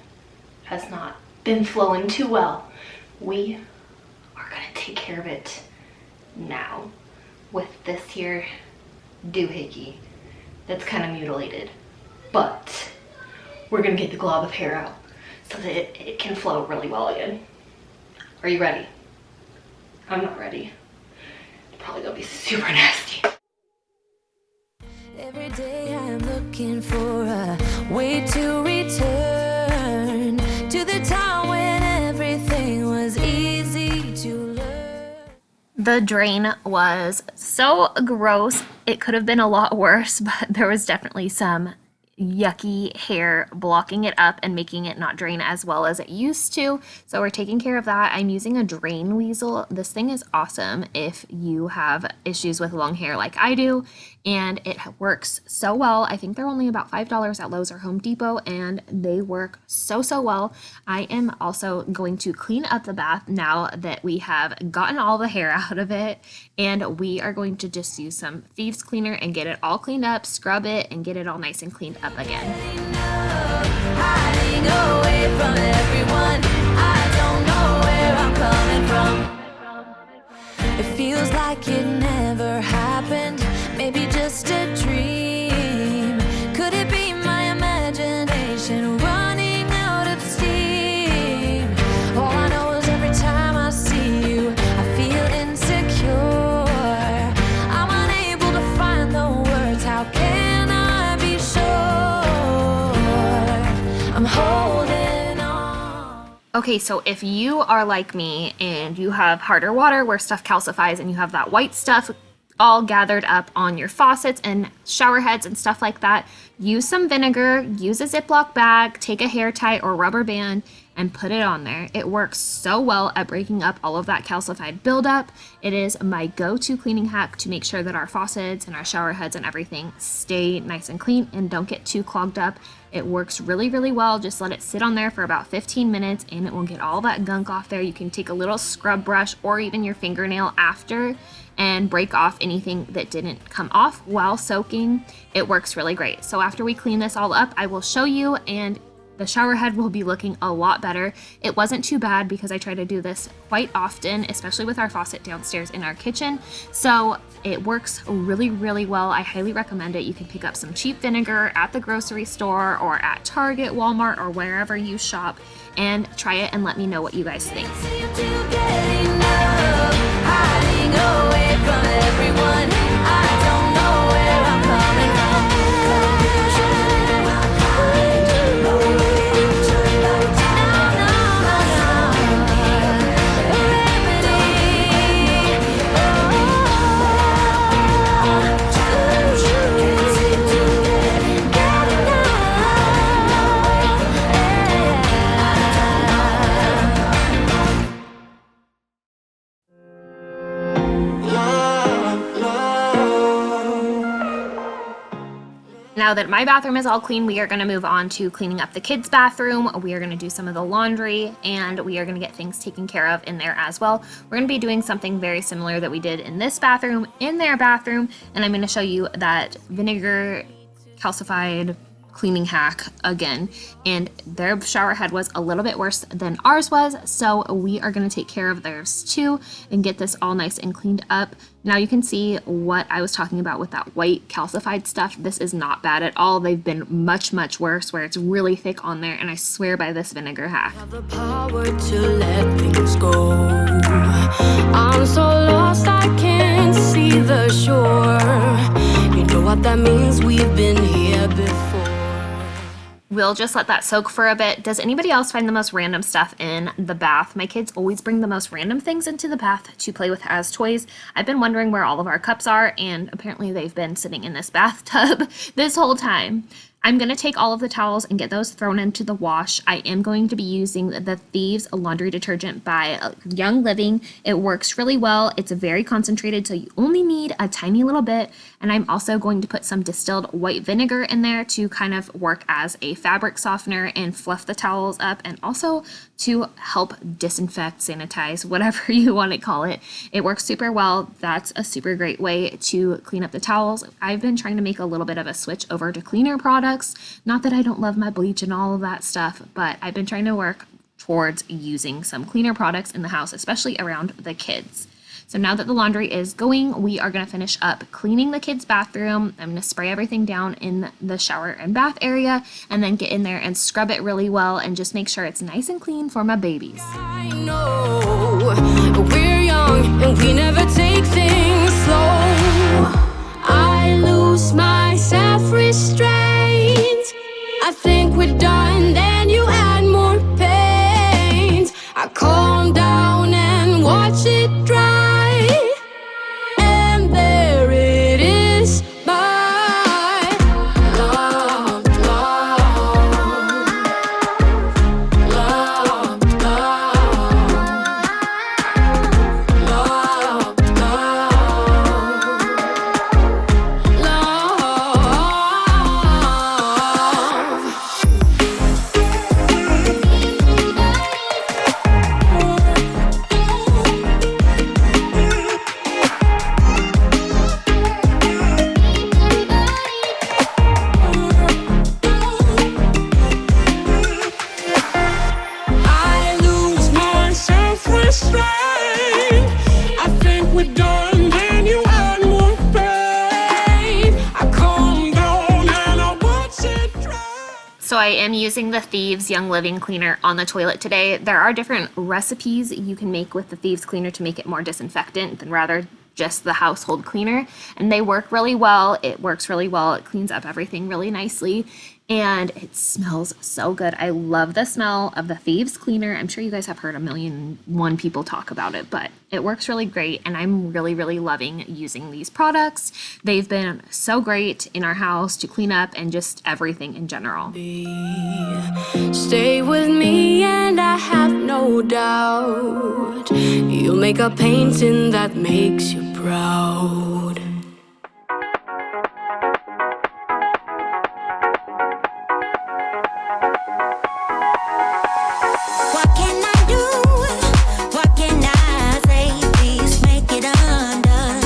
has not been flowing too well. We are gonna take care of it now with this here doohickey that's kind of mutilated, but we're gonna get the glob of hair out so that it can flow really well again. Are you ready? I'm not ready. It's probably gonna be super nasty. Every day I'm looking for a way to return to the time when everything was easy to learn. The drain was so gross. It could have been a lot worse, but there was definitely some yucky hair blocking it up and making it not drain as well as it used to. So we're taking care of that. I'm using a drain weasel. This thing is awesome if you have issues with long hair like I do, and it works so well. I think they're only about $5 at Lowe's or Home Depot, and they work so well. I am also going to clean up the bath now that we have gotten all the hair out of it, and we are going to just use some Thieves cleaner and get it all cleaned up, scrub it, and get it all nice and cleaned up again. Hiding away from everyone, I don't know where I'm coming from. It feels like it never happened, maybe just a dream. Could it be my imagination running out of steam? All I know is every time I see you, I feel insecure. I'm unable to find the words, how can I be sure I'm holding on? Okay, so if you are like me and you have harder water where stuff calcifies and you have that white stuff all gathered up on your faucets and shower heads and stuff like that, use some vinegar, use a Ziploc bag, take a hair tie or rubber band and put it on there. It works so well at breaking up all of that calcified buildup. It is my go-to cleaning hack to make sure that our faucets and our shower heads and everything stay nice and clean and don't get too clogged up. It works really well. Just let it sit on there for about 15 minutes and it will get all that gunk off there. You can take a little scrub brush or even your fingernail after and break off anything that didn't come off while soaking. It works really great. So after we clean this all up, I will show you, and the shower head will be looking a lot better. It wasn't too bad because I try to do this quite often, especially with our faucet downstairs in our kitchen. So it works really well. I highly recommend it. You can pick up some cheap vinegar at the grocery store or at Target, Walmart, or wherever you shop and try it and let me know what you guys think. Seem to get enough, hiding away from everyone. I don't know where I'm coming from. Now that my bathroom is all clean, we are going to move on to cleaning up the kids' bathroom. We are going to do some of the laundry and we are going to get things taken care of in there as well. We're going to be doing something very similar that we did in this bathroom, in their bathroom, and I'm going to show you that vinegar calcified cleaning hack again, and their shower head was a little bit worse than ours was, so we are going to take care of theirs too and get this all nice and cleaned up. Now you can see what I was talking about with that white calcified stuff. This is not bad at all. They've been much worse where it's really thick on there, and I swear by this vinegar hack. Have the power to let things go. I'm so lost I can't see the shore. You know what that means, we've been here before. We'll just let that soak for a bit. Does anybody else find the most random stuff in the bath? My kids always bring the most random things into the bath to play with as toys. I've been wondering where all of our cups are, and apparently they've been sitting in this bathtub this whole time. I'm going to take all of the towels and get those thrown into the wash. I am going to be using the Thieves laundry detergent by Young Living. It works really well. It's very concentrated, so you only need a tiny little bit. And I'm also going to put some distilled white vinegar in there to kind of work as a fabric softener and fluff the towels up, and also to help disinfect, sanitize, whatever you want to call it. It works super well. That's a super great way to clean up the towels. I've been trying to make a little bit of a switch over to cleaner products. Not that I don't love my bleach and all of that stuff, but I've been trying to work towards using some cleaner products in the house, especially around the kids. So now that the laundry is going, we are going to finish up cleaning the kids' bathroom. I'm going to spray everything down in the shower and bath area, and then get in there and scrub it really well and just make sure it's nice and clean for my babies. I know we're young and we never take things slow. I lose my self-restraint. I think we're done, then you add more paint. I calm down and watch it dry, and there it is, my love, love, love, love, love, love, love. I lose my self-restraint. I think we're done, then you add more pain. I calm down and I watch it dry. So I am using the Thieves Young Living cleaner on the toilet today. There are different recipes you can make with the Thieves cleaner to make it more disinfectant than rather just the household cleaner, and they work really well. It works really well. It cleans up everything really nicely, and it smells so good. I love the smell of the Thieves cleaner. I'm sure you guys have heard a million one people talk about it, but it works really great, and I'm really loving using these products. They've been so great in our house to clean up and just everything in general. Stay with me and I have no doubt you'll make a painting that makes you proud. What can I do? What can I say? Please make it undone.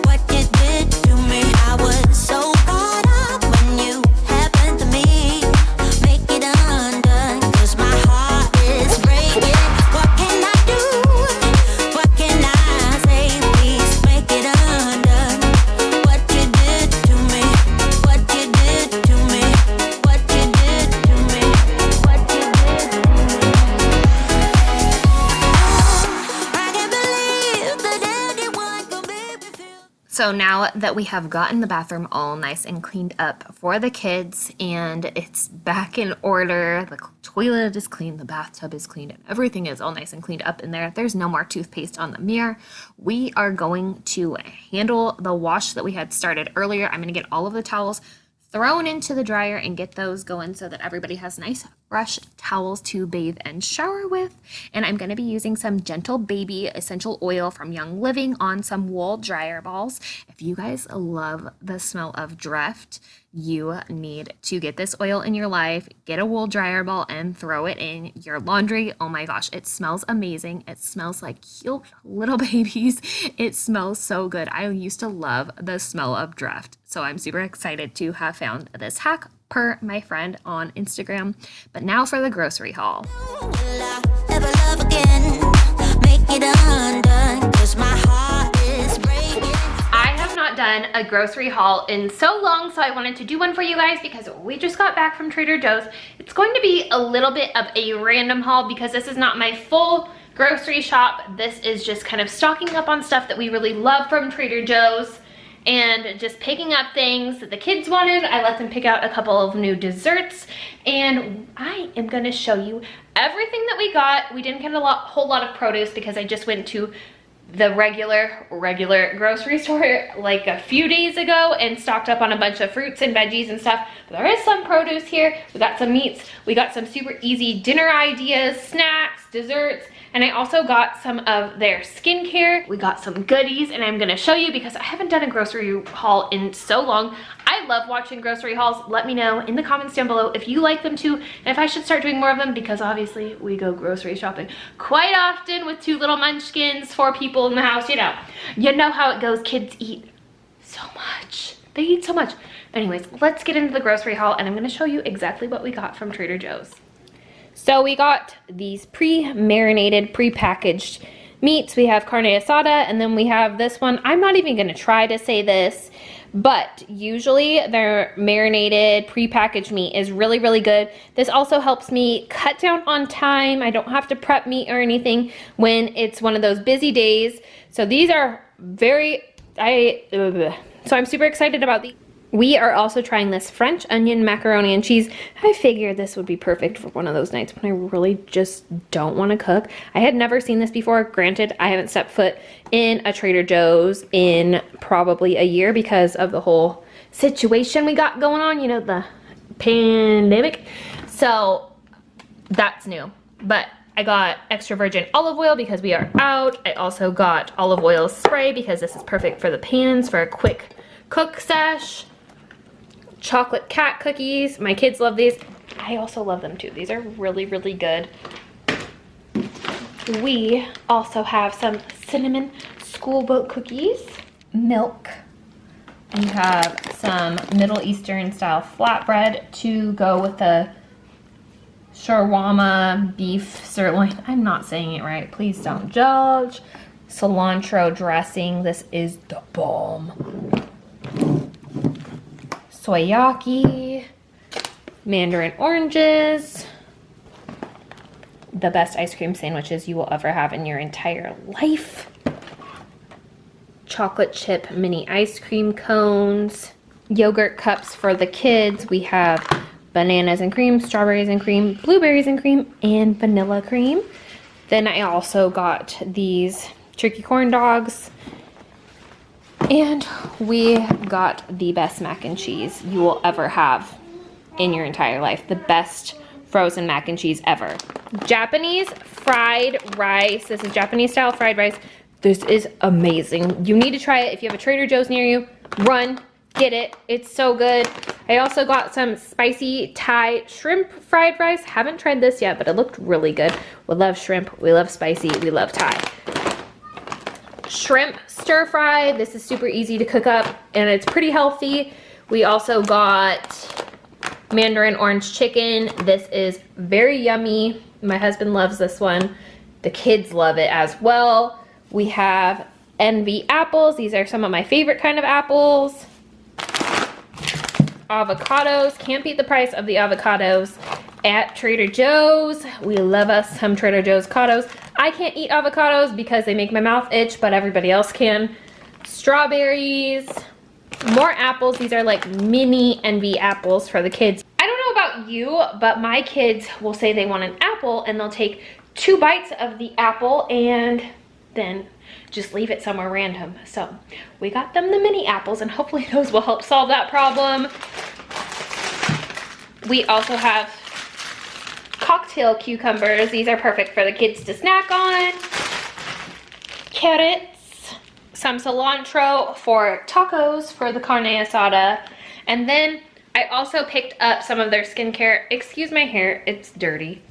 What you did to me, I was so caught up when you happened to me. Make it undone, 'cause my heart is breaking. What can I do? What can I say? Please make it undone. What you did to me, what you did to me, what you did to me, what you did to me. I can't believe that anyone could make me feel. So now that we have gotten the bathroom all nice and cleaned up for the kids, and it's back in order, the toilet is clean, the bathtub is cleaned, and everything is all nice and cleaned up in there. There's no more toothpaste on the mirror. We are going to handle the wash that we had started earlier. I'm going to get all of the towels thrown into the dryer and get those going so that everybody has nice fresh towels to bathe and shower with. And I'm going to be using some Gentle Baby essential oil from Young Living on some wool dryer balls. If you guys love the smell of Drift, you need to get this oil in your life, get a wool dryer ball and throw it in your laundry. Oh my gosh, it smells amazing. It smells like cute little babies. It smells so good. I used to love the smell of Drift. So I'm super excited to have found this hack per my friend on Instagram. But now for the grocery haul. Will I ever love again? Make it undone, 'cause my heart is breaking. I have not done a grocery haul in so long, so I wanted to do one for you guys because we just got back from Trader Joe's. It's going to be a little bit of a random haul because this is not my full grocery shop. This is just kind of stocking up on stuff that we really love from Trader Joe's and just picking up things that the kids wanted. I let them pick out a couple of new desserts, and I am going to show you everything that we got. We didn't get a whole lot of produce because I just went to the regular grocery store like a few days ago and stocked up on a bunch of fruits and veggies and stuff. But there is some produce here. We got some meats. We got some super easy dinner ideas, snacks, desserts, and I also got some of their skincare. We got some goodies, and I'm gonna show you because I haven't done a grocery haul in so long. I love watching grocery hauls. Let me know in the comments down below if you like them too, and if I should start doing more of them, because obviously we go grocery shopping quite often with 2 little munchkins, 4 people in the house, you know how it goes. Kids eat so much. They eat so much. Anyways, let's get into the grocery haul, and I'm gonna show you exactly what we got from Trader Joe's. So we got these pre-marinated, pre-packaged meats. We have carne asada, and then we have this one. I'm not even gonna try to say this, but usually their marinated, pre-packaged meat is really, really good. This also helps me cut down on time. I don't have to prep meat or anything when it's one of those busy days. So these are so I'm super excited about these. We are also trying this French onion macaroni and cheese. I figured this would be perfect for one of those nights when I really just don't want to cook. I had never seen this before. Granted, I haven't stepped foot in a Trader Joe's in probably a year because of the whole situation we got going on, you know, the pandemic. So that's new. But I got extra virgin olive oil because we are out. I also got olive oil spray because this is perfect for the pans for a quick cook sesh. Chocolate cat cookies. My kids love these. I also love them too. These are really, really good. We also have some cinnamon schoolboat cookies, milk. We have some Middle Eastern style flatbread to go with the shawarma beef sirloin. I'm not saying it right. Please don't judge. Cilantro dressing. This is the bomb. Soyaki, mandarin oranges, the best ice cream sandwiches you will ever have in your entire life, chocolate chip mini ice cream cones, yogurt cups for the kids. We have bananas and cream, strawberries and cream, blueberries and cream, and vanilla cream. Then I also got these turkey corn dogs. And we got the best mac and cheese you will ever have in your entire life. The best frozen mac and cheese ever. Japanese fried rice. This is Japanese style fried rice. This is amazing. You need to try it. If you have a Trader Joe's near you, run, get it. It's so good. I also got some spicy Thai shrimp fried rice. Haven't tried this yet, but it looked really good. We love shrimp. We love spicy. We love Thai. Shrimp stir fry. This is super easy to cook up and it's pretty healthy. We also got mandarin orange chicken. This is very yummy. My husband loves this one. The kids love it as well. We have Envy apples. These are some of my favorite kind of apples. Avocados. Can't beat the price of the avocados at Trader Joe's. We love us some Trader Joe's avocados. I can't eat avocados because they make my mouth itch, but everybody else can. Strawberries, more apples. These are like mini Envy apples for the kids. I don't know about you, but my kids will say they want an apple and they'll take 2 bites of the apple and then just leave it somewhere random. So we got them the mini apples and hopefully those will help solve that problem. We also have cocktail cucumbers. These are perfect for the kids to snack on. Carrots, some cilantro for tacos for the carne asada. And then I also picked up some of their skincare. Excuse my hair, it's dirty.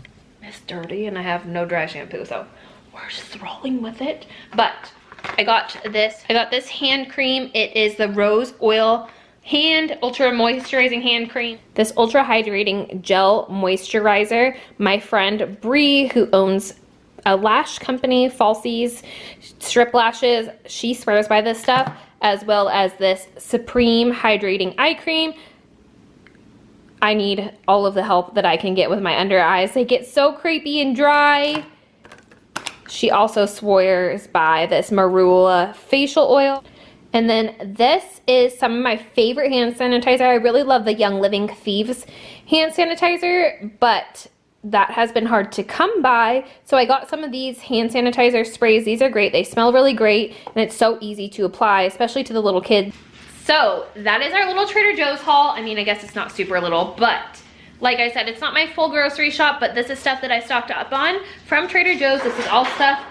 It's dirty and I have no dry shampoo, so we're just rolling with it. But I got this hand cream. It is the Rose Oil Ultra Moisturizing Hand Cream. This Ultra Hydrating Gel Moisturizer. My friend Bree, who owns a lash company, Falsies Strip Lashes, she swears by this stuff, as well as this Supreme Hydrating Eye Cream. I need all of the help that I can get with my under eyes. They get so crepey and dry. She also swears by this Marula facial oil. And then this is some of my favorite hand sanitizer. I really love the Young Living Thieves hand sanitizer, but that has been hard to come by. So I got some of these hand sanitizer sprays. These are great. They smell really great, and it's so easy to apply, especially to the little kids. So that is our little Trader Joe's haul. I mean, I guess it's not super little, but like I said, it's not my full grocery shop, but this is stuff that I stocked up on from Trader Joe's. This is all stuff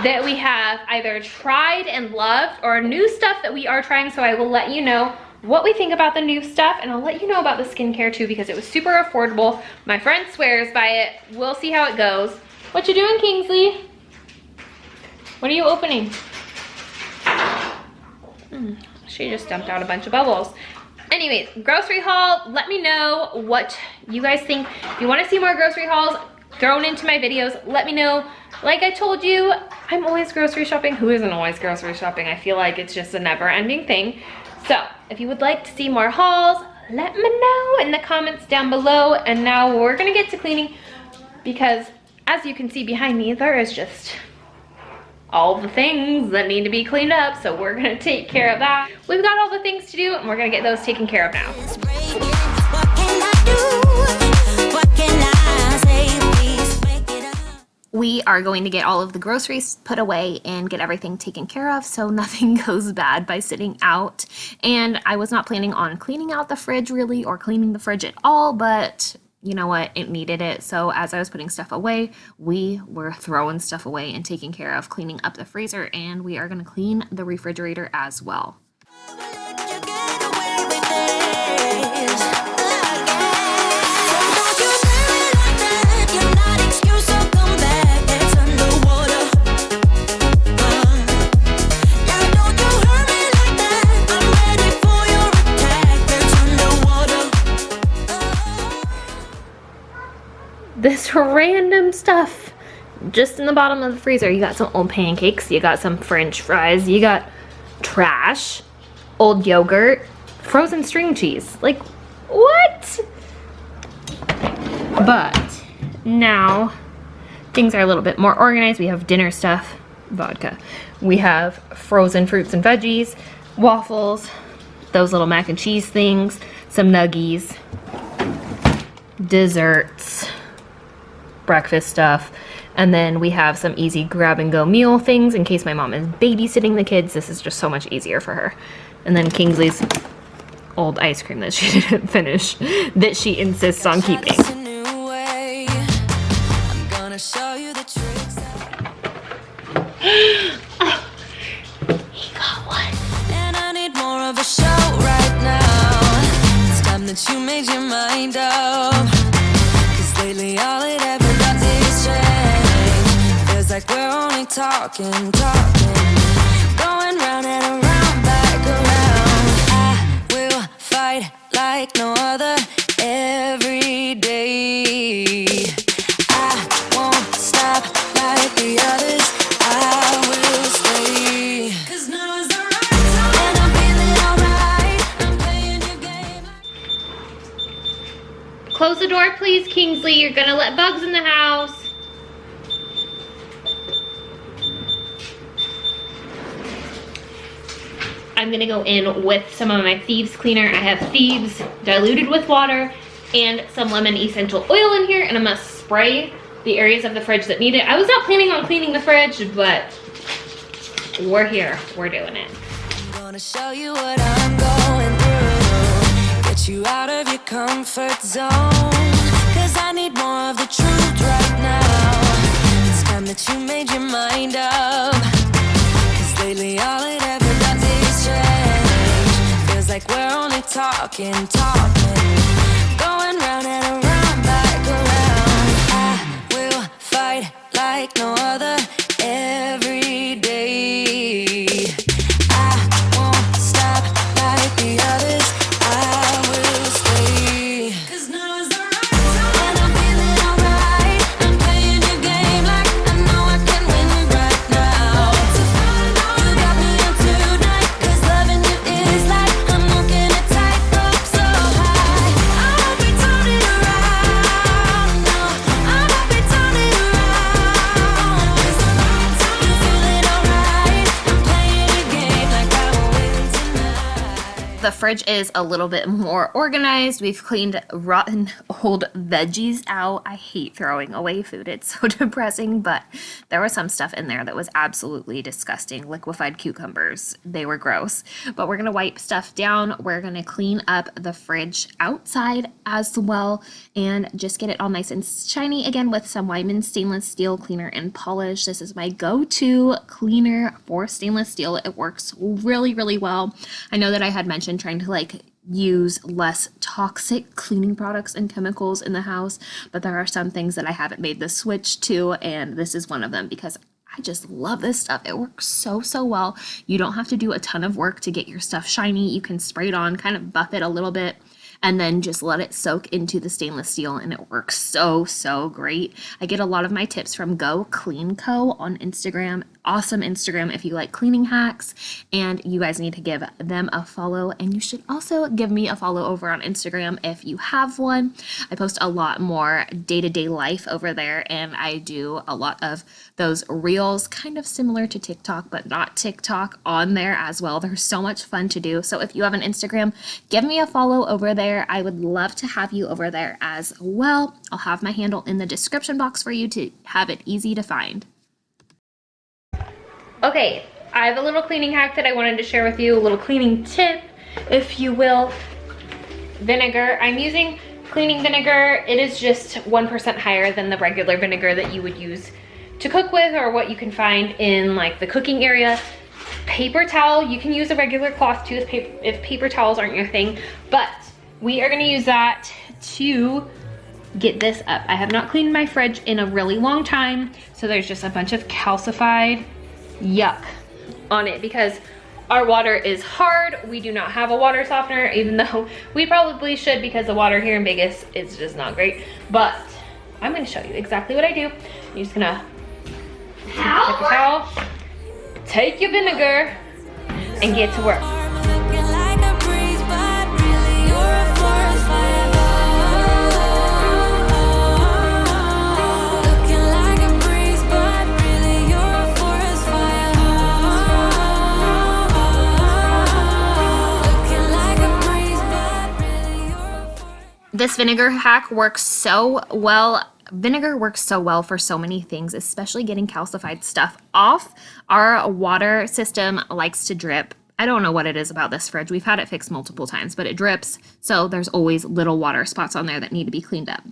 that we have either tried and loved or new stuff that we are trying. So I will let you know what we think about the new stuff, and I'll let you know about the skincare too, because it was super affordable. My friend swears by it. We'll see how it goes. What you doing, Kingsley? What are you opening? She just dumped out a bunch of bubbles. Anyways, grocery haul. Let me know what you guys think. If you want to see more grocery hauls thrown into my videos, let me know. Like I told you, I'm always grocery shopping. Who isn't always grocery shopping? I feel like it's just a never-ending thing. So if you would like to see more hauls, let me know in the comments down below. And now we're gonna get to cleaning, because as you can see behind me, there is just all the things that need to be cleaned up. So we're gonna take care of that. We've got all the things to do, and we're gonna get those taken care of now. We are going to get all of the groceries put away and get everything taken care of so nothing goes bad by sitting out. And I was not planning on cleaning out the fridge really, or cleaning the fridge at all, but you know what, it needed it. So as I was putting stuff away, we were throwing stuff away and taking care of cleaning up the freezer, and we are going to clean the refrigerator as well. This random stuff just in the bottom of the freezer. You got some old pancakes, you got some French fries, you got trash, old yogurt, frozen string cheese. Like, what? But now things are a little bit more organized. We have dinner stuff, vodka. We have frozen fruits and veggies, waffles, those little mac and cheese things, some nuggies, desserts, breakfast stuff, and then we have some easy grab and go meal things in case my mom is babysitting the kids. This is just so much easier for her. And then Kingsley's old ice cream that she didn't finish that she insists on keeping. Oh, he got one. And I need more of a show right now. It's time that you made your mind up. Lately all it ever does is change. Feels like we're only talking, going round and around, back around. I will fight like no other every day. I won't stop like the others. I will stay. 'Cause now is the right time, and I'm feeling alright. I'm playing your game. Close the door, please, Kingsley. You're gonna let bugs in the house. I'm gonna go in with some of my Thieves cleaner. I have Thieves diluted with water and some lemon essential oil in here, and I'm gonna spray the areas of the fridge that need it. I was not planning on cleaning the fridge, but we're here, we're doing it. I'm gonna show you what I'm going through. Get you out of your comfort zone, 'cause I need more of the truth. talking, going round and around, back around. I will fight like no other every day. I won't stop like the others. I will stay. 'Cause now is the right time. And I'm feeling alright. I'm playing your game like I know I can win right now. You got me up tonight. 'Cause loving you is like I'm walking a tightrope so high. I won't be turning around. No, I won't be turning around. 'Cause I'm feeling alright. I'm playing your game like I will win tonight. The fridge is a little bit more organized. We've cleaned rotten old veggies out. I hate throwing away food. It's so depressing, but there was some stuff in there that was absolutely disgusting. Liquefied cucumbers. They were gross. But we're going to wipe stuff down. We're going to clean up the fridge outside as well and just get it all nice and shiny again with some Wyman stainless steel cleaner and polish. This is my go-to cleaner for stainless steel. It works really, really well. I know that I had mentioned trying to use less toxic cleaning products and chemicals in the house, but there are some things that I haven't made the switch to, and this is one of them because I just love this stuff. It works so, so well. You don't have to do a ton of work to get your stuff shiny. You can spray it on, kind of buff it a little bit, and then just let it soak into the stainless steel, and it works so, so great. I get a lot of my tips from Go Clean Co. on Instagram. Awesome Instagram if you like cleaning hacks, and you guys need to give them a follow, and you should also give me a follow over on Instagram if you have one. I post a lot more day-to-day life over there, and I do a lot of those reels, kind of similar to TikTok, but not TikTok, on there as well. They're so much fun to do. So if you have an Instagram, give me a follow over there. I would love to have you over there as well. I'll have my handle in the description box for you to have it easy to find. Okay, I have a little cleaning hack that I wanted to share with you, a little cleaning tip, if you will. Vinegar. I'm using cleaning vinegar. It is just 1% higher than the regular vinegar that you would use to cook with, or what you can find in the cooking area. Paper towel, you can use a regular cloth too if paper towels aren't your thing, but we are gonna use that to get this up. I have not cleaned my fridge in a really long time, so there's just a bunch of calcified yuck on it because our water is hard. We do not have a water softener, even though we probably should, because the water here in Vegas is just not great. But I'm gonna show you exactly what I do. You're just gonna take your towel, take your vinegar, and get to work. Looking like a breeze, but really you're a forest fire. Looking like a breeze, but really you're a forest fire. Looking like a breeze, but really you're a forest. This vinegar hack works so well. Vinegar works so well for so many things, especially getting calcified stuff off. Our water system likes to drip. I don't know what it is about this fridge. We've had it fixed multiple times, but it drips. So there's always little water spots on there that need to be cleaned up.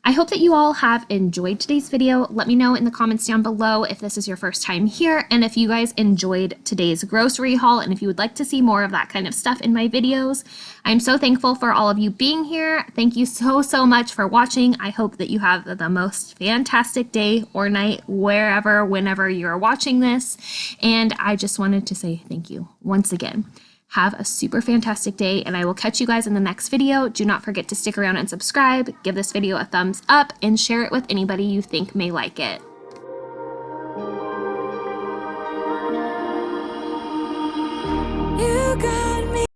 I hope that you all have enjoyed today's video. Let me know in the comments down below if this is your first time here, and if you guys enjoyed today's grocery haul, and if you would like to see more of that kind of stuff in my videos. I'm so thankful for all of you being here. Thank you so, so much for watching. I hope that you have the most fantastic day or night, wherever, whenever you're watching this. And I just wanted to say thank you once again. Have a super fantastic day, and I will catch you guys in the next video. Do not forget to stick around and subscribe, give this video a thumbs up, and share it with anybody you think may like it. You got